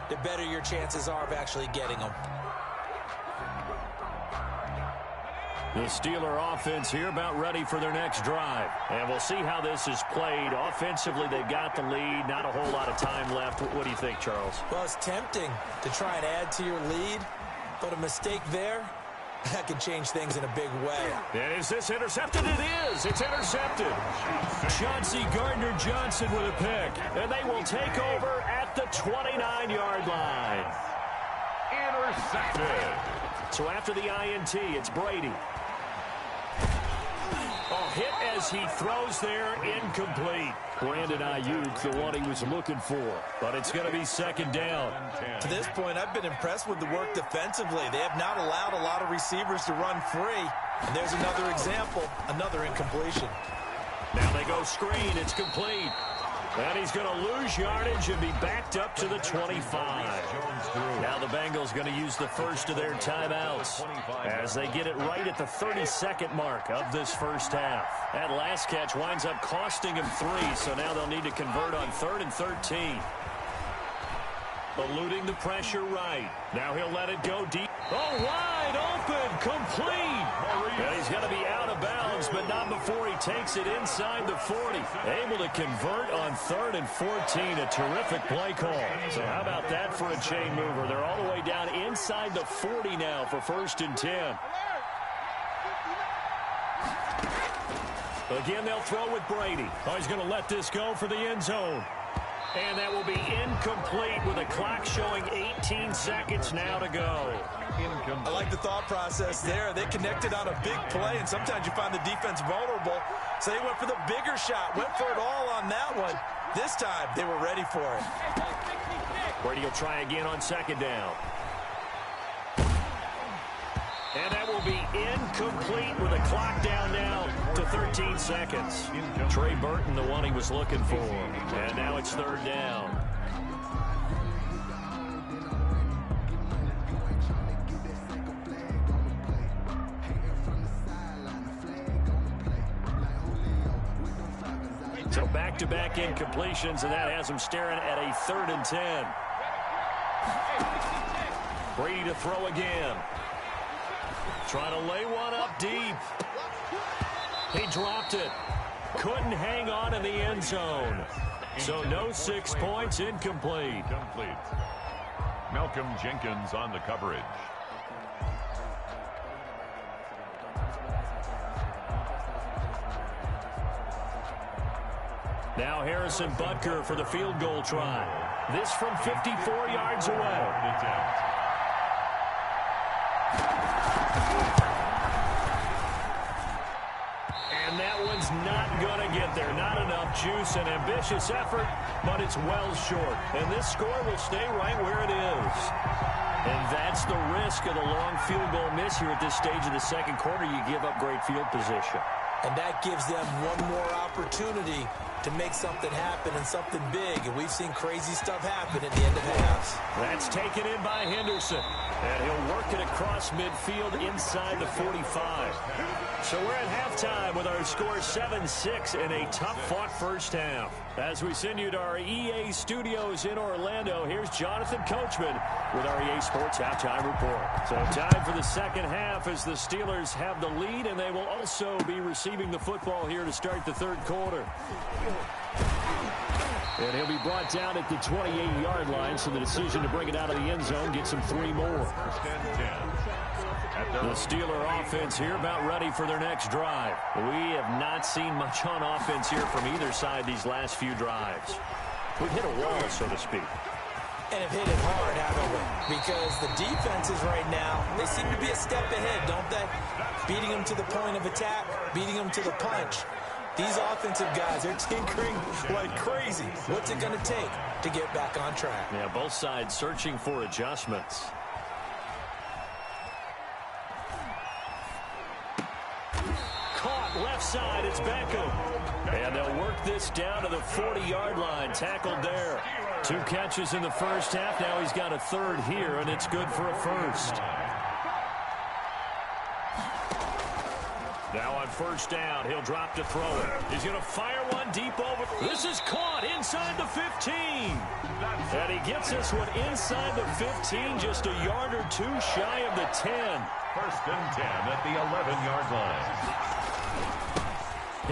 the better your chances are of actually getting them. The Steeler offense here about ready for their next drive. And we'll see how this is played. Offensively, they've got the lead. Not a whole lot of time left. What do you think, Charles? Well, it's tempting to try and add to your lead. But a mistake there, that could change things in a big way. And is this intercepted? It is. It's intercepted. Chauncey Gardner-Johnson with a pick. And they will take over at the 29-yard line. Intercepted. So after the INT, it's Brady. Hit as he throws there, incomplete. Brandon Ayuk, the one he was looking for. But it's going to be 2nd down. To this point, I've been impressed with the work defensively. They have not allowed a lot of receivers to run free. And there's another example, another incompletion. Now they go screen. It's complete. And he's going to lose yardage and be backed up to the 25. Now the Bengals going to use the first of their timeouts as they get it right at the 32nd mark of this first half. That last catch winds up costing him 3, so now they'll need to convert on 3rd and 13. Eluding the pressure right. Now he'll let it go deep. Oh, wide open, complete. And he's going to be out of bounds, but not before he takes it inside the 40. Able to convert on 3rd and 14. A terrific play call. So how about that for a chain mover? They're all the way down inside the 40 now for 1st and 10. Again, they'll throw with Brady. Oh, he's going to let this go for the end zone. And that will be incomplete with a clock showing 18 seconds now to go. I like the thought process there. They connected on a big play, and sometimes you find the defense vulnerable. So they went for the bigger shot, went for it all on that one. This time, they were ready for it. Brady will try again on 2nd down. And that will be incomplete with a clock down now to 13 seconds. Trey Burton, the one he was looking for. And now it's 3rd down. So back-to-back incompletions, and that has him staring at a 3rd and 10. Brady to throw again. Trying to lay one up deep. He dropped it. Couldn't hang on in the end zone. So no 6 points, incomplete. Malcolm Jenkins on the coverage. Now Harrison Butker for the field goal try. This from 54 yards away. And that one's not going to get there. Not enough juice. An ambitious effort, but it's well short. And this score will stay right where it is. And that's the risk of the long field goal miss here at this stage of the second quarter. You give up great field position. And that gives them one more opportunity to make something happen and something big. And we've seen crazy stuff happen at the end of halves. That's taken in by Henderson. And he'll work it across midfield inside the 45. So we're at halftime with our score 7-6 in a tough-fought first half. As we send you to our EA studios in Orlando, here's Jonathan Coachman with our EA Sports Halftime Report. So time for the second half as the Steelers have the lead, and they will also be receiving the football here to start the third quarter. And he'll be brought down at the 28-yard line, so the decision to bring it out of the end zone gets him 3 more. The Steeler offense here about ready for their next drive. We have not seen much on offense here from either side these last few drives. We've hit a wall, so to speak. And have hit it hard, haven't we? Because the defenses right now, they seem to be a step ahead, don't they? Beating them to the point of attack, beating them to the punch. These offensive guys, they're tinkering like crazy. What's it going to take to get back on track? Yeah, both sides searching for adjustments. Caught left side, it's Beckham. And they'll work this down to the 40-yard line. Tackled there. 2 catches in the first half. Now he's got a third here, and it's good for a first. Now on first down, he'll drop to throw it. He's going to fire one deep over. This is caught inside the 15. And he gets this one inside the 15, just a yard or 2 shy of the 10. First and 10 at the 11-yard line.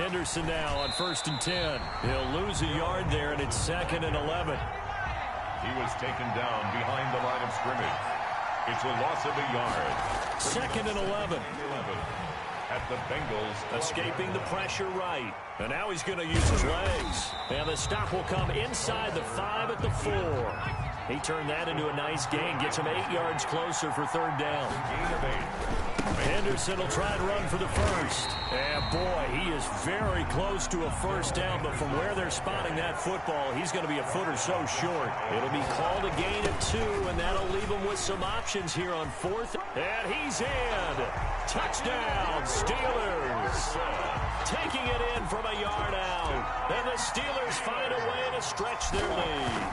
Henderson now on first and 10. He'll lose a yard there, and it's 2nd and 11. He was taken down behind the line of scrimmage. It's a loss of a yard. 2nd and 11. At the Bengals. Escaping the pressure right. And now he's going to use his legs. And the stop will come inside the 5 at the 4. He turned that into a nice gain. Gets him 8 yards closer for third down. Henderson will try and run for the first. And boy, he is very close to a first down, but from where they're spotting that football, he's going to be a foot or so short. It'll be called a gain of 2, and that'll leave him with some options here on fourth. And he's in. Touchdown, Steelers. Taking it in from a yard out. And the Steelers find a way to stretch their lead.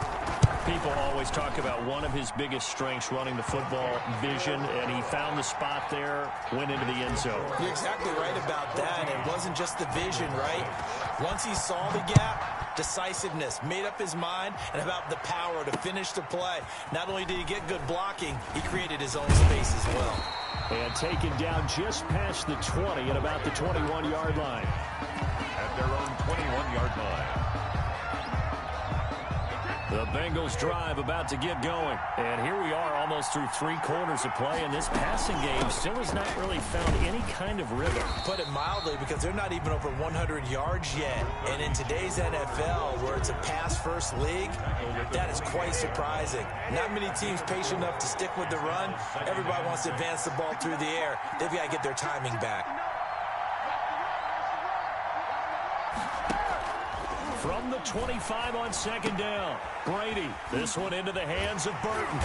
People always talk about one of his biggest strengths running the football, vision, and he found the spot there, went into the end zone. You're exactly right about that. It wasn't just the vision, right? Once he saw the gap, decisiveness, made up his mind, and about the power to finish the play. Not only did he get good blocking, he created his own space as well. And taken down just past the 20 at about the 21-yard line. At their own 21-yard line. The Bengals drive about to get going. And here we are almost through 3 quarters of play, and this passing game still has not really found any kind of rhythm. Put it mildly, because they're not even over 100 yards yet. And in today's NFL, where it's a pass-first league, that is quite surprising. Not many teams patient enough to stick with the run. Everybody wants to advance the ball through the air. They've got to get their timing back. From the 25 on second down, Brady. This one into the hands of Burton.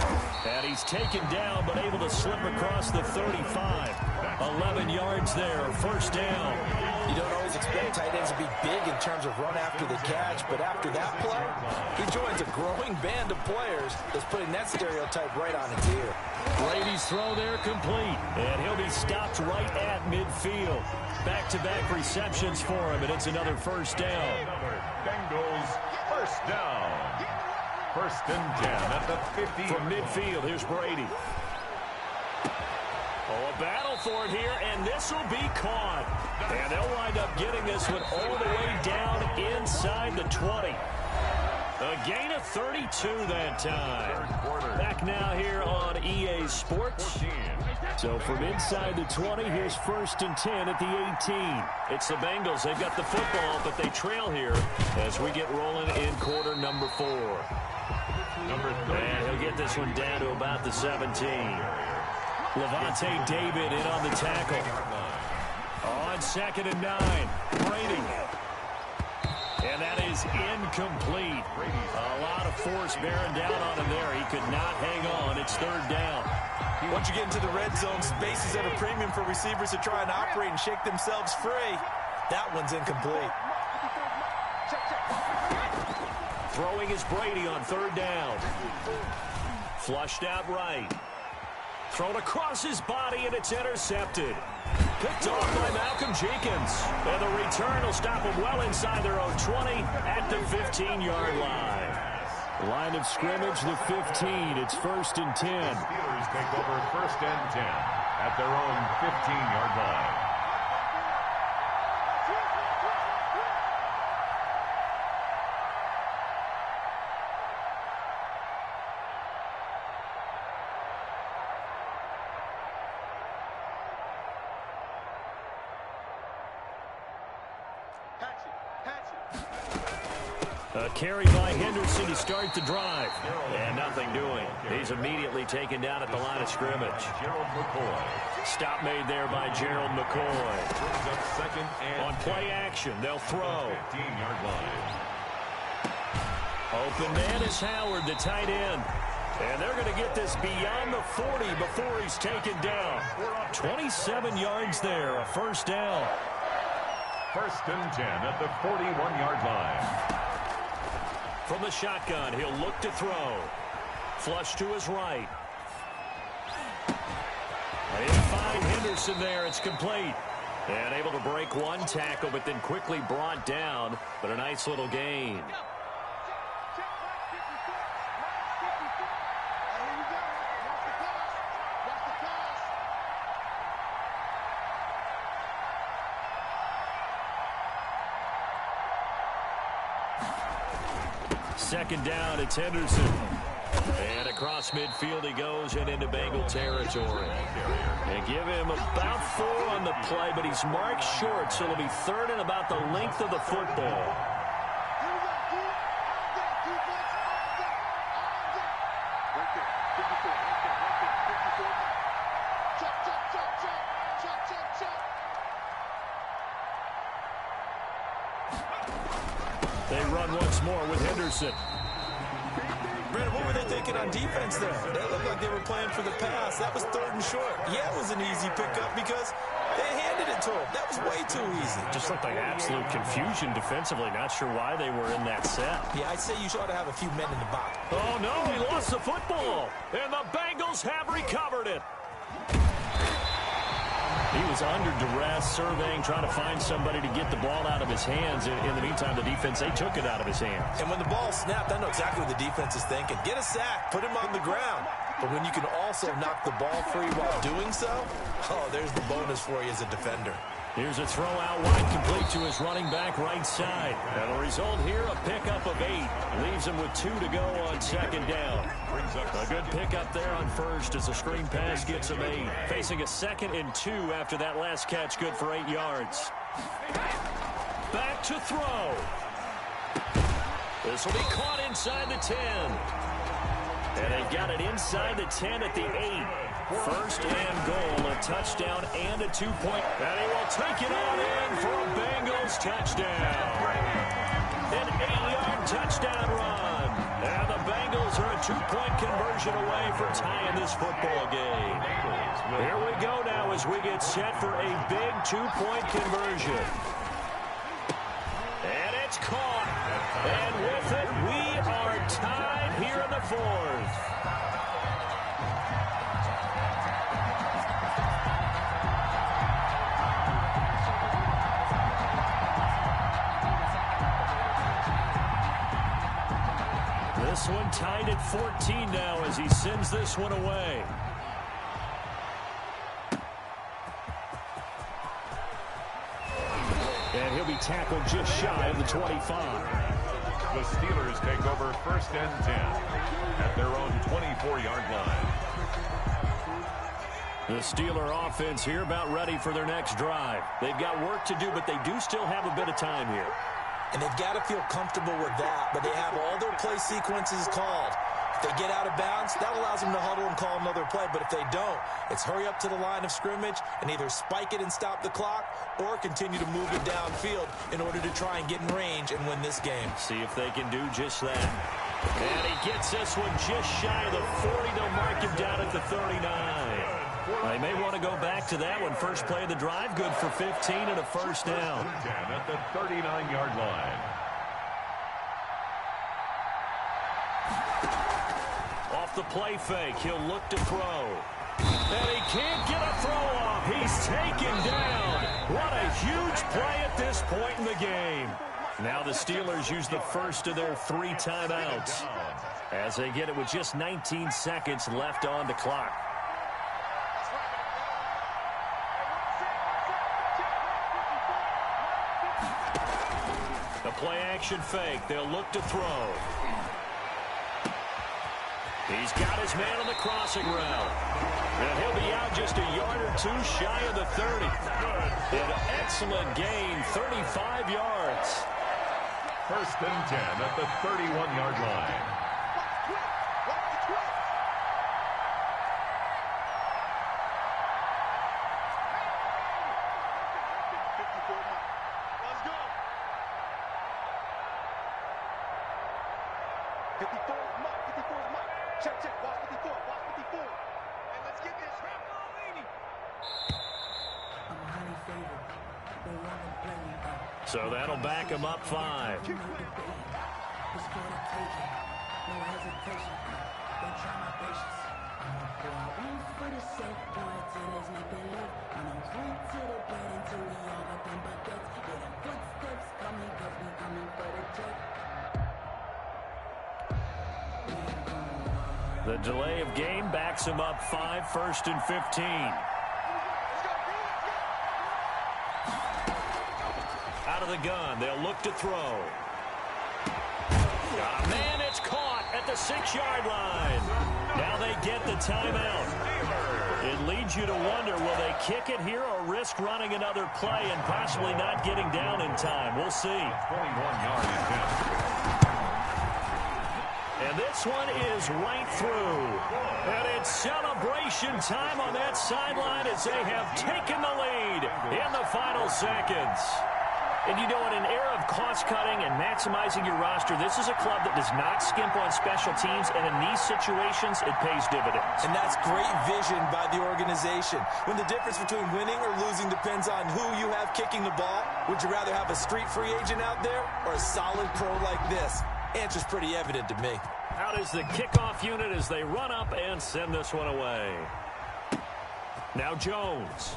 And he's taken down, but able to slip across the 35. 11 yards there, first down. You don't always expect tight ends to be big in terms of run after the catch, but after that play, he joins a growing band of players that's putting that stereotype right on its ear. Brady's throw there complete, and he'll be stopped right at midfield. Back-to-back receptions for him, and it's another first down. Bengals first down. First and 10 at the 50. From midfield, here's Brady. Oh, a battle for it here, and this will be caught. And they'll wind up getting this one all the way down inside the 20. A gain of 32 that time. Back now here on EA Sports. So from inside the 20, here's first and 10 at the 18. It's the Bengals. They've got the football, but they trail here as we get rolling in quarter number 4. And he'll get this one down to about the 17. Levante David in on the tackle. On second and 9, Brady. And that is incomplete. A lot of force bearing down on him there. He could not hang on. It's third down. Once you get into the red zone, space is at a premium for receivers to try and operate and shake themselves free. That one's incomplete. Throwing is Brady on third down. Flushed out right. Thrown across his body, and it's intercepted. Picked off by Malcolm Jenkins. And the return will stop them well inside their own 20 at the 15-yard line. Line of scrimmage, the 15. It's first and 10. Steelers take over first and 10 at their own 15-yard line. A carry by Henderson to start the drive. And nothing doing. He's immediately taken down at the line of scrimmage. Gerald McCoy. Stop made there by Gerald McCoy. Brings up second and On play action, they'll throw. 15-yard line. Open man is Howard, the tight end. And they're going to get this beyond the 40 before he's taken down. 27 yards there, a first down. First and 10 at the 41-yard line. From the shotgun, he'll look to throw. Flush to his right. They find Henderson there. It's complete. And able to break one tackle, but then quickly brought down. But a nice little gain. Second down, it's Henderson. And across midfield he goes and into Bengal territory. And give him about 4 on the play, but he's marked short, so it'll be third and about the length of the football. They run once more with Henderson. Brandon, what were they thinking on defense there? They looked like they were playing for the pass. That was 3rd and short. Yeah, it was an easy pickup because they handed it to him. That was way too easy. Just looked like absolute confusion defensively. Not sure why they were in that set. Yeah, I'd say you ought to have a few men in the box. Oh, no, he lost the football. And the Bengals have recovered it. He was under duress, surveying, trying to find somebody to get the ball out of his hands. In the meantime, the defense, they took it out of his hands. And when the ball snapped, I know exactly what the defense is thinking. Get a sack, put him on the ground. But when you can also knock the ball free while doing so, oh, there's the bonus for you as a defender. Here's a throw out wide, complete to his running back right side. And the result here, a pickup of 8. Leaves him with 2 to go on 2nd down. A good pickup there on 1st as the screen pass gets him 8. Facing a 2nd and 2 after that last catch, good for 8 yards. Back to throw. This will be caught inside the 10. And they've got it inside the 10 at the 8. 1st and goal, a touchdown and a 2-point. And he will take it on in for a Bengals touchdown. An 8-yard touchdown run. And the Bengals are a 2-point conversion away from tying this football game. Here we go now as we get set for a big 2-point conversion. And it's caught. And with it, we are tied here in the 4th. This one tied at 14 now as he sends this one away. And he'll be tackled just shy of the 25. The Steelers take over 1st and 10 at their own 24-yard line. The Steeler offense here about ready for their next drive. They've got work to do, but they do still have a bit of time here. And they've got to feel comfortable with that, but they have all their play sequences called. If they get out of bounds, that allows them to huddle and call another play. But if they don't, it's hurry up to the line of scrimmage and either spike it and stop the clock or continue to move it downfield in order to try and get in range and win this game. See if they can do just that. And he gets this one just shy of the 40. They'll mark him down at the 39. They may want to go back to that one. First play of the drive, good for 15 and a 1st down. At the 39-yard line. Off the play fake, he'll look to throw. And he can't get a throw off. He's taken down. What a huge play at this point in the game. Now the Steelers use the first of their 3 timeouts as they get it with just 19 seconds left on the clock. The play action fake. They'll look to throw. He's got his man on the crossing route. And he'll be out just a yard or 2 shy of the 30. An excellent gain, 35 yards. 1st and 10 at the 31-yard line. So that'll back him up 5. The delay of game backs him up 5, 1st and 15. Out of the gun, they'll look to throw. Got a man, it's caught at the 6-yard line. Now they get the timeout. It leads you to wonder, will they kick it here or risk running another play and possibly not getting down in time? We'll see. 21-yard attempt. And this one is right through. And it's celebration time on that sideline as they have taken the lead in the final seconds. And you know, in an era of cost-cutting and maximizing your roster, this is a club that does not skimp on special teams, and in these situations, it pays dividends. And that's great vision by the organization. When the difference between winning or losing depends on who you have kicking the ball, would you rather have a street free agent out there or a solid pro like this? Answer's pretty evident to me. Out is the kickoff unit as they run up and send this one away. Now Jones.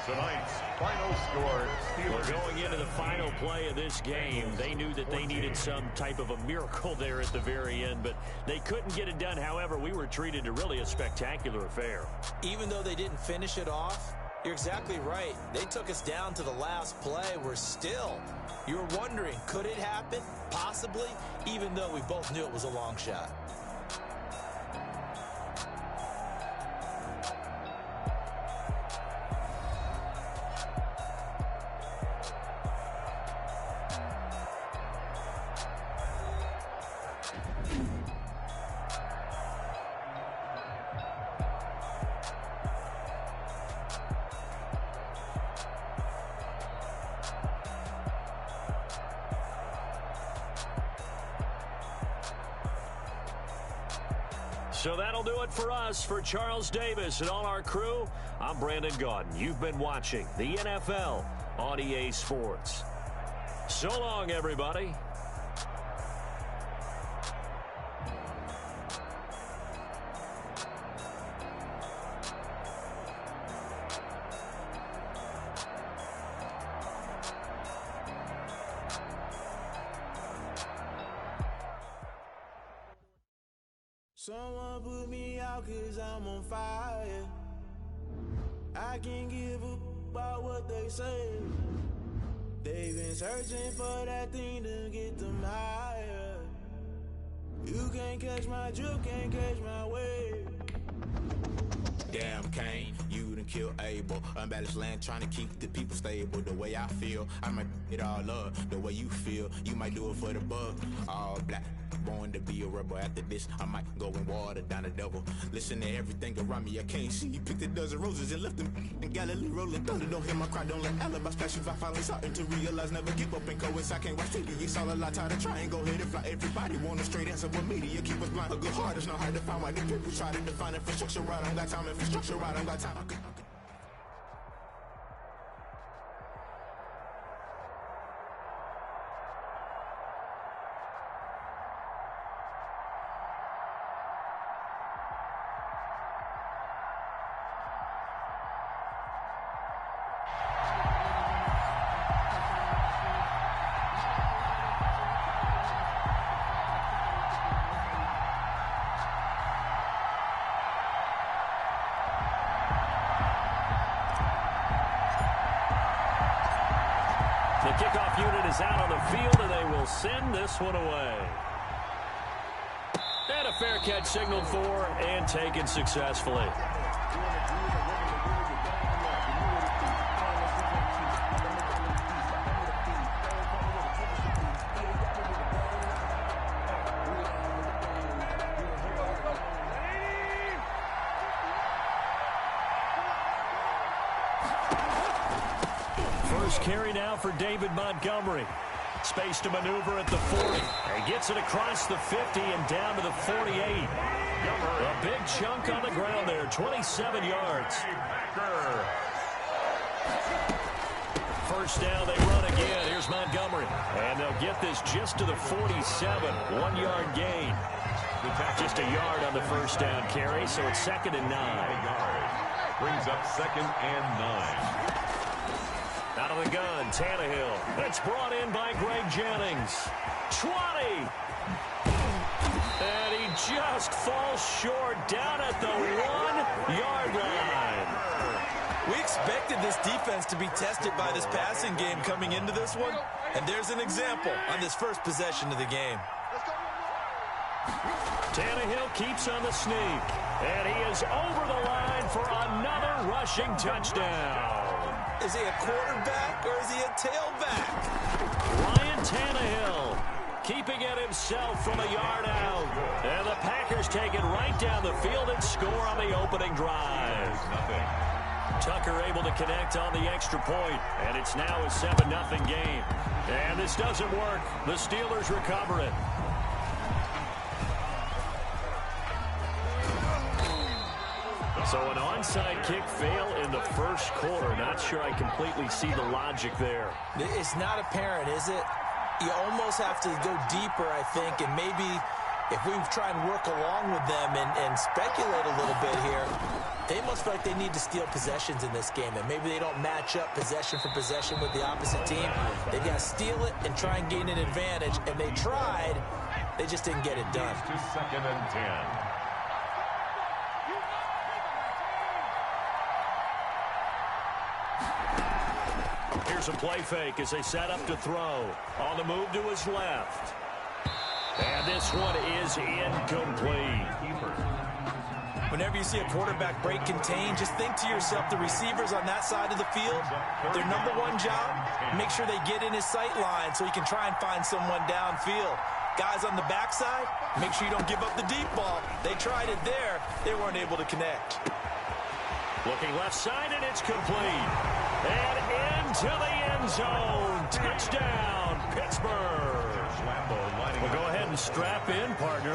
Tonight's final score, Steelers. Well, going into the final play of this game, they knew that they needed some type of a miracle there at the very end, but they couldn't get it done. However, we were treated to really a spectacular affair. Even though they didn't finish it off, you're exactly right. They took us down to the last play. We're still, you're wondering, could it happen? Possibly, even though we both knew it was a long shot. So that'll do it for us. For Charles Davis and all our crew, I'm Brandon Gaudin. You've been watching the NFL on EA Sports. So long, everybody. Someone put me out 'cause I'm on fire. I can't give a about what they say. They've been searching for that thing to get them higher. You can't catch my drift, can't catch my wave. Damn, Kane, you done killed Abel. Unbalanced land, trying to keep the people stable. The way I feel, I might it all up. The way you feel, you might do it for the buck. All black, born to be a rebel. After this, I might go and water down the devil. Listen to everything around me, I can't see. Picked a dozen roses and left them in Galilee rolling thunder. Don't hear my cry, don't let alibis flash. If I finally starting to realize, never give up and coincide. Can't watch TV, it's all a lot. Tired of trying, go ahead and fly. Everybody want a straight answer with media. Keep us blind, a good heart is not hard to find. Why the people try to define infrastructure right? I don't got time, infrastructure right, I don't got time. The kickoff unit is out on the field, and they will send this one away. And a fair catch signaled for and taken successfully. First carry now for David Montgomery. Space to maneuver at the 40. And gets it across the 50 and down to the 48. A big chunk on the ground there, 27 yards. First down, they run again. Here's Montgomery. And they'll get this just to the 47. 1 yard gain. Just a yard on the first down carry, so it's 2nd and 9. Brings up 2nd and 9. Out of the gun, Tannehill. It's brought in by Greg Jennings. 20. And he just falls short down at the 1 yard line. We expected this defense to be tested by this passing game coming into this one, and there's an example on this first possession of the game. Tannehill keeps on the sneak, and he is over the line for another rushing touchdown. Is he a quarterback or is he a tailback? Ryan Tannehill keeping it himself from a yard out. And the Packers take it right down the field and score on the opening drive. Tucker able to connect on the extra point, and it's now a 7-0 game. And this doesn't work. The Steelers recover it. So an onside kick fail in the first quarter. Not sure I completely see the logic there. It's not apparent, is it? You almost have to go deeper, I think, and maybe if we try and work along with them and speculate a little bit here, they must feel like they need to steal possessions in this game, and maybe they don't match up possession for possession with the opposite team. They've got to steal it and try and gain an advantage, and they tried. They just didn't get it done. To 2nd and 10. Here's a play fake as they set up to throw. On the move to his left. And this one is incomplete. Whenever you see a quarterback break contain, just think to yourself, the receivers on that side of the field, their number one job, make sure they get in his sight line so he can try and find someone downfield. Guys on the backside, make sure you don't give up the deep ball. They tried it there. They weren't able to connect. Looking left side, and it's complete. And into the end zone. Touchdown, Pittsburgh. Well, go ahead and strap in, partner.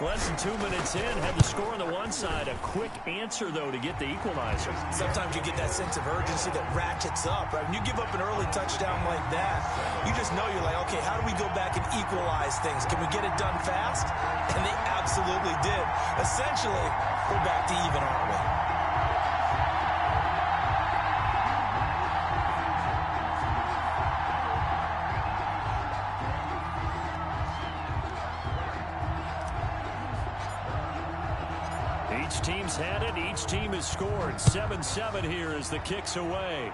Less than 2 minutes in, had the score on the one side. A quick answer, though, to get the equalizer. Sometimes you get that sense of urgency that ratchets up, right? When you give up an early touchdown like that, you just know you're like, okay, how do we go back and equalize things? Can we get it done fast? And they absolutely did. Essentially, we're back to even, aren't we? Each team's had it. Each team has scored. 7-7 here as the kick's away.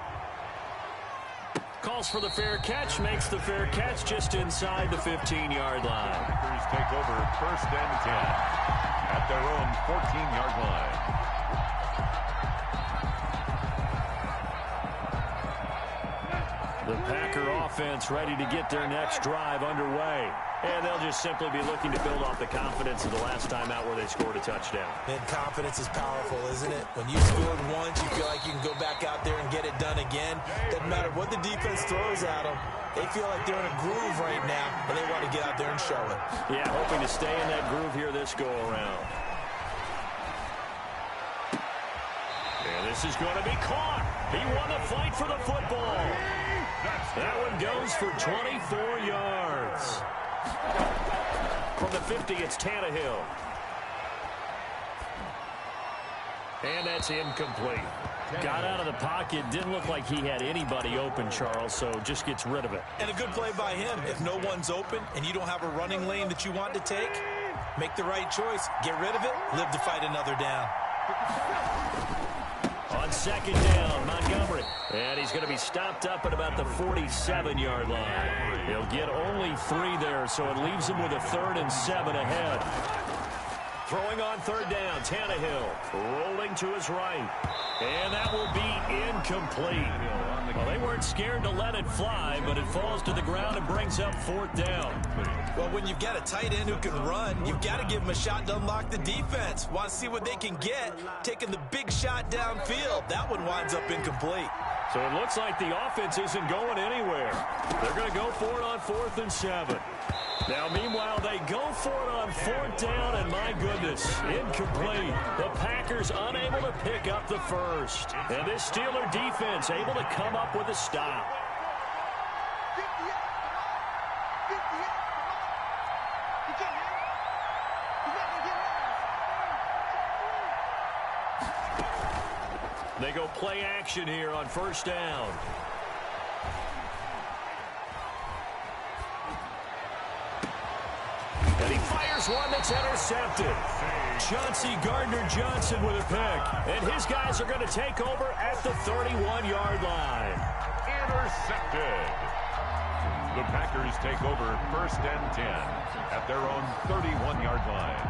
Calls for the fair catch. Makes the fair catch just inside the 15-yard line. Packers take over 1st and 10 at their own 14-yard line. The Packer offense ready to get their next drive underway. And they'll just simply be looking to build off the confidence of the last time out where they scored a touchdown. And confidence is powerful, isn't it? When you scored once, you feel like you can go back out there and get it done again. Doesn't matter what the defense throws at them. They feel like they're in a groove right now, and they want to get out there and show it. Yeah, hoping to stay in that groove here this go-around. And this is going to be caught. He won the fight for the football. That one goes for 24 yards. From the 50, it's Tannehill. And that's incomplete. Got out of the pocket. Didn't look like he had anybody open, Charles, so just gets rid of it. And a good play by him. If no one's open and you don't have a running lane that you want to take, make the right choice. Get rid of it. Live to fight another down. On 2nd down, Montgomery. And he's going to be stopped up at about the 47-yard line. He'll get only 3 there, so it leaves him with a 3rd and 7 ahead. Throwing on 3rd down, Tannehill rolling to his right. And that will be incomplete. Well, they weren't scared to let it fly, but it falls to the ground and brings up 4th down. Well, when you've got a tight end who can run, you've got to give him a shot to unlock the defense. Want to see what they can get, taking the big shot downfield. That one winds up incomplete. So it looks like the offense isn't going anywhere. They're going to go for it on 4th and 7. Now, meanwhile, they go for it on 4th down, and my goodness, incomplete. The Packers unable to pick up the first. And this Steeler defense able to come up with a stop. They go play action here on 1st down. And he fires one that's intercepted. Chauncey Gardner-Johnson with a pick. And his guys are going to take over at the 31-yard line. Intercepted. The Packers take over 1st and 10 at their own 31-yard line.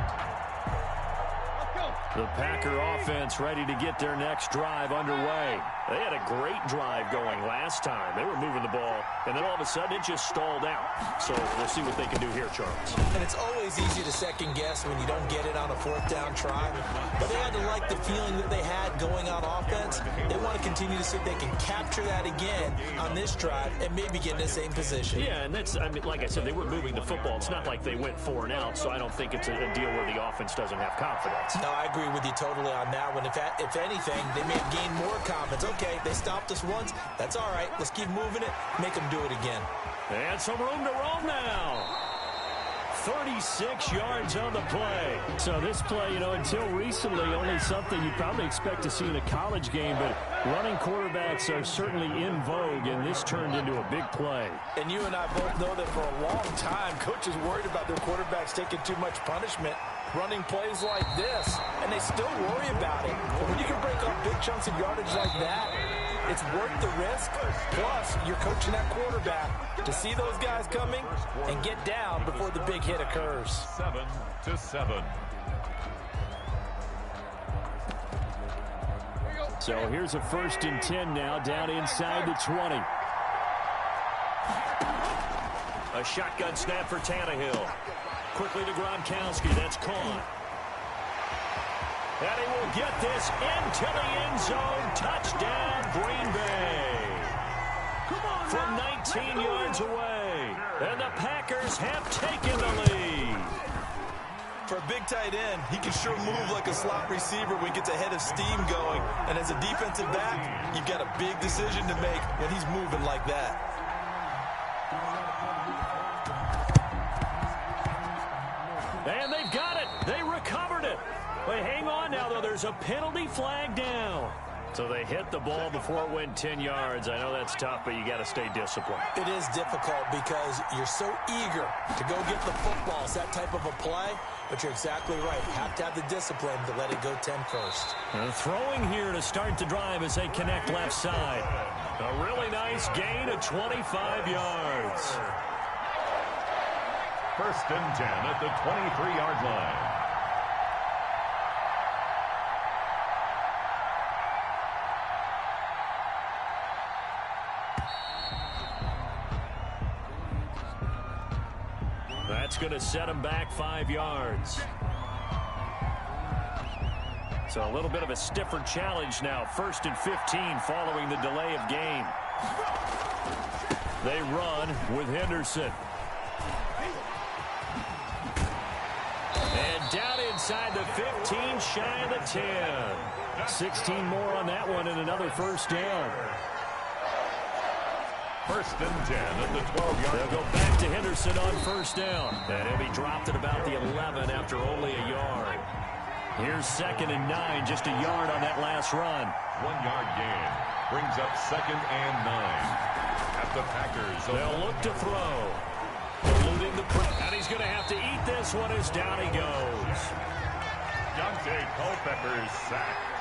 Let's go. The Packer offense ready to get their next drive underway. They had a great drive going last time. They were moving the ball, and then all of a sudden it just stalled out. So we'll see what they can do here, Charles. And it's always easy to second guess when you don't get it on a fourth down try. But they had to like the feeling that they had going on offense. They want to continue to see if they can capture that again on this drive and maybe get in the same position. Yeah, and that's, I mean, like I said, they were moving the football. It's not like they went 4 and out, so I don't think it's a deal where the offense doesn't have confidence. No, I agree with you totally on that one. If anything, they may have gained more confidence. Okay, they stopped us once. That's all right. Let's keep moving it. Make them do it again. And some room to roam now. 36 yards on the play. So this play, you know, until recently, only something you probably expect to see in a college game, but running quarterbacks are certainly in vogue, and this turned into a big play. And you and I both know that for a long time, coaches worried about their quarterbacks taking too much punishment, running plays like this, and they still worry about it. But when you can break up big chunks of yardage like that, it's worth the risk. Plus, you're coaching that quarterback to see those guys coming and get down before the big hit occurs. 7-7. So here's a 1st and 10 now, down inside the 20. A shotgun snap for Tannehill. Quickly to Gronkowski. That's caught. And he will get this into the end zone. Touchdown, Green Bay. From 19 yards away. And the Packers have taken the lead. For a big tight end, he can sure move like a slot receiver when he gets a head of steam going. And as a defensive back, you've got a big decision to make when he's moving like that. And they've got it. They recovered it. But hang on now, though. There's a penalty flag down. So they hit the ball before it went 10 yards. I know that's tough, but you got to stay disciplined. It is difficult because you're so eager to go get the football. It's that type of a play, but you're exactly right. You have to have the discipline to let it go 10 first. And throwing here to start the drive as they connect left side. A really nice gain of 25 yards. 1st and 10 at the 23-yard line. That's going to set him back 5 yards. So a little bit of a stiffer challenge now. 1st and 15 following the delay of game. They run with Henderson. And down inside the 15, shy of the 10. 16 more on that one and another 1st down. 1st and 10 at the 12-yard line. They'll go back to Henderson on 1st down. And he'll be dropped at about the 11 after only a yard. Here's 2nd and 9, just a yard on that last run. 1-yard gain brings up 2nd and 9. At the Packers. They'll look to throw. Eluding the press. And he's going to have to eat this one as down he goes. Dante Culpepper sacked.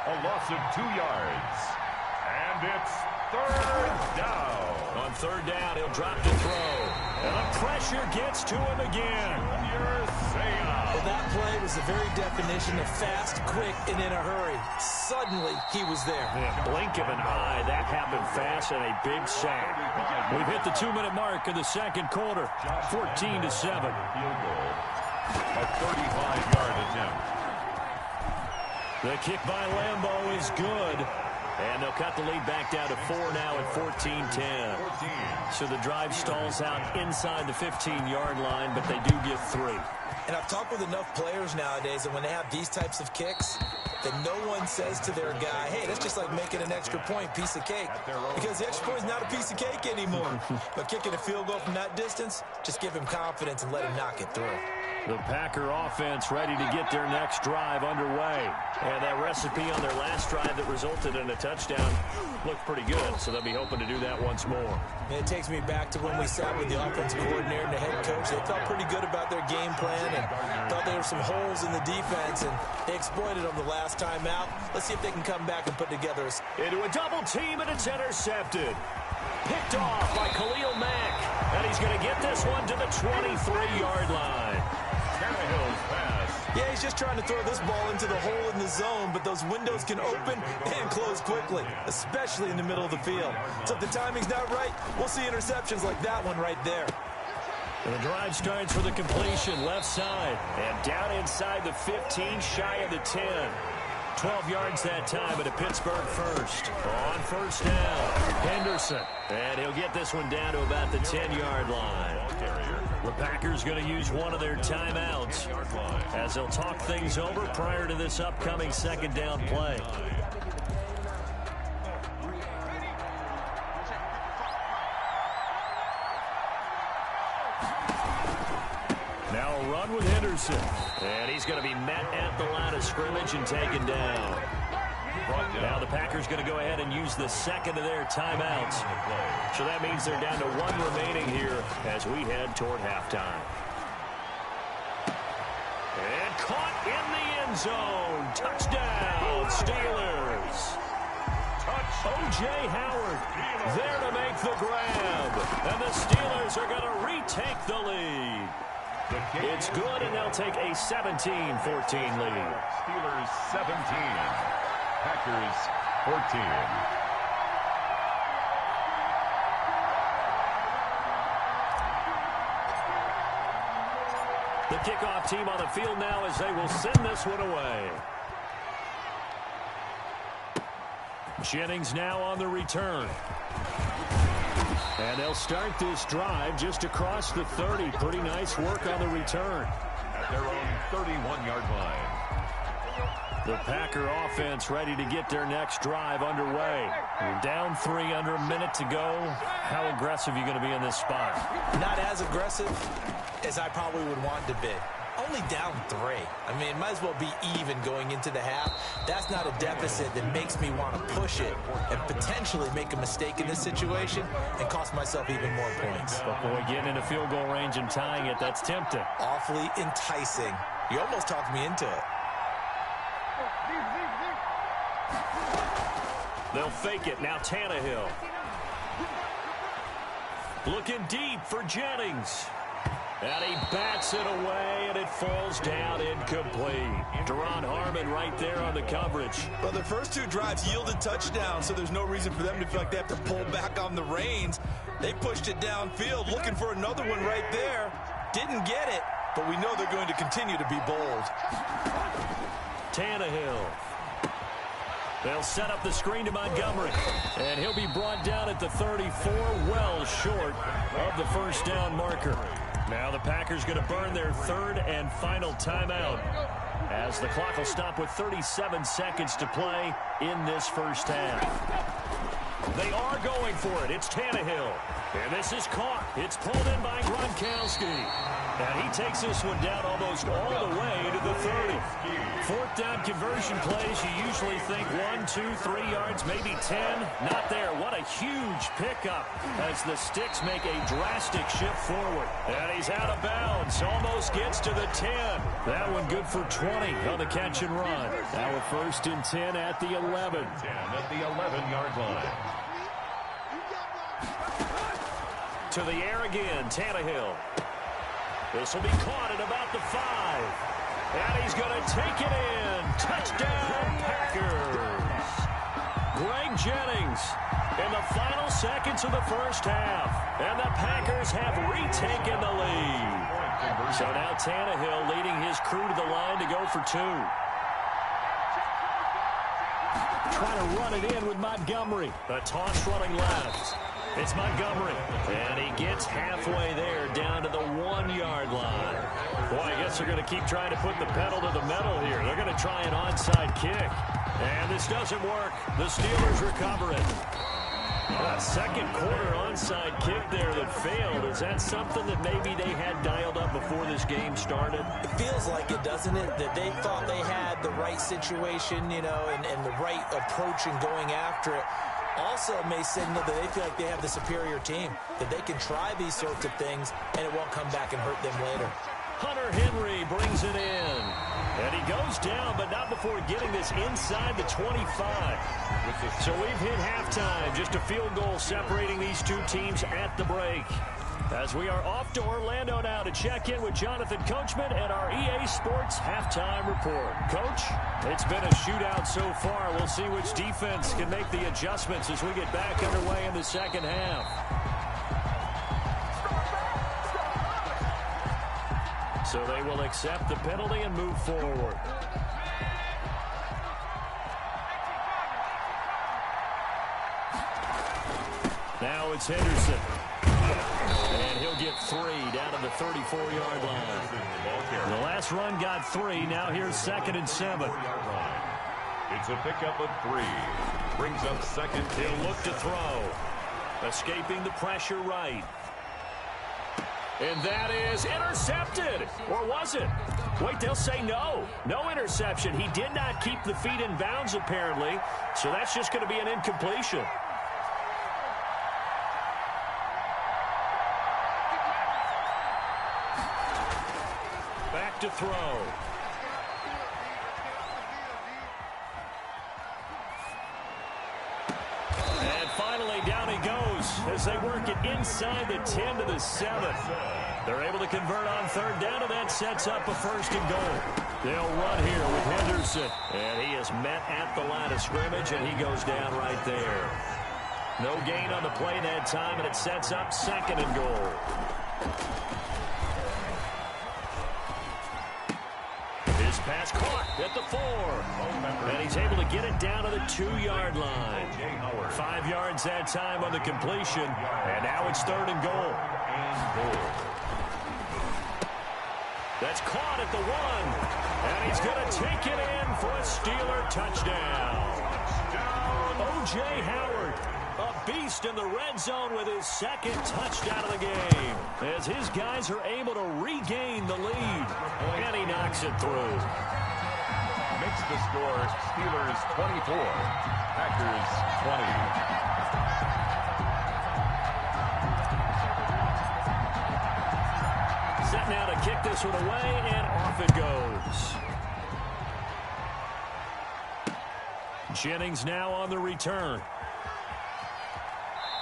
A loss of 2 yards. And it's 3rd down. On 3rd down, he'll drop to throw. And the pressure gets to him again. Well, that play was the very definition of fast, quick, and in a hurry. Suddenly, he was there. Yeah, blink of an eye. That happened fast and a big sack. We've hit the 2-minute mark in the 2nd quarter. 14-7. Field goal. A 35-yard attempt. The kick by Lambeau is good. And they'll cut the lead back down to 4 now at 14-10. So the drive stalls out inside the 15-yard line, but they do get 3. And I've talked with enough players nowadays that when they have these types of kicks, that no one says to their guy, hey, that's just like making an extra point, piece of cake. Because the extra point is not a piece of cake anymore. But kicking a field goal from that distance, just give him confidence and let him knock it through. The Packer offense ready to get their next drive underway. And that recipe on their last drive that resulted in a touchdown looked pretty good, so they'll be hoping to do that once more. It takes me back to when we sat with the offensive coordinator and the head coach. They felt pretty good about their game plan and thought there were some holes in the defense, and they exploited them the last time out. Let's see if they can come back and put together into a double team, and it's intercepted. Picked off by Khalil Mack, and he's going to get this one to the 23-yard line. Tannehill's pass. Yeah, he's just trying to throw this ball into the hole in the zone, but those windows can open and close quickly, especially in the middle of the field. So if the timing's not right, we'll see interceptions like that one right there. And the drive starts with a completion left side. And down inside the 15, shy of the 10. 12 yards that time at a Pittsburgh first. On first down, Henderson. And he'll get this one down to about the 10-yard line. The Packers going to use one of their timeouts as they'll talk things over prior to this upcoming second down play. Now a run with Henderson. And he's going to be met at the line of scrimmage and taken down. Now the Packers going to go ahead and use the second of their timeouts. So that means they're down to one remaining here as we head toward halftime. And caught in the end zone. Touchdown, Steelers. O.J. Howard there to make the grab. And the Steelers are going to retake the lead. It's good, and they'll take a 17-14 lead. Steelers 17, Packers 14. The kickoff team on the field now as they will send this one away. Jennings now on the return. And they'll start this drive just across the 30. Pretty nice work on the return. At their own 31-yard line. The Packer offense ready to get their next drive underway. You're down 3 under a minute to go. How aggressive are you going to be in this spot? Not as aggressive as I probably would want to be. Only down 3. I mean, it might as well be even going into the half. That's not a deficit that makes me want to push it and potentially make a mistake in this situation and cost myself even more points. But boy, getting into field goal range and tying it, that's tempting. Awfully enticing. You almost talked me into it. They'll fake it. Now Tannehill. Looking deep for Jennings. And he bats it away, and it falls down incomplete. Deron Harmon right there on the coverage. Well, their first 2 drives yielded touchdowns, so there's no reason for them to feel like they have to pull back on the reins. They pushed it downfield, looking for another one right there. Didn't get it, but we know they're going to continue to be bold. Tannehill. They'll set up the screen to Montgomery. And he'll be brought down at the 34, well short of the first down marker. Now the Packers going to burn their third and final timeout as the clock will stop with 37 seconds to play in this first half. They are going for it. It's Tannehill. And this is caught. It's pulled in by Gronkowski. And he takes this one down almost all the way to the 30. Fourth down conversion plays, you usually think 1, 2, 3 yards, maybe 10. Not there. What a huge pickup as the Sticks make a drastic shift forward. And he's out of bounds. Almost gets to the 10. That one good for 20 on the catch and run. Now a 1st and 10 at the 11. 10 at the 11-yard line. To the air again, Tannehill. This will be caught at about the 5. And he's going to take it in. Touchdown, Packers. Greg Jennings in the final seconds of the first half. And the Packers have retaken the lead. So now Tannehill leading his crew to the line to go for 2. Trying to run it in with Montgomery. A toss running left. It's Montgomery. And he gets halfway there down to the 1-yard line. Boy, I guess they're going to keep trying to put the pedal to the metal here. They're going to try an onside kick. And this doesn't work. The Steelers recover it. A second quarter onside kick there that failed. Is that something that maybe they had dialed up before this game started? It feels like it, doesn't it? That they thought they had the right situation, you know, and the right approach in going after it. Also may signal that they feel like they have the superior team, that they can try these sorts of things and it won't come back and hurt them later. Hunter Henry brings it in. And he goes down, but not before getting this inside the 25. So we've hit halftime. Just a field goal separating these two teams at the break. As we are off to Orlando now to check in with Jonathan Coachman and our EA Sports halftime report. Coach, it's been a shootout so far. We'll see which defense can make the adjustments as we get back underway in the second half. So they will accept the penalty and move forward. Now it's Henderson. And he'll get 3 down to the 34-yard line. The last run got 3. Now here's 2nd and 7. It's a pickup of 3. Brings up 2nd. He'll look to throw. Escaping the pressure right. And that is intercepted. Or was it? Wait, they'll say no. No interception. He did not keep the feet in bounds, apparently. So that's just going to be an incompletion. Back to throw. And finally, down he goes as they work it inside the 10 to the 7. They're able to convert on 3rd down, and that sets up a 1st and goal. They'll run here with Henderson. And he is met at the line of scrimmage, and he goes down right there. No gain on the play that time, and it sets up 2nd and goal. His pass caught at the 4. And he's able to get it down to the 2-yard line. 5 yards that time on the completion. And now it's 3rd and goal. That's caught at the 1. And he's going to take it in for a Steeler touchdown. O.J. Howard, a beast in the red zone with his 2nd touchdown of the game. As his guys are able to regain the lead. And he knocks it through. Makes the score Steelers 24, Packers 20. Set now to kick this one away, and off it goes. Jennings now on the return.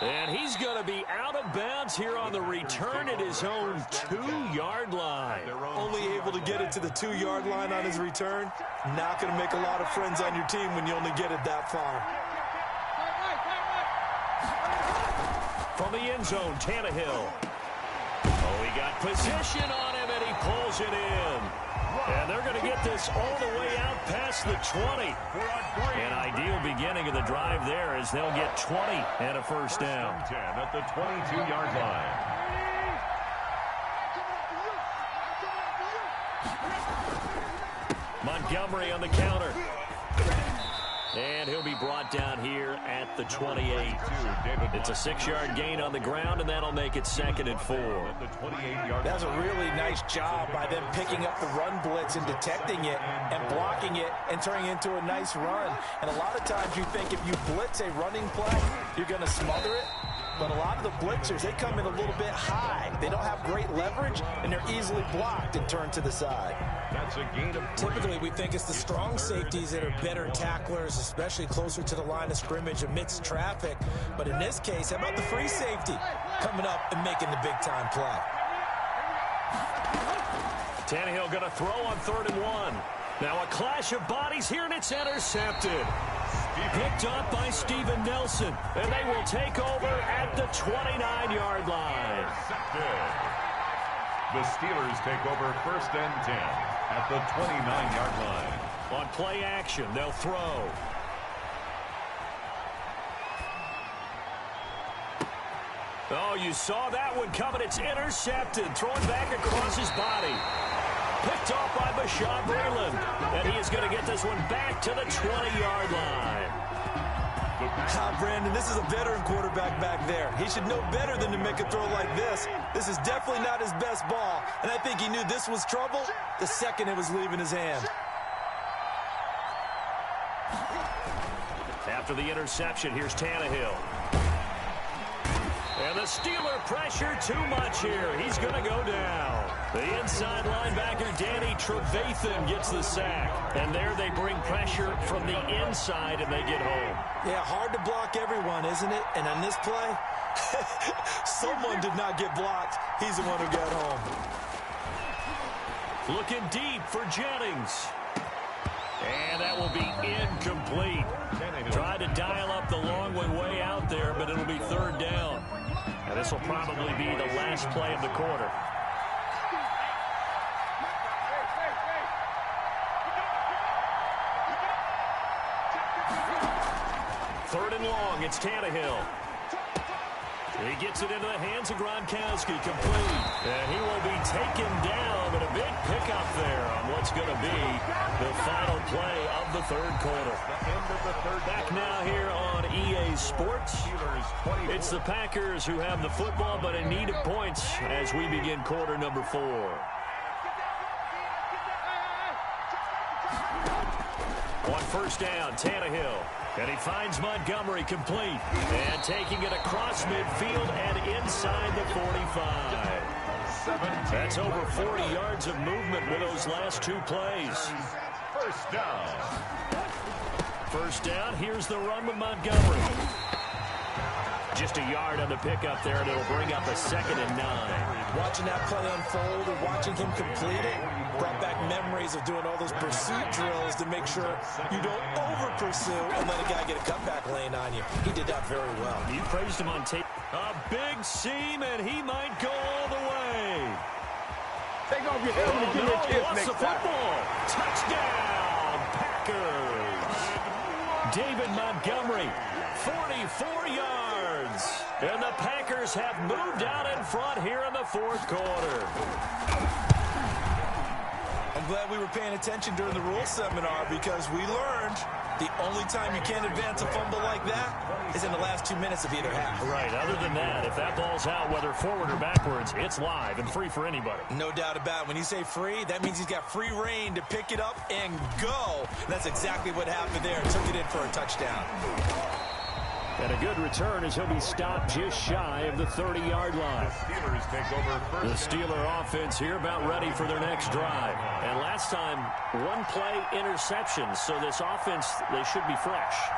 And he's going to be out of bounds here on the return at his own 2-yard line. Only able to get it to the 2-yard line on his return. Not going to make a lot of friends on your team when you only get it that far. From the end zone, Tannehill. Oh, he got position on him, and he pulls it in. And they're going to get this all the way out past the 20. An ideal beginning of the drive there as they'll get 20 and a 1st down. 10 at the 22-yard line. Montgomery on the counter. And he'll be brought down here at the 28. It's a 6-yard gain on the ground, and that'll make it 2nd and 4. That's a really nice job by them picking up the run blitz and detecting it and blocking it and turning it into a nice run. And a lot of times you think if you blitz a running play, you're going to smother it. But a lot of the blitzers, they come in a little bit high. They don't have great leverage, and they're easily blocked and turned to the side. That's a gain of 3. Typically, we think it's the strong safeties that are better tacklers, especially closer to the line of scrimmage amidst traffic. But in this case, how about the free safety coming up and making the big-time play? Tannehill going to throw on 3rd and 1. Now a clash of bodies here, and it's intercepted. Picked up by Steven Nelson, and they will take over at the 29-yard line. The Steelers take over 1st and 10 at the 29-yard line. On play action, they'll throw. Oh, you saw that one coming. It's intercepted. Thrown back across his body. Picked off by Bashaud Breeland. And he is going to get this one back to the 20-yard line. Brandon, this is a veteran quarterback back there. He should know better than to make a throw like this. This is definitely not his best ball. And I think he knew this was trouble the second it was leaving his hand. After the interception, here's Tannehill. And the Steeler pressure too much here. He's going to go down. The inside linebacker, Danny Trevathan, gets the sack. And there they bring pressure from the inside, and they get home. Yeah, hard to block everyone, isn't it? And on this play, Someone did not get blocked. He's the one who got home. Looking deep for Jennings. And that will be incomplete. Tried to dial up the long one way out there, but it'll be third down. And this will probably be the last play of the quarter. Third and long, it's Tannehill. He gets it into the hands of Gronkowski, complete. And he will be taken down, but a big pickup there on what's going to be the final play of the third quarter. Back now here on EA Sports. It's the Packers who have the football, but in need of points as we begin quarter number 4. On first down, Tannehill. And he finds Montgomery complete. And taking it across midfield and inside the 45. That's over 40 yards of movement with those last 2 plays. First down. First down, here's the run with Montgomery. Just a yard on the pickup there, and it'll bring up a 2nd and 9. Watching that play unfold and watching him complete it brought back memories of doing all those pursuit drills to make sure you don't over-pursue and let a guy get a cutback lane on you. He did that very well. You praised him on tape. A big seam, and he might go all the way. Take off your helmet and give me a kiss next football. Touchdown, Packers. David Montgomery, 44 yards. And the Packers have moved out in front here in the fourth quarter. I'm glad we were paying attention during the rules seminar because we learned the only time you can't advance a fumble like that is in the last 2 minutes of either half. Right. Other than that, if that ball's out, whether forward or backwards, it's live and free for anybody. No doubt about it. When you say free, that means he's got free reign to pick it up and go. And that's exactly what happened there. Took it in for a touchdown. And a good return as he'll be stopped just shy of the 30-yard line. The Steelers take over first. The Steeler offense here about ready for their next drive. And last time, 1-play interceptions, so this offense, they should be fresh.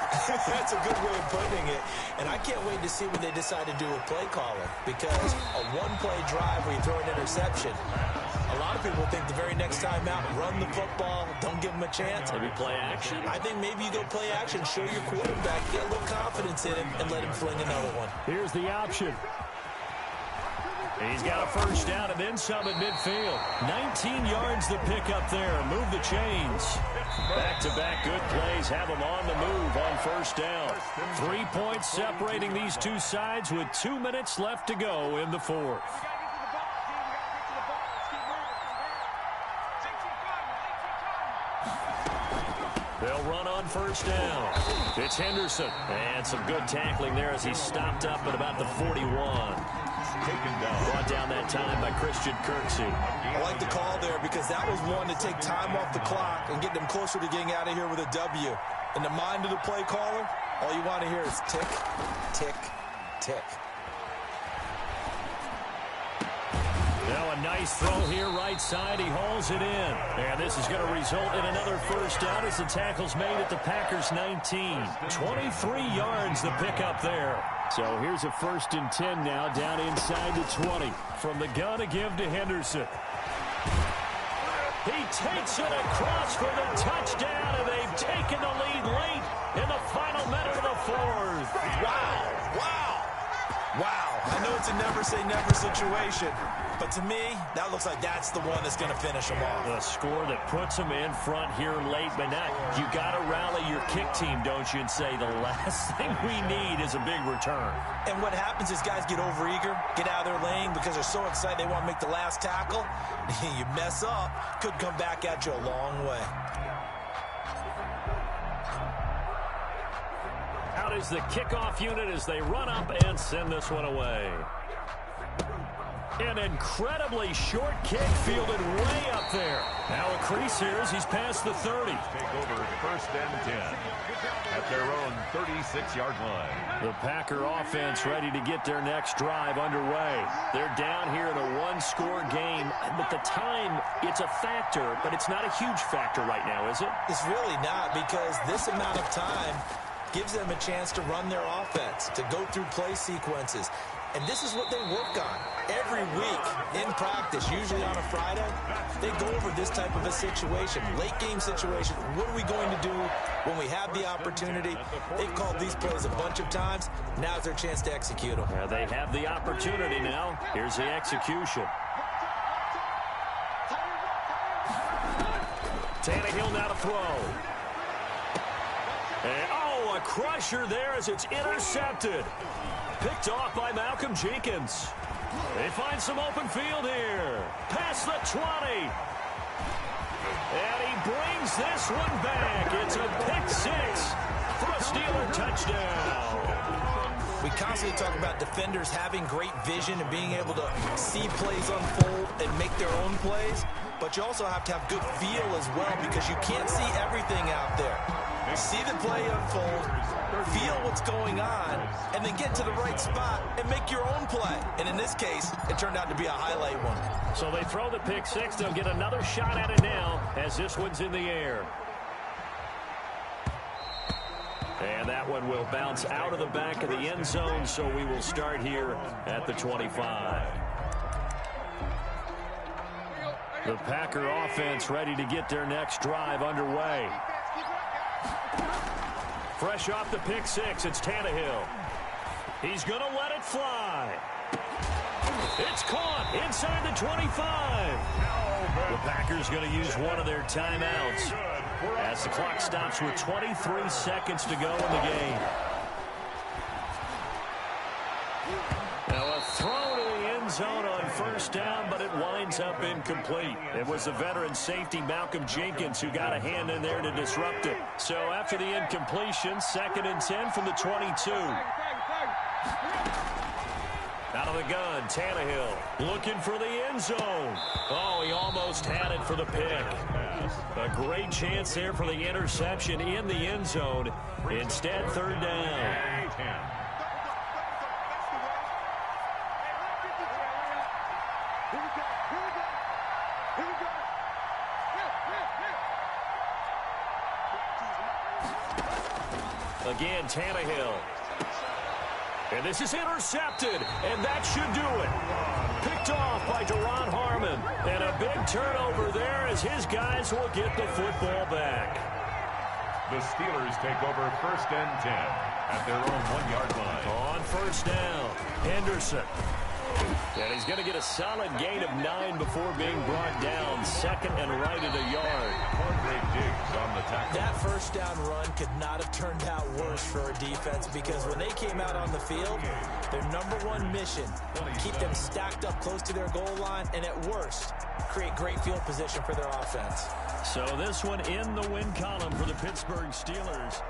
That's a good way of putting it. And I can't wait to see when they decide to do a play caller, because a 1-play drive where you throw an interception, a lot of people think the very next time out, run the football, don't give them a chance. Maybe play action? I think maybe you go play action, show your quarterback, get a little confidence in him, and let him fling another one. Here's the option. He's got a first down and then some at midfield. 19 yards the pick up there. Move the chains. Back-to-back good plays have them on the move on first down. 3 points separating these two sides with 2 minutes left to go in the fourth. They'll run on first down. It's Henderson. And some good tackling there as he stopped up at about the 41. Taken down. Brought down that time by Christian Kirksey. I like the call there because that was one to take time off the clock and get them closer to getting out of here with a W. In the mind of the play caller, all you want to hear is tick, tick, tick. Now a nice throw here right side. He hauls it in. And this is going to result in another first down as the tackle's made at the Packers 19. 23 yards the pickup there. So here's a 1st and 10 now down inside the 20. From the gun to give to Henderson. He takes it across for the touchdown, and they've taken the lead late in the final minute of the fourth. Wow, wow, wow. I know it's a never-say-never situation, but to me, that looks like that's the one that's going to finish them off. The score that puts them in front here late, but now you got to rally your kick team, don't you, and say the last thing we need is a big return. And what happens is guys get overeager, get out of their lane because they're so excited they want to make the last tackle. You mess up, could come back at you a long way. Out is the kickoff unit as they run up and send this one away. An incredibly short kick fielded way up there. Now a crease here as he's past the 30. Take over 1st and 10 at their own 36-yard line. The Packer offense ready to get their next drive underway. They're down here in a 1-score game, but the time, it's a factor, but it's not a huge factor right now, is it? It's really not, because this amount of time, gives them a chance to run their offense, to go through play sequences. And this is what they work on every week in practice, usually on a Friday. They go over this type of a situation, late-game situation. What are we going to do when we have the opportunity? They've called these plays a bunch of times. Now's their chance to execute them. They have the opportunity now. Here's the execution. Tannehill now to throw. And, oh, a crusher there as it's intercepted. Picked off by Malcolm Jenkins. They find some open field here. Past the 20. And he brings this one back. It's a pick six for a Steeler touchdown. We constantly talk about defenders having great vision and being able to see plays unfold and make their own plays. But you also have to have good feel as well because you can't see everything out there. See the play unfold, feel what's going on, and then get to the right spot and make your own play. And in this case, it turned out to be a highlight one. So they throw the pick six. They'll get another shot at it now as this one's in the air. And that one will bounce out of the back of the end zone, so we will start here at the 25. The Packer offense ready to get their next drive underway. Fresh off the pick six, it's Tannehill. He's going to let it fly. It's caught inside the 25. The Packers going to use one of their timeouts as the clock stops with 23 seconds to go in the game. Now a throw to the end zone on first down, but it winds up incomplete. It was the veteran safety Malcolm Jenkins who got a hand in there to disrupt it. So after the incompletion, 2nd and 10 from the 22. Out of the gun, Tannehill looking for the end zone. Oh, he almost had it for the pick. A great chance there for the interception in the end zone. Instead, 3rd down. Again, Tannehill. And this is intercepted, and that should do it. Picked off by Duron Harmon. And a big turnover there as his guys will get the football back. The Steelers take over 1st and 10 at their own 1-yard line. On first down, Henderson. And he's going to get a solid gain of 9 before being brought down. 2nd and right at a yard. Great digs on the tackle. That first down run could not have turned out worse for a defense because when they came out on the field, their #1 mission, keep them stacked up close to their goal line, and at worst, create great field position for their offense. So this one in the win column for the Pittsburgh Steelers.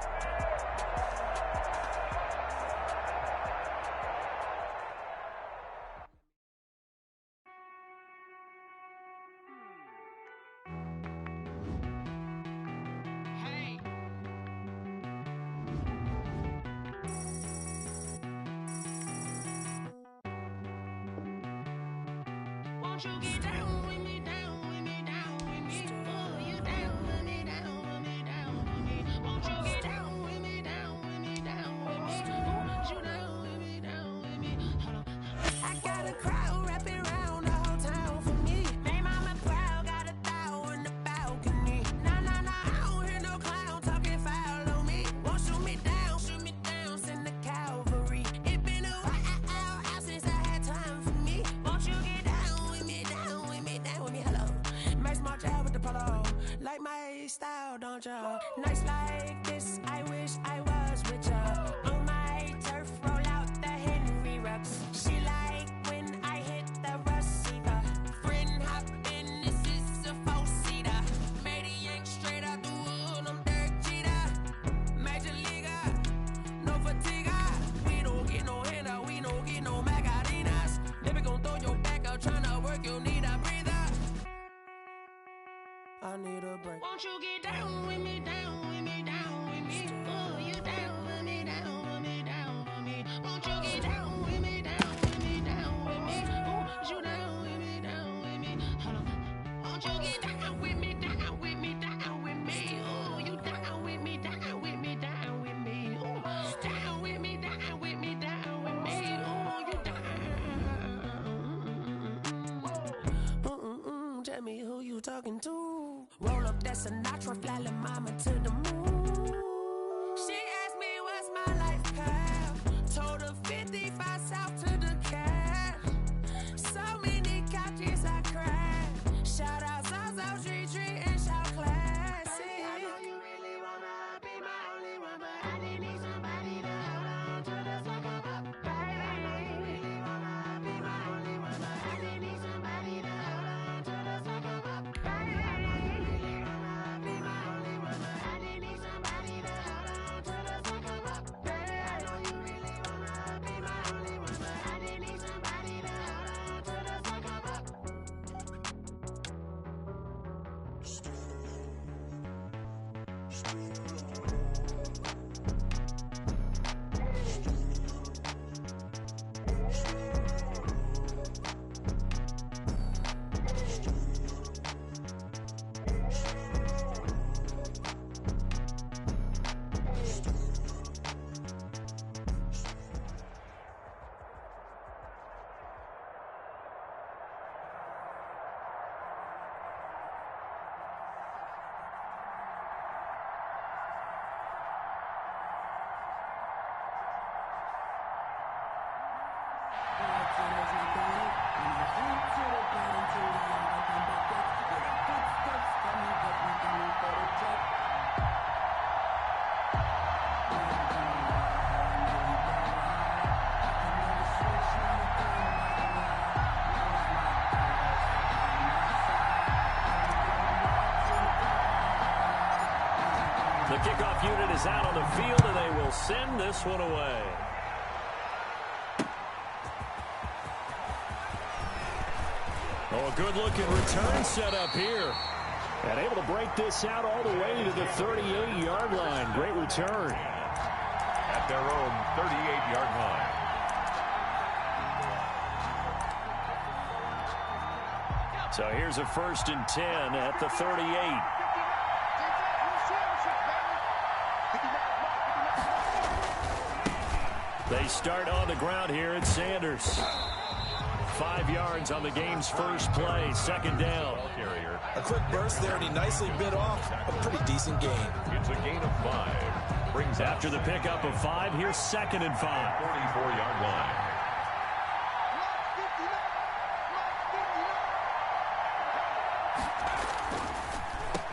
Won't you get down with me, down with me, down with me? Oh, you down with me, down with me, down with me. Won't you get down with me, down with me, down with me? Oh, you down with me, down with me? Hold on. I got a crowd wrapping around the whole town for me. Made mama proud, got a thou in the balcony. Nah, nah, nah, I don't hear no clown talking foul on me. Won't shoot me down, send the cavalry. It been a while since I had time for me. Won't you get down with me, down with me, down with me? Hello. Max March out with the polo. Like my style, don't ya? Nights like this, I wish I was with ya. On my turf, roll out the Henry Rux. She like when I hit the receiver. Friend hop in, this is a 4-seater. Made a yank straight out the wood, I'm Derek Jeter. Major leaguer, no fatigue. We don't get no handout, we don't get no Macarinas. Never gon' throw your back out, tryna work, you need a breather. I need a break. Won't you get down with me, down with me, down with me? Oh, you down with me, down with me, down with me? Won't you get down with me, down with me, down with me? Oh, you down with me, down with me? Hold on. Won't you get down with me, down with me, down with me? Oh, you down with me, down with me, down with me? Oh, tell me who you talking to. Roll up that Sinatra, fly la mama to the moon. She asked me what's my life path. Told her 55 south to the cab. So many couches I cried. Shout out South Street Tree and shout classic. I know you really wanna be my only one, but I didn't need somebody to hold on to the second up. Baby, I know you really wanna be my only one, but I didn't need somebody to hold on to the second up. Baby, I know you really wanna be my only one, but I didn't need somebody to hold on to the second up. Baby, I know you really wanna be my only one, but I didn't need somebody to hold on to the second up. The kickoff unit is out on the field, and they will send this one away. Oh, a good-looking return set up here. And able to break this out all the way to the 38-yard line. Great return. At their own 38-yard line. So here's a 1st and 10 at the 38. They start on the ground here at Sanders. 5 yards on the game's first play. 2nd down. A quick burst there, and he nicely bit off a pretty decent gain. It's a gain of 5. Brings after the pickup of 5, here's 2nd and 5. 44-yard line.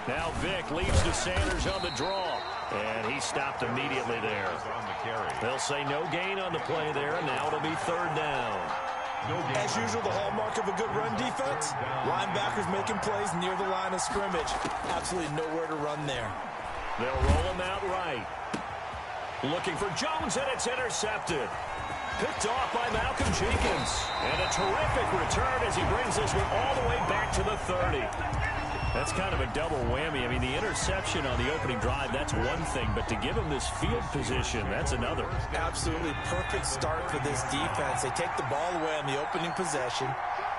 Now Vick leads to Sanders on the draw. And he stopped immediately there. They'll say no gain on the play there, and now it'll be 3rd down. As usual, the hallmark of a good run defense, linebackers making plays near the line of scrimmage. Absolutely nowhere to run there. They'll roll him out right. Looking for Jones, and it's intercepted. Picked off by Malcolm Jenkins. And a terrific return as he brings this one all the way back to the 30. That's kind of a double whammy. I mean, the interception on the opening drive, that's one thing, but to give him this field position, that's another. Absolutely perfect start for this defense. They take the ball away on the opening possession.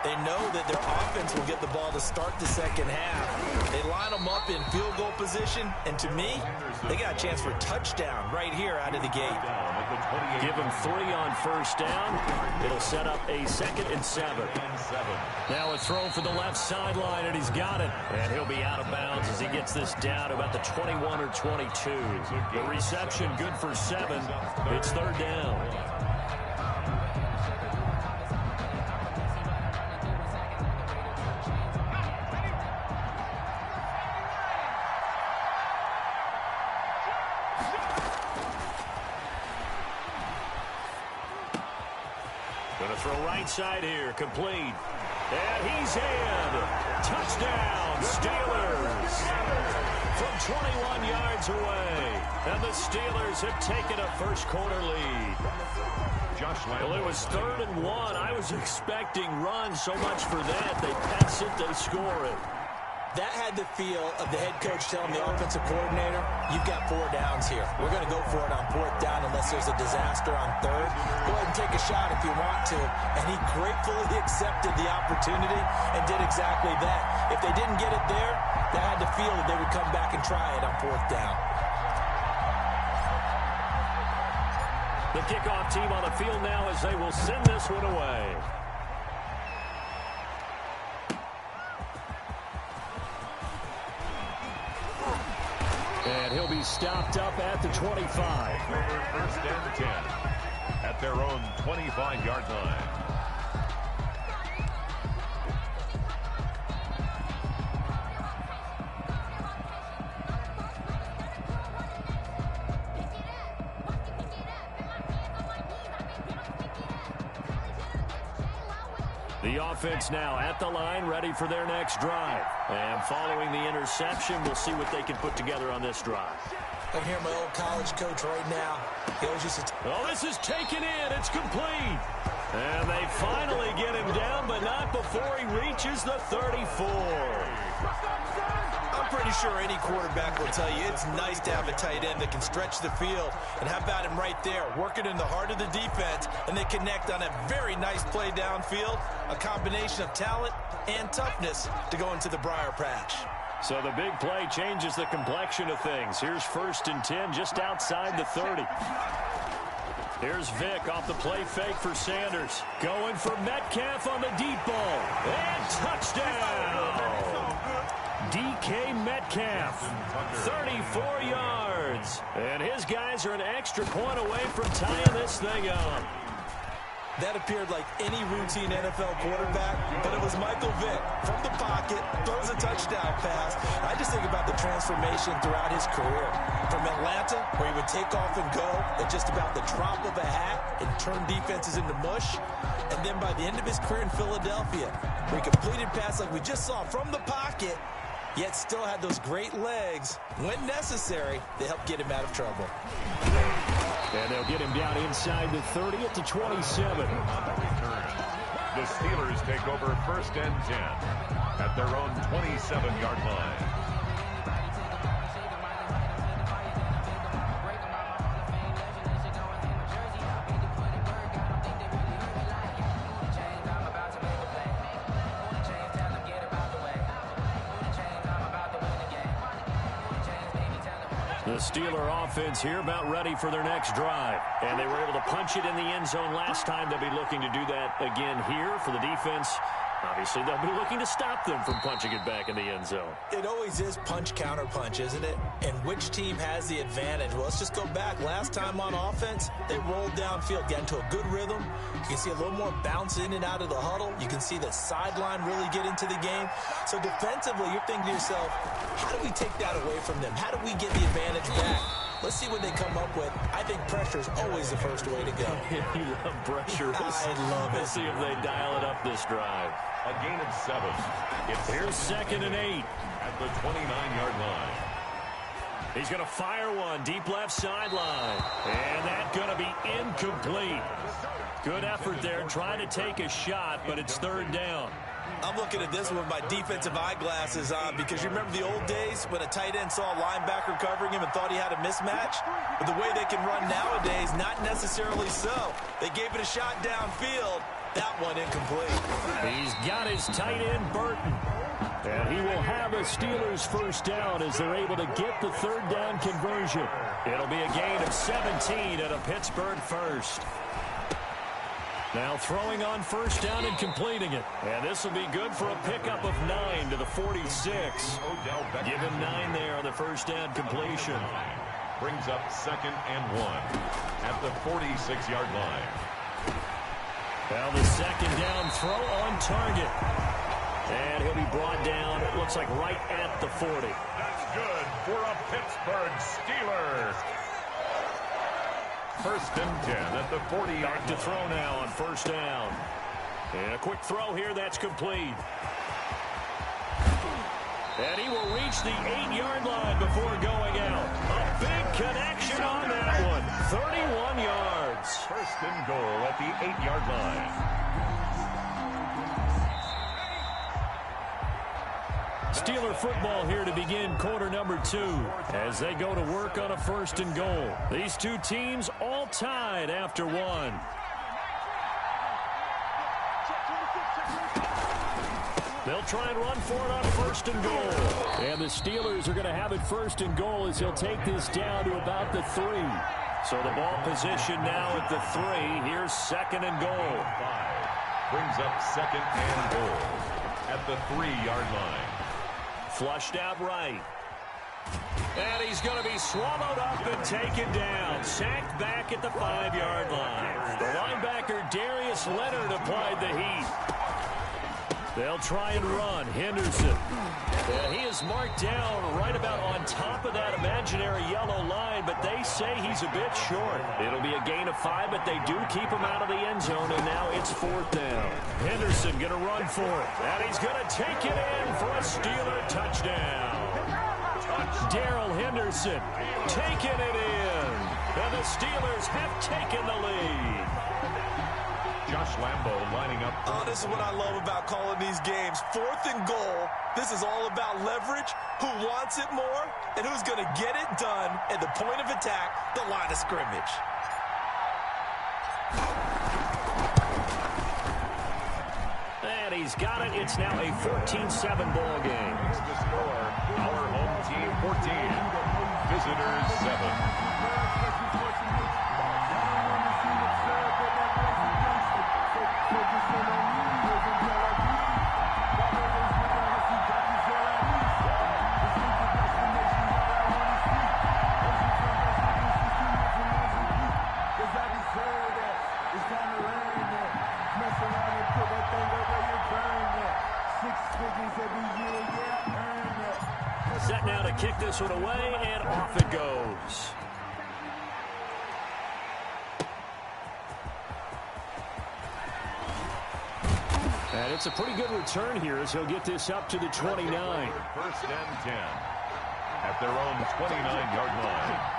They know that their offense will get the ball to start the second half. They line them up in field goal position, and to me, they got a chance for a touchdown right here out of the gate. Give them 3 on 1st down. It'll set up a 2nd and 7. Now a throw for the left sideline, and he's got it. And he'll be out of bounds as he gets this down to about the 21 or 22. The reception good for 7. It's 3rd down. Right side here, complete. And he's in. Touchdown, Steelers. From 21 yards away. And the Steelers have taken a first-quarter lead. Well, it was 3rd and 1. I was expecting runs, so much for that. They pass it, they score it. That had the feel of the head coach telling the offensive coordinator, you've got 4 downs here. We're going to go for it on 4th down unless there's a disaster on 3rd. Go ahead and take a shot if you want to. And he gratefully accepted the opportunity and did exactly that. If they didn't get it there, they had the feel that they would come back and try it on 4th down. The kickoff team on the field now as they will send this one away. And he'll be stopped up at the 25. First and 10 at their own 25-yard line. The offense now at the line, ready for their next drive. And following the interception, we'll see what they can put together on this drive. I hear my old college coach right now. He always used to... Oh, this is taken in. It's complete. And they finally get him down, but not before he reaches the 34. I'm pretty sure any quarterback will tell you it's nice to have a tight end that can stretch the field. And how about him right there, working in the heart of the defense, and they connect on a very nice play downfield, a combination of talent and toughness to go into the briar patch. So the big play changes the complexion of things. Here's 1st and 10 just outside the 30. Here's Vick off the play fake for Sanders. Going for Metcalf on the deep ball. And touchdown! DK Metcalf, 34 yards. And his guys are an extra point away from tying this thing up. That appeared like any routine NFL quarterback, but it was Michael Vick from the pocket, throws a touchdown pass. I just think about the transformation throughout his career. From Atlanta, where he would take off and go at just about the drop of a hat and turn defenses into mush. And then by the end of his career in Philadelphia, where he completed pass like we just saw from the pocket, yet still had those great legs, when necessary, to help get him out of trouble. And they'll get him down inside the 30 at the 27. The Steelers take over 1st and 10 at their own 27-yard line. The Steeler offense here about ready for their next drive. And they were able to punch it in the end zone last time. They'll be looking to do that again here for the defense. Obviously, they'll be looking to stop them from punching it back in the end zone. It always is punch, counter punch, isn't it? And which team has the advantage? Well, let's just go back. Last time on offense, they rolled downfield, got into a good rhythm. You can see a little more bounce in and out of the huddle. You can see the sideline really get into the game. So defensively, you're thinking to yourself, how do we take that away from them? How do we get the advantage back? Let's see what they come up with. I think pressure is always the first way to go. You love pressure. I love it. We'll see if they dial it up this drive. A gain of 7. Here's 2nd and 8. At the 29-yard line. He's going to fire one deep left sideline. And that's going to be incomplete. Good effort there trying to take a shot, but it's 3rd down. I'm looking at this with my defensive eyeglasses on because you remember the old days when a tight end saw a linebacker covering him and thought he had a mismatch? But the way they can run nowadays, not necessarily so. They gave it a shot downfield. That one incomplete. He's got his tight end, Burton. And he will have a Steelers 1st down as they're able to get the 3rd down conversion. It'll be a gain of 17 at a Pittsburgh 1st. Now throwing on 1st down and completing it. And this will be good for a pickup of 9 to the 46. Give him 9 there on the 1st down completion. Brings up 2nd and 1 at the 46-yard line. Now the 2nd down throw on target. And he'll be brought down, it looks like right at the 40. That's good for a Pittsburgh Steeler. 1st and 10 at the 40-yard line. Back to throw now on 1st down. And a quick throw here, that's complete. And he will reach the 8-yard line before going out. A big connection on that one. 31 yards. 1st and goal at the 8-yard line. Steeler football here to begin quarter number 2 as they go to work on a 1st and goal. These two teams all tied after 1. They'll try and run for it on 1st and goal. And the Steelers are going to have it 1st and goal as he'll take this down to about the 3. So the ball position now at the 3. Here's 2nd and goal. 5 brings up 2nd and goal at the 3-yard line. Flushed out right. And he's going to be swallowed up and taken down. Sacked back at the 5-yard line. The linebacker Darius Leonard applied the heat. They'll try and run. Henderson. And he is marked down right about on top of that imaginary yellow line, but they say he's a bit short. It'll be a gain of 5, but they do keep him out of the end zone, and now it's 4th down. Henderson going to run for it. And he's going to take it in for a Steeler touchdown. Darrell Henderson taking it in. And the Steelers have taken the lead. Josh Lambo lining up. Oh, this is what I love about calling these games. 4th and goal. This is all about leverage, who wants it more, and who's going to get it done at the point of attack, the line of scrimmage. And he's got it. It's now a 14-7 ball game. The score, our home team 14, visitors 7. Set now to kick this one away, and off it goes. And it's a pretty good return here as he'll get this up to the 29. 1st and 10 at their own 29-yard line.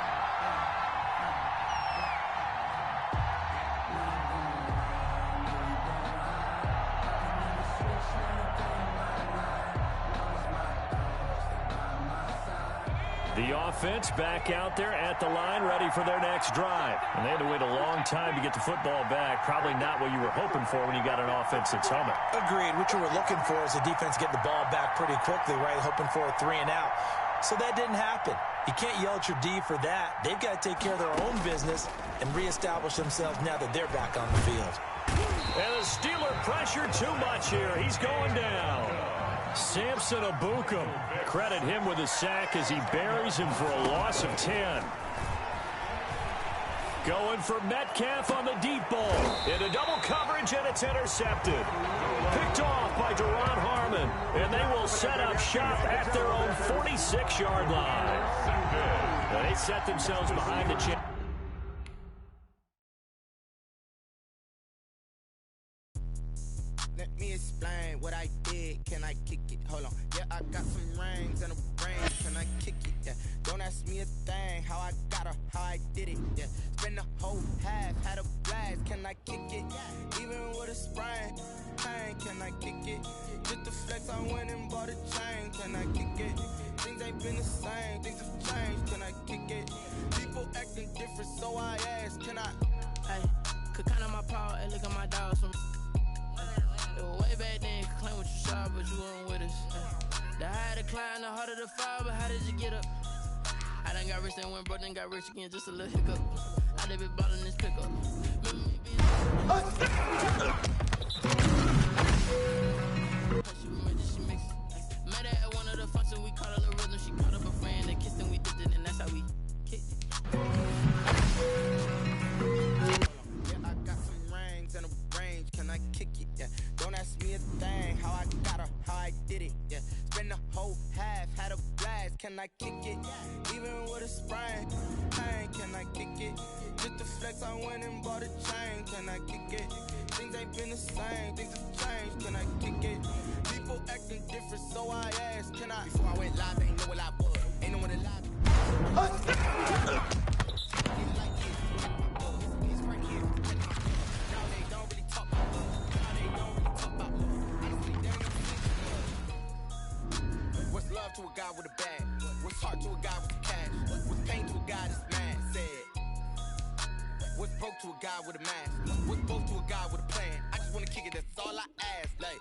The offense back out there at the line, ready for their next drive. And they had to wait a long time to get the football back. Probably not what you were hoping for when you got an offense that's humming. Agreed. What you were looking for is the defense getting the ball back pretty quickly, right? Hoping for a 3 and out. So that didn't happen. You can't yell at your D for that. They've got to take care of their own business and reestablish themselves now that they're back on the field. And the Steeler pressure too much here. He's going down. Samson Ebukam. Credit him with a sack as he buries him for a loss of 10. Going for Metcalf on the deep ball. Into double coverage, and it's intercepted. Picked off by Duron Harmon. And they will set up shop at their own 46-yard line. They set themselves behind the chain. Let me explain what I did. Can I kick it? Hold on. Yeah, I got some rings and a ring. Can I kick it? Yeah. Don't ask me a thing. How I got her, how I did it. Yeah. Spend the whole half, had a blast. Can I kick it? Even with a sprain. Pain, can I kick it? Just the flex, I went and bought a chain. Can I kick it? Things ain't been the same. Things have changed. Can I kick it? People acting different, so I ask. Can I? Hey, could count on my power and look at my dogs from. Way back then, you could claim what you saw, but you weren't with us. The higher the climb, the harder the fall, but how did you get up? I done got rich, then went broke, then got rich again, just a little hiccup. I done been ballin' this pickup. Remember me being she mix. Met her at one of the functions, we caught her the rhythm. She caught up a friend, they kissed and we dipped it, and that's how we kicked it. Yeah, I got some rings and a range. Can I kick it? Yeah. Don't ask me a thing. How I got her, how I did it. Yeah. Spend the whole half, had a blast. Can I kick it? Even with a sprain. Pain, can I kick it? Just the flex, I went and bought a chain. Can I kick it? Things ain't been the same. Things have changed. Can I kick it? People acting different, so I asked. Can I? Before I went live, ain't know what I was. Ain't no one alive. What's love to a guy with a bag? What's heart to a guy with the cash? What's pain to a guy that's mad? Said. What's broke to a guy with a mask? What's both to a guy with a plan? I just wanna kick it, that's all I ask. Like,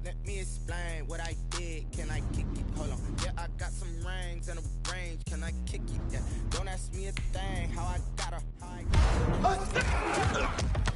let me explain what I did. Can I kick it? Hold on. Yeah, I got some rings and a range. Can I kick it? Yeah. Don't ask me a thing. How I got her. How I got her.